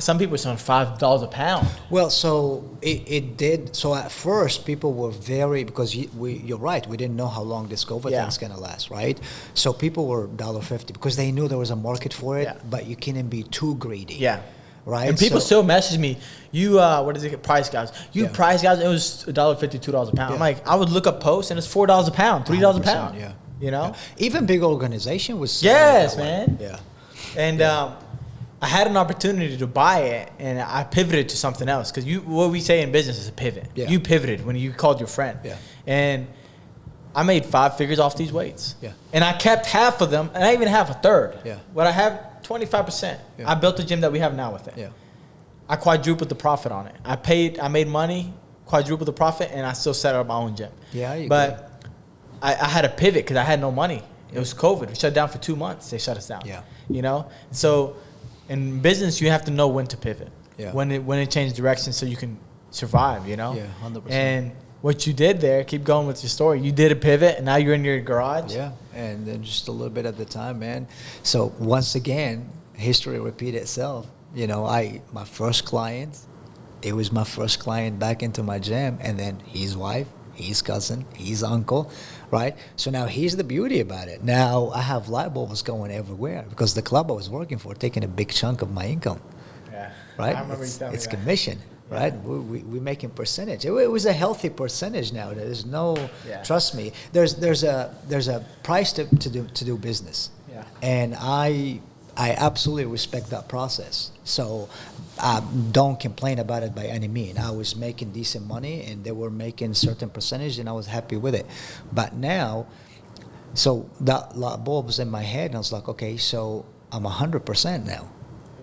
some people were selling $5 a pound. Well, so it did. So at first, people were very, because you're right, we didn't know how long this COVID thing's going to last, right? So people were $1.50 because they knew there was a market for it, but you couldn't be too greedy. Yeah. Right? And people still message me, what is it, price guys? Price guys, it was $1.50, $2 a pound. I'm like, I would look up posts, and it's $4 a pound, $3 a pound. Yeah. You know? Yeah. Even big organization was. Yes, man. Yeah. And I had an opportunity to buy it, and I pivoted to something else. Because what we say in business is a pivot. Yeah. You pivoted when you called your friend. Yeah. And I made 5 figures off these weights. Yeah. And I kept half of them, and I even have a third. Yeah. But I have 25%. Yeah. I built the gym that we have now with it. Yeah. I quadrupled the profit on it. I made money, quadrupled the profit, and I still set up my own gym. Yeah, but I had to pivot because I had no money. It was COVID. We shut down for 2 months. They shut us down. Yeah. You know? So in business, you have to know when to pivot. Yeah. When it changes direction so you can survive, you know? Yeah, 100%. And what you did there, keep going with your story. You did a pivot, and now you're in your garage. Yeah, and then just a little bit at the time, man. So once again, history repeated itself. You know, my first client, it was my first client back into my gym, and then his wife, his cousin, his uncle, right? So now here's the beauty about it. Now I have light bulbs going everywhere because the club I was working for taking a big chunk of my income. Yeah. Right? I remember you telling me It's that. commission. Yeah. Right, we're making percentage. It was a healthy percentage now. There's no, trust me. There's a price to do business. Yeah. And I absolutely respect that process. So don't complain about it by any means. I was making decent money, and they were making certain percentage, and I was happy with it. But now, so that light bulb was in my head, and I was like, okay, so I'm 100% now,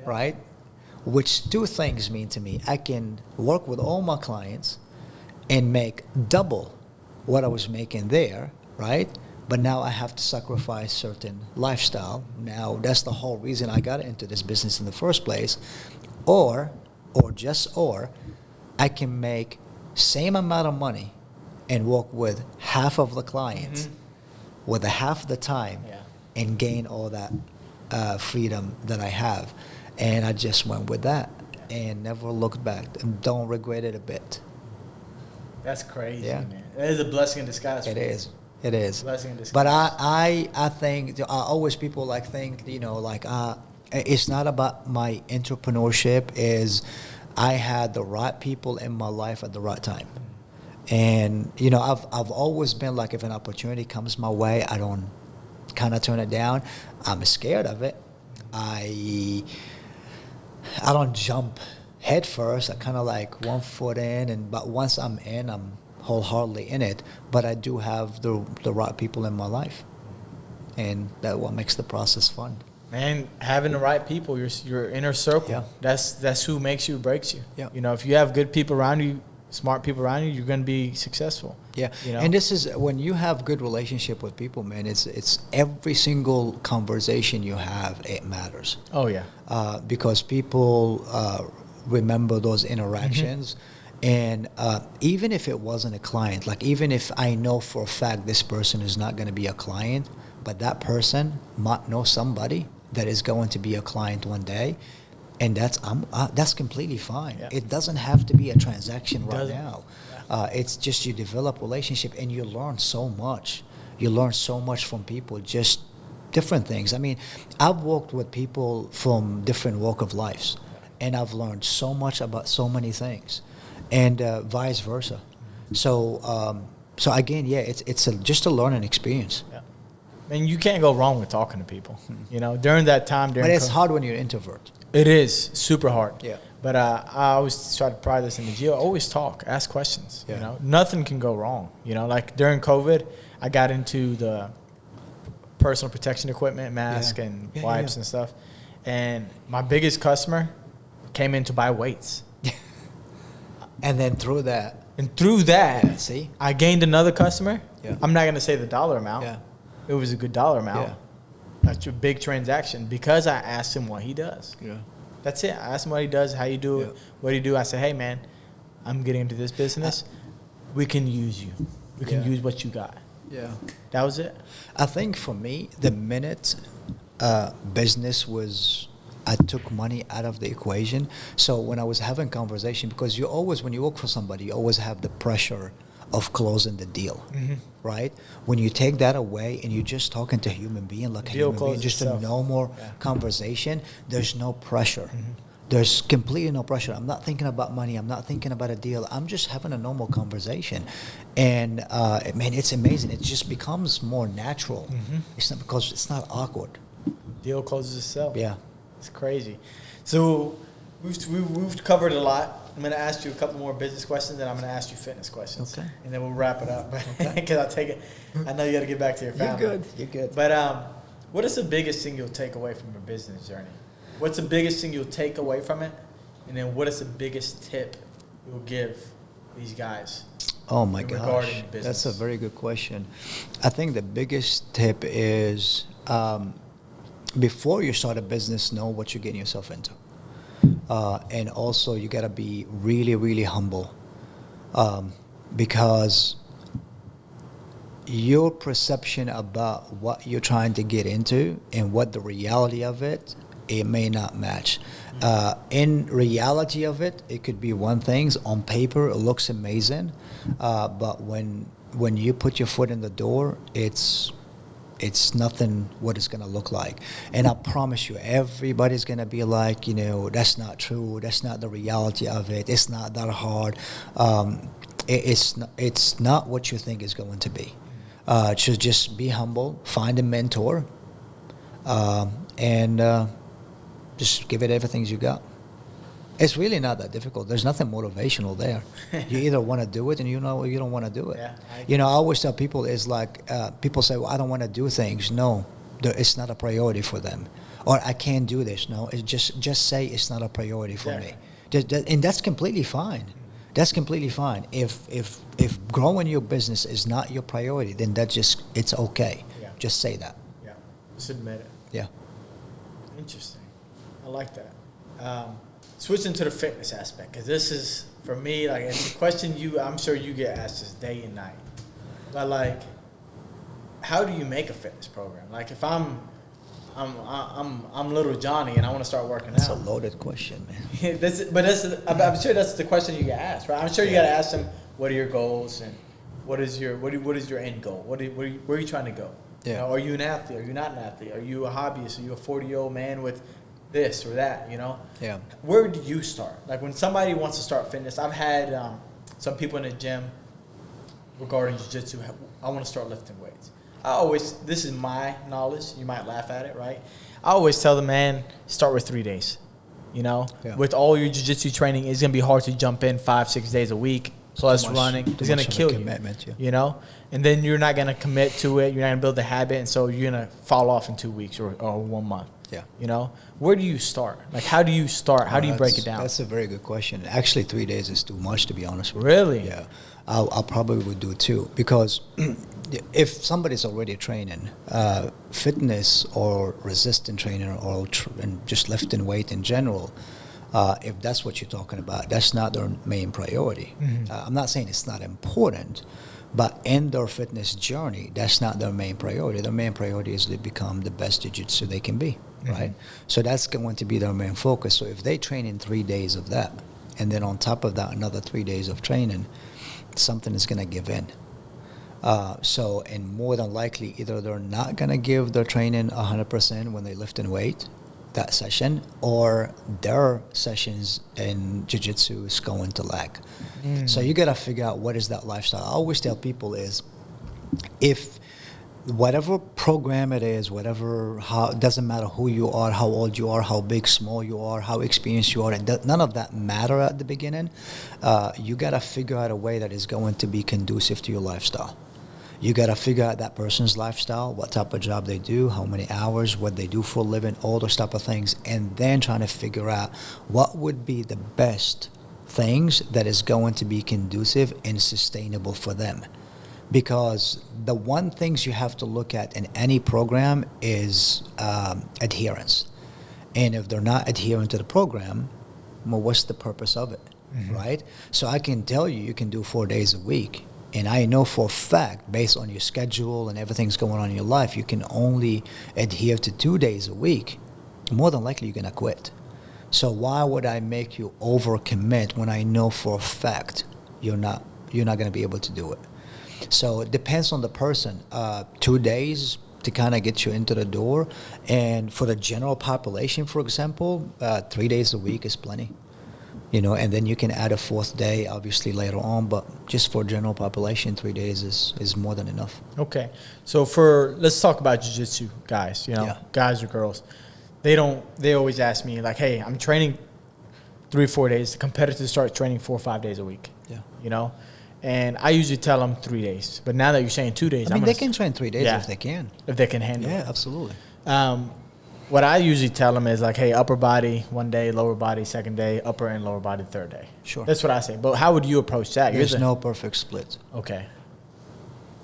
right? Which 2 things mean to me. I can work with all my clients and make double what I was making there, right? But now I have to sacrifice certain lifestyle. Now that's the whole reason I got into this business in the first place. Or I can make same amount of money and work with half of the clients with a half the time and gain all that freedom that I have. And I just went with that and never looked back and don't regret it a bit. That's crazy, Yeah. man. That is a blessing in disguise. It is. It is. Blessing in disguise. But I think, always people like think, you know, like, it's not about my entrepreneurship, is I had the right people in my life at the right time. And, you know, I've always been like, if an opportunity comes my way, I don't kind of turn it down. I'm scared of it. I don't jump head first. I kind of like 1 foot in, but once I'm in, I'm wholeheartedly in it. But I do have the right people in my life, and that's what makes the process fun. Man, having the right people, your inner circle, that's who makes you, breaks you. Yeah. You know, if you have good people around you, smart people around you, you're going to be successful. Yeah, you know? and this is when you have good relationship with people, man. It's every single conversation you have, it matters. Oh yeah, because people remember those interactions, and even if it wasn't a client, like even if I know for a fact this person is not going to be a client, but that person might know somebody that is going to be a client one day. And that's completely fine. Yeah. It doesn't have to be a transaction right doesn't. now. It's just you develop relationship and you learn so much. You learn so much from people, just different things. I mean, I've worked with people from different walk of lives, and I've learned so much about so many things, and vice versa. So again, yeah, it's just a learning experience. Yeah. And you can't go wrong with talking to people. You know, during that time, But it's hard when you're an introvert. It is super hard. Yeah. But I always try to pride this in the gym. Always talk, ask questions. Yeah. You know, nothing can go wrong. You know, like during COVID, I got into the personal protection equipment, mask and wipes and stuff. And my biggest customer came in to buy weights. And then through that, See, I gained another customer. Yeah. I'm not going to say the dollar amount. Yeah. It was a good dollar amount. Yeah. That's a big transaction because I asked him what he does. Yeah. That's it. I asked him what he does, how you do it, what do you do. I said, hey, man, I'm getting into this business. We can use you. We can use what you got. Yeah. That was it. I think for me, the minute business was, I took money out of the equation. So when I was having conversation, because you always, when you work for somebody, you always have the pressure of closing the deal, right? When you take that away and you're just talking to a human being, like a human being, just a normal conversation, there's no pressure. There's completely no pressure. I'm not thinking about money. I'm not thinking about a deal. I'm just having a normal conversation. And, man, it's amazing. It just becomes more natural. It's not because it's not awkward. Deal closes itself. Yeah. It's crazy. So we've covered a lot. I'm going to ask you a couple more business questions, and I'm going to ask you fitness questions. Okay. And then we'll wrap it up. Because I'll take it. I know you got to get back to your family. You're good. But what is the biggest thing you'll take away from your business journey? What's the biggest thing you'll take away from it? And then what is the biggest tip you'll give these guys? Oh my regarding gosh, business? that's a very good question. I think the biggest tip is before you start a business, know what you're getting yourself into. And also you got to be really, really humble because your perception about what you're trying to get into and what the reality of it may not match. In reality of it, it could be one thing. On paper, it looks amazing. But when you put your foot in the door, it's nothing what it's going to look like. And I promise you, everybody's going to be like, that's not true. That's not the reality of it. It's not that hard. It's not what you think it's going to be. Just be humble, find a mentor, and just give it everything you got. It's really not that difficult. There's nothing motivational there. You either want to do it and you don't want to do it. I always tell people, it's like people say, well, I don't want to do things. No, it's not a priority for them. Or I can't do this. No, it's just say it's not a priority for me. And that's completely fine. That's completely fine. If growing your business is not your priority, then it's okay. Yeah. Just say that. Yeah. Just admit it. Yeah. Interesting. I like that. Switching to the fitness aspect, because this is, for me, like, it's a question I'm sure you get asked this day and night. But, like, how do you make a fitness program? Like, if I'm little Johnny and I want to start working out. That's a loaded question, man. I'm sure that's the question you get asked, right? I'm sure you got to ask them, what are your goals and what is your end goal? Where are you trying to go? Yeah. Are you an athlete? Are you not an athlete? Are you a hobbyist? Are you a 40-year-old man with this or that? Yeah. Where do you start? Like, when somebody wants to start fitness, I've had some people in the gym regarding jiu-jitsu. I want to start lifting weights. This is my knowledge. You might laugh at it, right? I always tell the man, start with 3 days. With all your jiu-jitsu training, it's gonna be hard to jump in 5-6 days a week. Plus running, it's gonna kill you. And then you're not gonna commit to it. You're not gonna build the habit, and so you're gonna fall off in 2 weeks or 1 month. Yeah. Where do you start? Like, how do you start? How do you break it down? That's a very good question. Actually, 3 days is too much, to be honest with you. Really? Yeah. I probably would do 2 because if somebody's already training, fitness or resistance training or and just lifting weight in general, if that's what you're talking about, that's not their main priority. I'm not saying it's not important, but in their fitness journey, that's not their main priority. Their main priority is to become the best jiu-jitsu they can be, right? So that's going to be their main focus. So if they train in 3 days of that, and then on top of that, another 3 days of training, something is going to give in. And more than likely, either they're not going to give their training 100% when they lift in weight, that session, or their sessions in jiu-jitsu is going to lag. So you got to figure out what is that lifestyle. I always tell people is, if whatever program it is, it doesn't matter who you are, how old you are, how big, small you are, how experienced you are, none of that matter at the beginning. You got to figure out a way that is going to be conducive to your lifestyle. You got to figure out that person's lifestyle, what type of job they do, how many hours, what they do for a living, all those type of things, and then trying to figure out what would be the best things that is going to be conducive and sustainable for them. Because the one things you have to look at in any program is adherence. And if they're not adhering to the program, well, what's the purpose of it, right? So I can tell you can do 4 days a week. And I know for a fact, based on your schedule and everything's going on in your life, you can only adhere to 2 days a week. More than likely, you're going to quit. So why would I make you overcommit when I know for a fact you're not going to be able to do it? So it depends on the person. 2 days to kind of get you into the door. And for the general population, for example, 3 days a week is plenty. And then you can add a 4th day, obviously, later on. But just for general population, 3 days is more than enough. Okay. So let's talk about jiu-jitsu guys, guys or girls. They always ask me, like, hey, I'm training 3 or 4 days. The competitors start training 4 or 5 days a week. Yeah. And I usually tell them 3 days. But now that you're saying 2 days, they can train 3 days if they can. If they can handle it. Yeah, absolutely. What I usually tell them is like, hey, upper body 1 day, lower body 2nd day, upper and lower body 3rd day. Sure. That's what I say. But how would you approach that? There's no perfect split. Okay.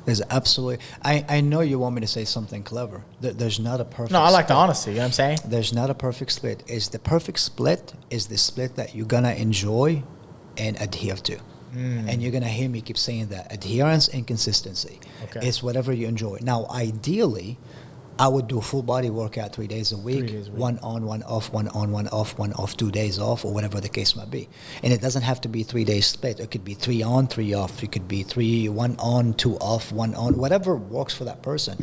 There's absolutely. I know you want me to say something clever. There's not a perfect. No, I like the split. honesty. You know what I'm saying? There's not a perfect split. The perfect split is the split that you're gonna enjoy and adhere to. And you're gonna hear me keep saying that adherence and consistency. Okay. It's whatever you enjoy. Now, ideally, I would do a full body workout 3 days a week, 3 days a week. 1 on, 1 off, 1 on, 1 off, 1 off, 2 days off, or whatever the case might be. And it doesn't have to be 3 days split. It could be 3 on, 3 off. It could be 1 on, 2 off, 1 on, whatever works for that person.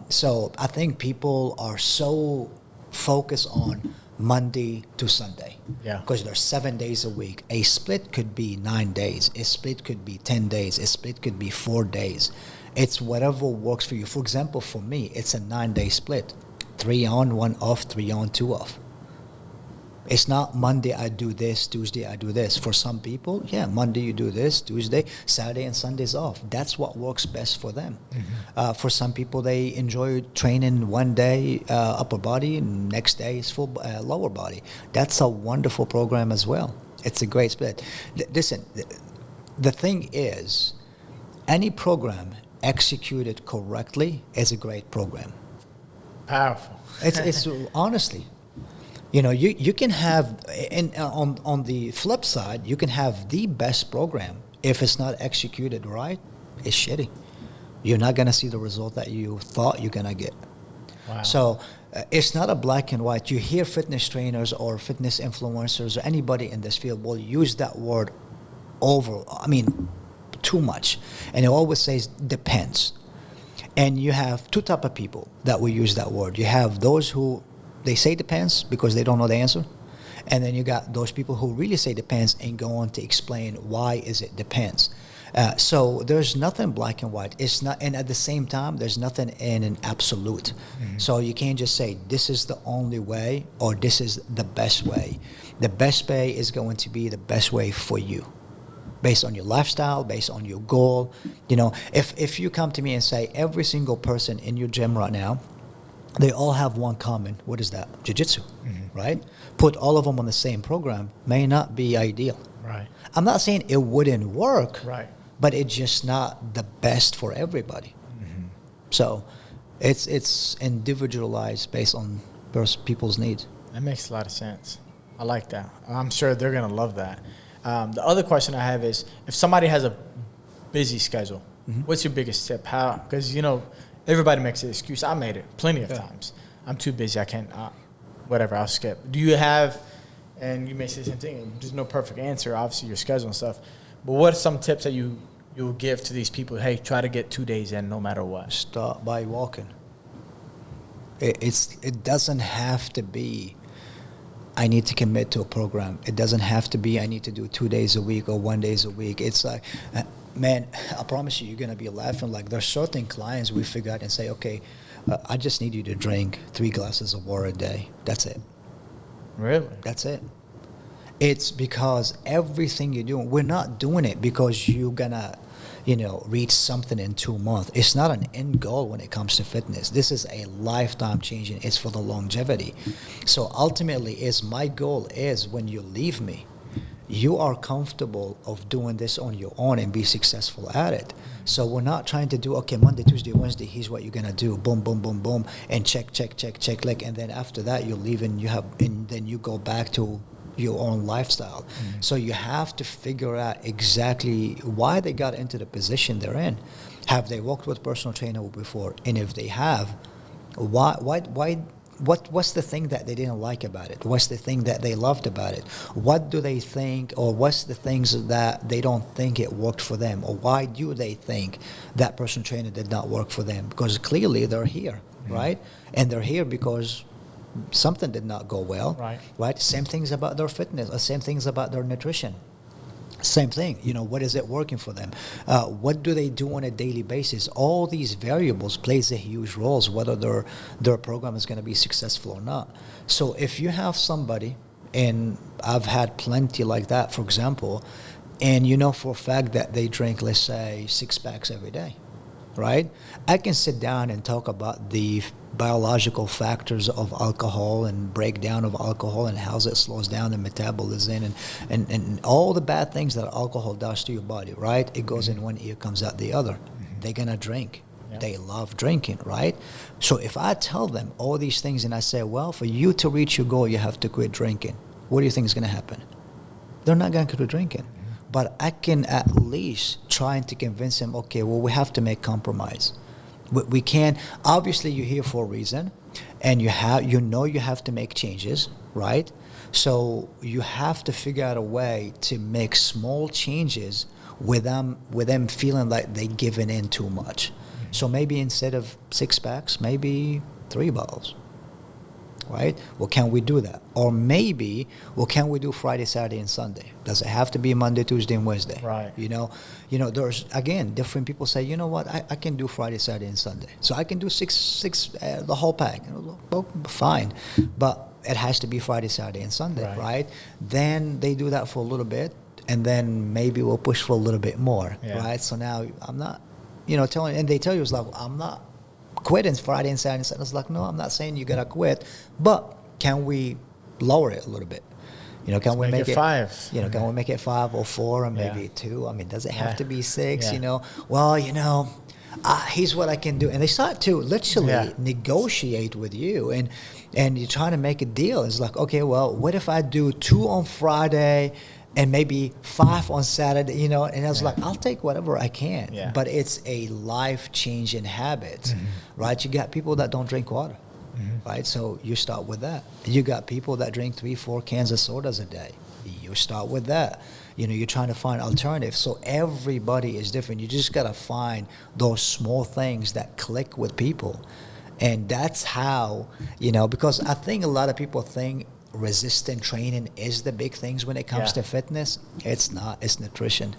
So I think people are so focused on Monday to Sunday. Yeah. Because there's 7 days a week. A split could be 9 days. A split could be 10 days. A split could be 4 days. It's whatever works for you. For example, for me, it's a 9-day split. 3 on, 1 off, 3 on, 2 off. It's not Monday I do this, Tuesday I do this. For some people, Monday you do this, Tuesday, Saturday and Sunday's off. That's what works best for them. For some people, they enjoy training 1 day upper body, and next day is full lower body. That's a wonderful program as well. It's a great split. Listen, the thing is, any program executed correctly is a great program. Powerful. It's honestly, you can have, and on the flip side, you can have the best program. If it's not executed right, it's shitty. You're not going to see the result that you thought you're going to get. Wow. So it's not a black and white. You hear fitness trainers or fitness influencers or anybody in this field will use that word too much, and it always says depends. And you have two type of people that will use that word. You have those who they say depends because they don't know the answer, and then you got those people who really say depends and go on to explain why is it depends. So there's nothing black and white. It's not, and at the same time, there's nothing in an absolute. So you can't just say this is the only way or this is the best way. The best way is going to be the best way for you, based on your lifestyle, based on your goal. If you come to me and say every single person in your gym right now, they all have one common, what is that? Jiu-jitsu, right? Put all of them on the same program may not be ideal. Right. I'm not saying it wouldn't work, Right. but it's just not the best for everybody. So it's individualized based on people's needs. That makes a lot of sense. I like that. I'm sure they're going to love that. The other question I have is, if somebody has a busy schedule, what's your biggest tip? How? Because, everybody makes an excuse. I made it plenty of times. I'm too busy. I can't, whatever, I'll skip. Do you have, and you may say the same thing, there's no perfect answer, obviously your schedule and stuff, but what are some tips that you'll give to these people? Hey, try to get 2 days in no matter what. Start by walking. It doesn't have to be I need to commit to a program. It doesn't have to be I need to do 2 days a week or 1 days a week. It's like, man, I promise you, you're gonna be laughing. Like there's certain clients we figure out and say, okay, I just need you to drink 3 glasses of water a day. That's it. Really? That's it. It's because everything you're doing, we're not doing it because you're gonna, reach something in 2 months. It's not an end goal when it comes to fitness. This is a lifetime changing. It's for the longevity. So ultimately, my goal is when you leave me, you are comfortable of doing this on your own and be successful at it. So we're not trying to do, okay, Monday, Tuesday, Wednesday, here's what you're gonna do, boom, boom, boom, boom, and check, like, and then after that you leave and then you go back to your own lifestyle. Mm-hmm. So you have to figure out exactly why they got into the position they're in. Have they worked with personal trainer before? And if they have, what's the thing that they didn't like about it? What's the thing that they loved about it? What do they think, or what's the things that they don't think it worked for them? Or why do they think that personal trainer did not work for them? Because clearly they're here, mm-hmm. right? And they're here because something did not go well, right? Same things about their fitness, or same things about their nutrition. Same thing, what is it working for them? What do they do on a daily basis? All these variables plays a huge role whether their program is going to be successful or not. So if you have somebody, and I've had plenty like that, for example, and for a fact that they drink, let's say, 6 packs every day, right? I can sit down and talk about the biological factors of alcohol and breakdown of alcohol and how it slows down the metabolism and all the bad things that alcohol does to your body, right? It goes in one ear, comes out the other. Mm-hmm. They're gonna drink. Yep. They love drinking, right? So if I tell them all these things and I say, well, for you to reach your goal, you have to quit drinking, what do you think is gonna happen? They're not gonna quit drinking. But I can at least try to convince them, okay, well, we have to make compromise. We can, obviously you're here for a reason, and you have to make changes, right? So you have to figure out a way to make small changes with them feeling like they're giving in too much. Mm-hmm. So maybe instead of 6 packs, maybe 3 bottles. Right? Well, can we do that? Or maybe, can we do Friday, Saturday, and Sunday? Does it have to be Monday, Tuesday, and Wednesday? Right. There's, again, different people say, you know what, I can do Friday, Saturday, and Sunday. So I can do six the whole pack. Well, fine. But it has to be Friday, Saturday, and Sunday, right? Then they do that for a little bit, and then maybe we'll push for a little bit more, right? So now I'm not, telling, and they tell you, it's like, I'm not quitting Friday and Saturday and Sunday. It's like, no, I'm not saying you gotta quit, but can we lower it a little bit? Can we make it 5? Can we make it 5 or 4 or maybe 2? I mean, does it have to be 6? Yeah. Well, here's what I can do, and they start to literally negotiate with you, and you're trying to make a deal. It's like, okay, well, what if I do 2 on Friday and maybe 5 on Saturday, and I was like, I'll take whatever I can. Yeah. But it's a life-changing habit, mm-hmm. right? You got people that don't drink water, mm-hmm. right? So you start with that. You got people that drink 3-4 cans of sodas a day. You start with that. You're trying to find alternatives. So everybody is different. You just got to find those small things that click with people. And that's how, because I think a lot of people think resistant training is the big things when it comes to fitness. It's not. It's nutrition.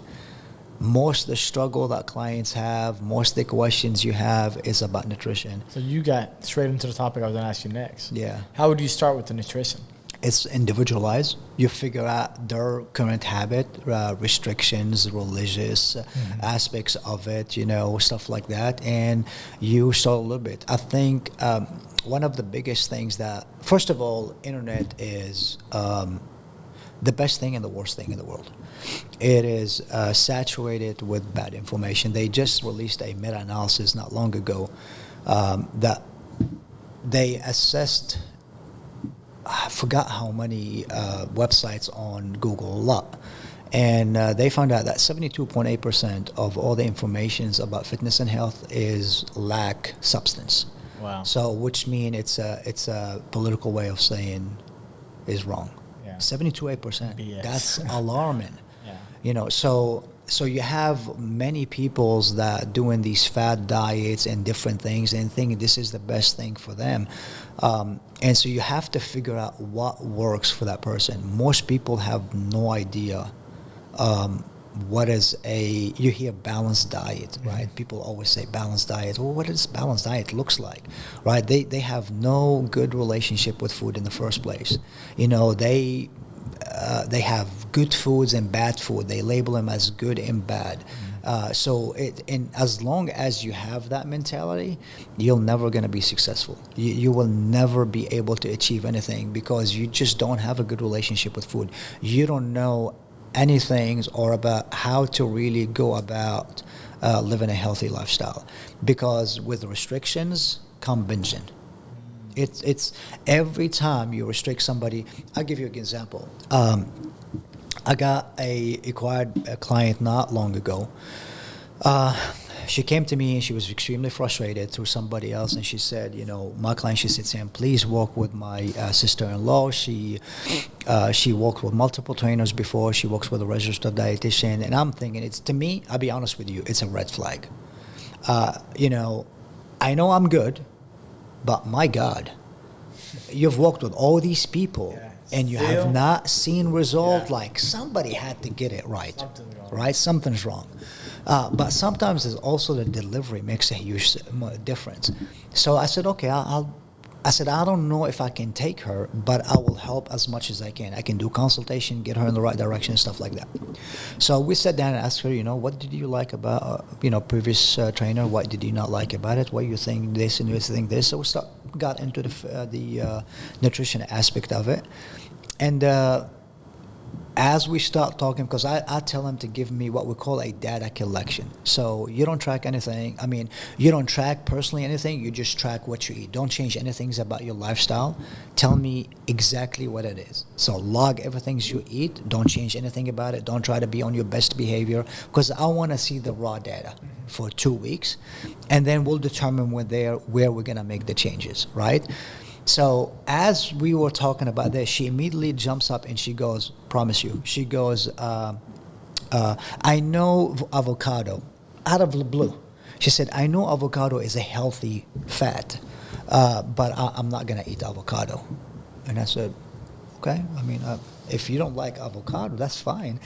Most of the struggle that clients have, most of the questions you have is about nutrition. So you got straight into the topic I was going to ask you next. Yeah. How would you start with the nutrition? It's individualized. You figure out their current habit, restrictions, religious aspects of it, stuff like that, and you start a little bit. I think one of the biggest things that, first of all, internet is the best thing and the worst thing in the world. It is saturated with bad information. They just released a meta-analysis not long ago that they assessed, I forgot how many websites on Google, a lot. And they found out that 72.8% of all the information about fitness and health is lack substance. Wow. So, which means it's a political way of saying is wrong. 72.8%. BS. That's alarming. So So you have many peoples that doing these fat diets and different things and think this is the best thing for them. And so you have to figure out what works for that person. Most people have no idea what is you hear balanced diet, right? People always say balanced diet. Well, what does balanced diet looks like, right? They have no good relationship with food in the first place. You know, they have good foods and bad food. They label them as good and bad. And as long as you have that mentality, you're never going to be successful. You will never be able to achieve anything because you just don't have a good relationship with food. You don't know anything or about how to really go about living a healthy lifestyle, because with restrictions come binging. It's every time you restrict somebody. I'll give you an example. I acquired a client not long ago. She came to me and she was extremely frustrated through somebody else, and she said, you know, my client, she said, Sam, please work with my sister-in-law. She worked with multiple trainers before. She works with a registered dietitian, and I'm thinking, to me, I'll be honest with you, it's a red flag. You know I'm good, but my God, you've worked with all these people and you have not seen result. Like somebody had to get it right. Something's wrong. But sometimes it's also the delivery makes a huge difference. So I said, okay, I said, I don't know if I can take her, but I will help as much as I can. I can do consultation, get her in the right direction, and stuff like that. So we sat down and asked her, you know, what did you like about, previous trainer? What did you not like about it? What do you think this and you think this? So we got into the nutrition aspect of it. And as we start talking, because I tell them to give me what we call a data collection. So you don't track anything. I mean, you don't track personally anything. You just track what you eat. Don't change anything about your lifestyle. Tell me exactly what it is. So log everything you eat. Don't change anything about it. Don't try to be on your best behavior, because I want to see the raw data for 2 weeks. And then we'll determine where we're going to make the changes, right? So as we were talking about this, she immediately jumps up and she goes, promise you, she goes, I know avocado, out of the blue. She said, I know avocado is a healthy fat, but I'm not going to eat avocado. And I said, okay, I mean, if you don't like avocado, that's fine.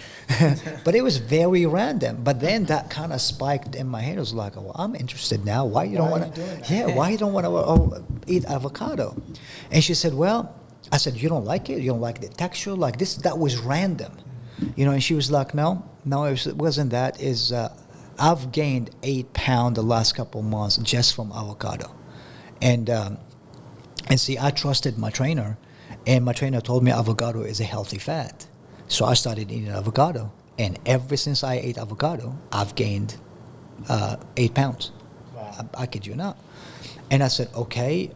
But it was very random. But then that kind of spiked in my head. It was like, well, I'm interested now. Why you don't want to? Yeah, why you don't want to eat avocado? And she said, well, I said, you don't like it? You don't like the texture? Like this? That was random. And she was like, no, it wasn't that. I've gained 8 pounds the last couple of months just from avocado. And see, I trusted my trainer. And my trainer told me avocado is a healthy fat. So I started eating avocado. And ever since I ate avocado, I've gained 8 pounds. Wow. I kid you not. And I said, okay,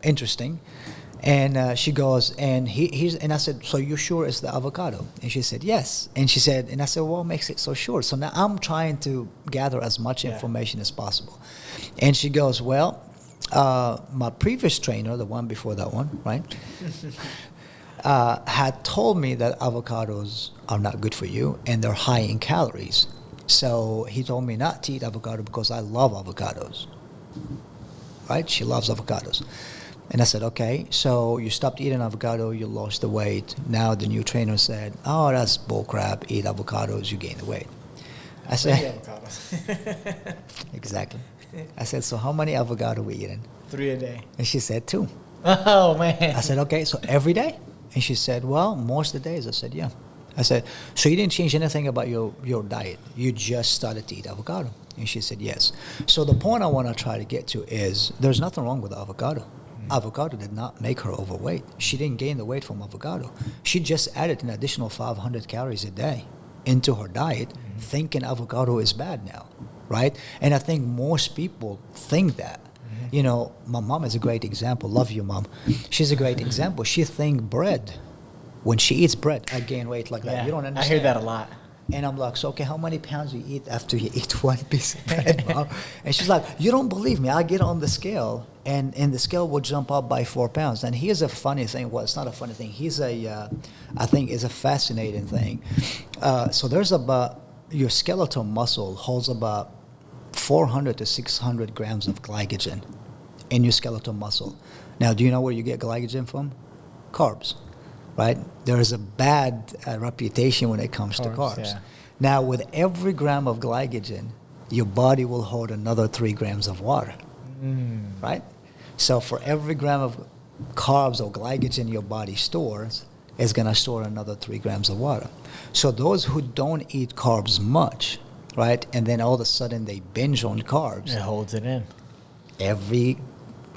interesting. And she goes, and I said, so you sure it's the avocado? And she said, yes. And she said, and I said, well, what makes it so sure? So now I'm trying to gather as much information as possible. And she goes, well, my previous trainer, the one before that one, right, had told me that avocados are not good for you and they're high in calories. So he told me not to eat avocado because I love avocados. Right? She loves avocados. And I said, okay, so you stopped eating avocado, you lost the weight. Now the new trainer said, oh, that's bullcrap. Eat avocados, you gain the weight. I said, exactly. I said, so how many avocado we eating? 3 a day. And she said 2. Oh, man. I said, okay, so every day? And she said, well, most of the days. I said, yeah. I said, so you didn't change anything about your diet. You just started to eat avocado. And she said, yes. So the point I want to try to get to is there's nothing wrong with avocado. Avocado did not make her overweight. She didn't gain the weight from avocado. She just added an additional 500 calories a day into her diet, thinking avocado is bad now, right? And I think most people think that. My mom is a great example. Love you, Mom. She's a great example. She thinks bread, when she eats bread, I gain weight like that. You don't understand. I hear that a lot. And I'm like, so, okay, how many pounds you eat after you eat one piece of bread, Mom? And she's like, you don't believe me. I get on the scale, and the scale will jump up by 4 pounds. And here's a funny thing. Well, it's not a funny thing. I think it's a fascinating thing. So there's about, your skeletal muscle holds about 400 to 600 grams of glycogen in your skeletal muscle. Now, do you know where you get glycogen from? Carbs, right? There is a bad reputation when it comes to carbs. Yeah. Now, with every gram of glycogen, your body will hold another 3 grams of water, right? So for every gram of carbs or glycogen your body stores, it's going to store another 3 grams of water. So those who don't eat carbs much, right, and then all of a sudden they binge on carbs, It holds it in. every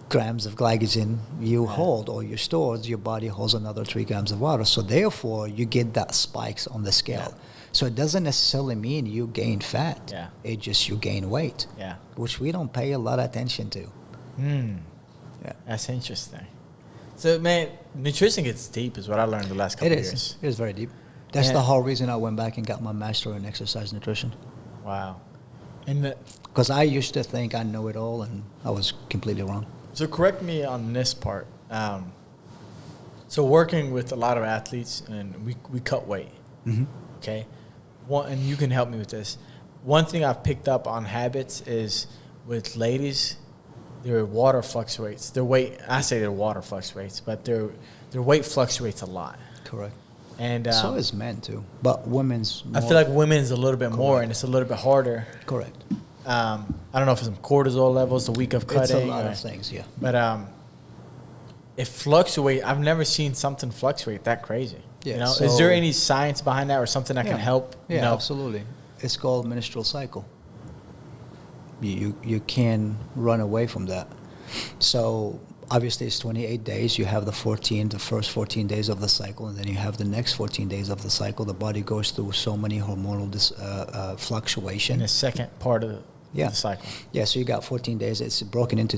grams of glycogen you hold or you store, your body holds another 3 grams of water. So therefore, you get that spikes on the scale. Yeah. So it doesn't necessarily mean you gain fat. Yeah. It just you gain weight, Yeah. which we don't pay a lot of attention to. Yeah. That's interesting. So, man, nutrition gets deep is what I learned the last couple It of is. years. It is very deep. That's Yeah. the whole reason I went back and got my master in exercise nutrition. Wow. And Because I used to think I know it all, and I was completely wrong. so correct me on this part. So working with a lot of athletes, and we cut weight. Okay. And you can help me with this. One thing I've picked up on habits is with ladies, their water fluctuates. Their weight, I say their water fluctuates, but their weight fluctuates a lot. Correct. And So is men too, but women's I more. feel like women's a little bit more, and it's a little bit harder. Correct. I don't know if it's some cortisol levels, the week of cutting. It's a lot or- of things, yeah. But it fluctuates. I've never seen something fluctuate that crazy. Yeah, You know, is so- there any science behind that, or something that can help? Yeah, you know? absolutely. It's called menstrual cycle. You can run away from that. So obviously it's 28 days. You have the first 14 days of the cycle, and then you have the next 14 days of the cycle. The body goes through so many hormonal fluctuation. In the second part of Yeah. the cycle. Yeah, so you got 14 days. It's broken into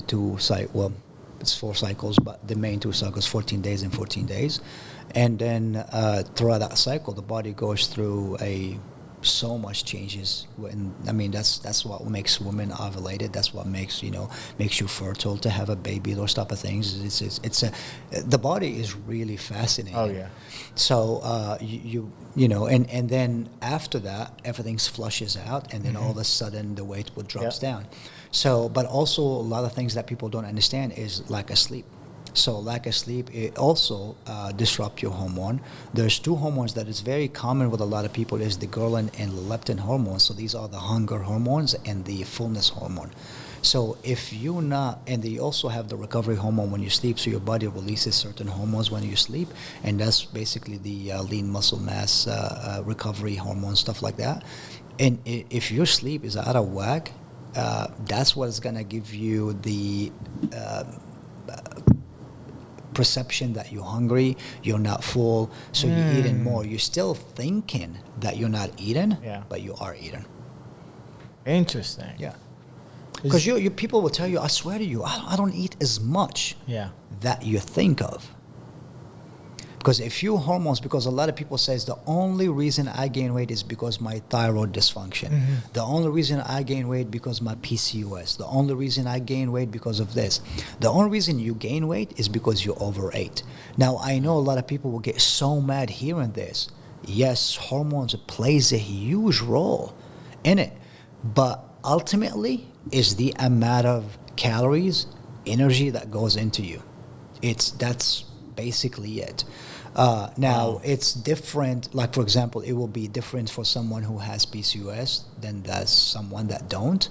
it's 4 cycles, but the main 2 cycles, 14 days and 14 days. And then throughout that cycle, the body goes through so much changes. That's what makes women ovulated. That's what makes you fertile to have a baby. Those type of things. The body is really fascinating. Oh yeah. So and then after that, everything flushes out, and then all of a sudden the weight would drops down. So, but also a lot of things that people don't understand is lack of sleep. So lack of sleep, it also disrupt your hormone. There's 2 hormones that is very common with a lot of people is the ghrelin and leptin hormones. So these are the hunger hormones and the fullness hormone. So if you're not, and they also have the recovery hormone when you sleep, so your body releases certain hormones when you sleep, and that's basically the lean muscle mass recovery hormone, stuff like that. And if your sleep is out of whack, that's what is going to give you the perception that you're hungry, you're not full, so you're eating more. You're still thinking that you're not eating, but you are eating. Interesting. Yeah. Because you people will tell you, I swear to you, I don't eat as much that you think of. Because if your hormones, because a lot of people says the only reason I gain weight is because my thyroid dysfunction. The only reason I gain weight because my PCOS. The only reason I gain weight because of this. The only reason you gain weight is because you overate. Now, I know a lot of people will get so mad hearing this. Yes, hormones plays a huge role in it. But ultimately, is the amount of calories, energy that goes into you. That's basically it. Now, it's different. Like, for example, it will be different for someone who has PCOS than does someone that don't.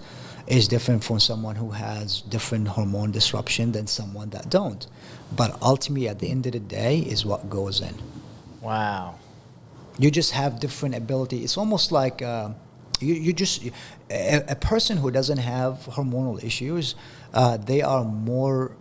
It's different for someone who has different hormone disruption than someone that don't. But ultimately, at the end of the day, is what goes in. Wow. You just have different ability. It's almost like a person who doesn't have hormonal issues, they are more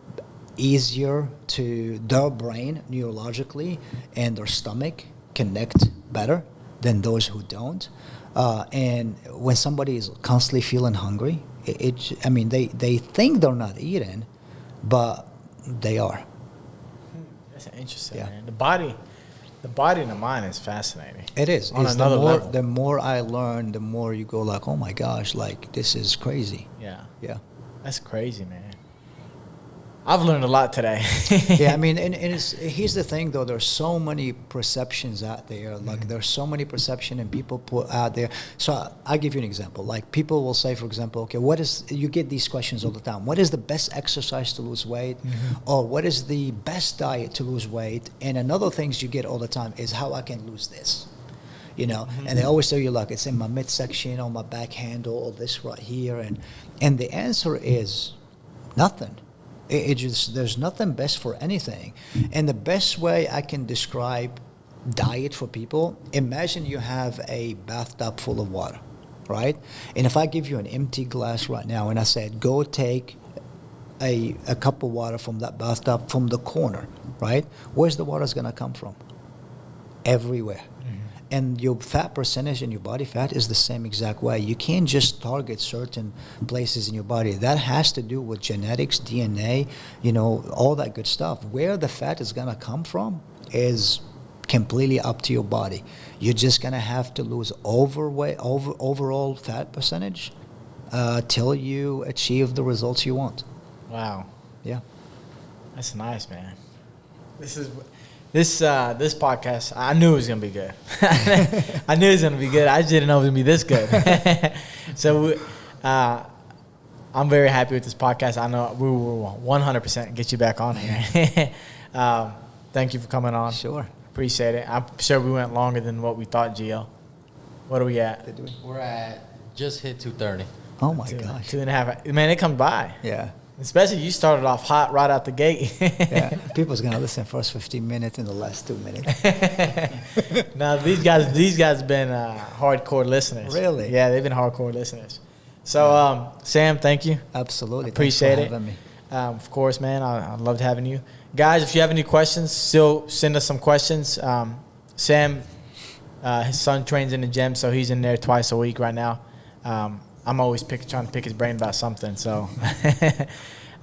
easier to their brain neurologically and their stomach connect better than those who don't. And when somebody is constantly feeling hungry, they think they're not eating, but they are. That's interesting, Yeah. man. The body and the mind is fascinating. It is. On another level. The more I learn, the more you go like, oh my gosh, like this is crazy. Yeah. Yeah. That's crazy, man. I've learned a lot today. Yeah, I mean, and here's the thing, though. There's so many perceptions out there. Like, there's so many perception and people put out there. So I'll give you an example. Like, people will say, for example, okay, you get these questions all the time. What is the best exercise to lose weight? Or what is the best diet to lose weight? And another things you get all the time is how I can lose this. You know, and they always tell you, like, it's in my midsection, on my back handle, or this right here. And the answer is nothing. It just, there's nothing best for anything. And the best way I can describe diet for people, imagine you have a bathtub full of water, right? And if I give you an empty glass right now and I said, go take a cup of water from that bathtub from the corner, right? Where's the water's going to come from? Everywhere. And your fat percentage in your body fat is the same exact way. You can't just target certain places in your body. That has to do with genetics, DNA, you know, all that good stuff. Where the fat is going to come from is completely up to your body. You're just going to have to lose overall fat percentage till you achieve the results you want. Wow. Yeah. That's nice, man. This podcast, I knew it was gonna be good. I knew it was gonna be good. I just didn't know it was gonna be this good. So, I'm very happy with this podcast. I know we will 100% get you back on here. Thank you for coming on. Sure. Appreciate it. I'm sure we went longer than what we thought, Gio. What are we at? We're at just hit 2:30. Oh my gosh. 2.5. Man, it comes by. Yeah. Especially you started off hot right out the gate. Yeah, people's gonna listen first 15 minutes and the last 2 minutes. Now these guys been hardcore listeners. Really? Yeah, they've been hardcore listeners. So Sam, thank you. Absolutely. Appreciate Thanks for it. having me. Of course, man. I loved having you guys. If you have any questions, still send us some questions. Sam, his son trains in the gym, so he's in there twice a week right now. I'm always trying to pick his brain about something. So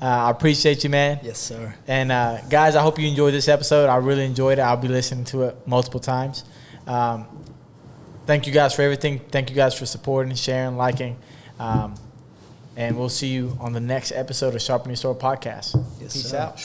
I appreciate you, man. Yes, sir. And guys, I hope you enjoyed this episode. I really enjoyed it. I'll be listening to it multiple times. Thank you guys for everything. Thank you guys for supporting, sharing, liking. And we'll see you on the next episode of Sharpen Your Sword Podcast. Yes, Peace sir. out.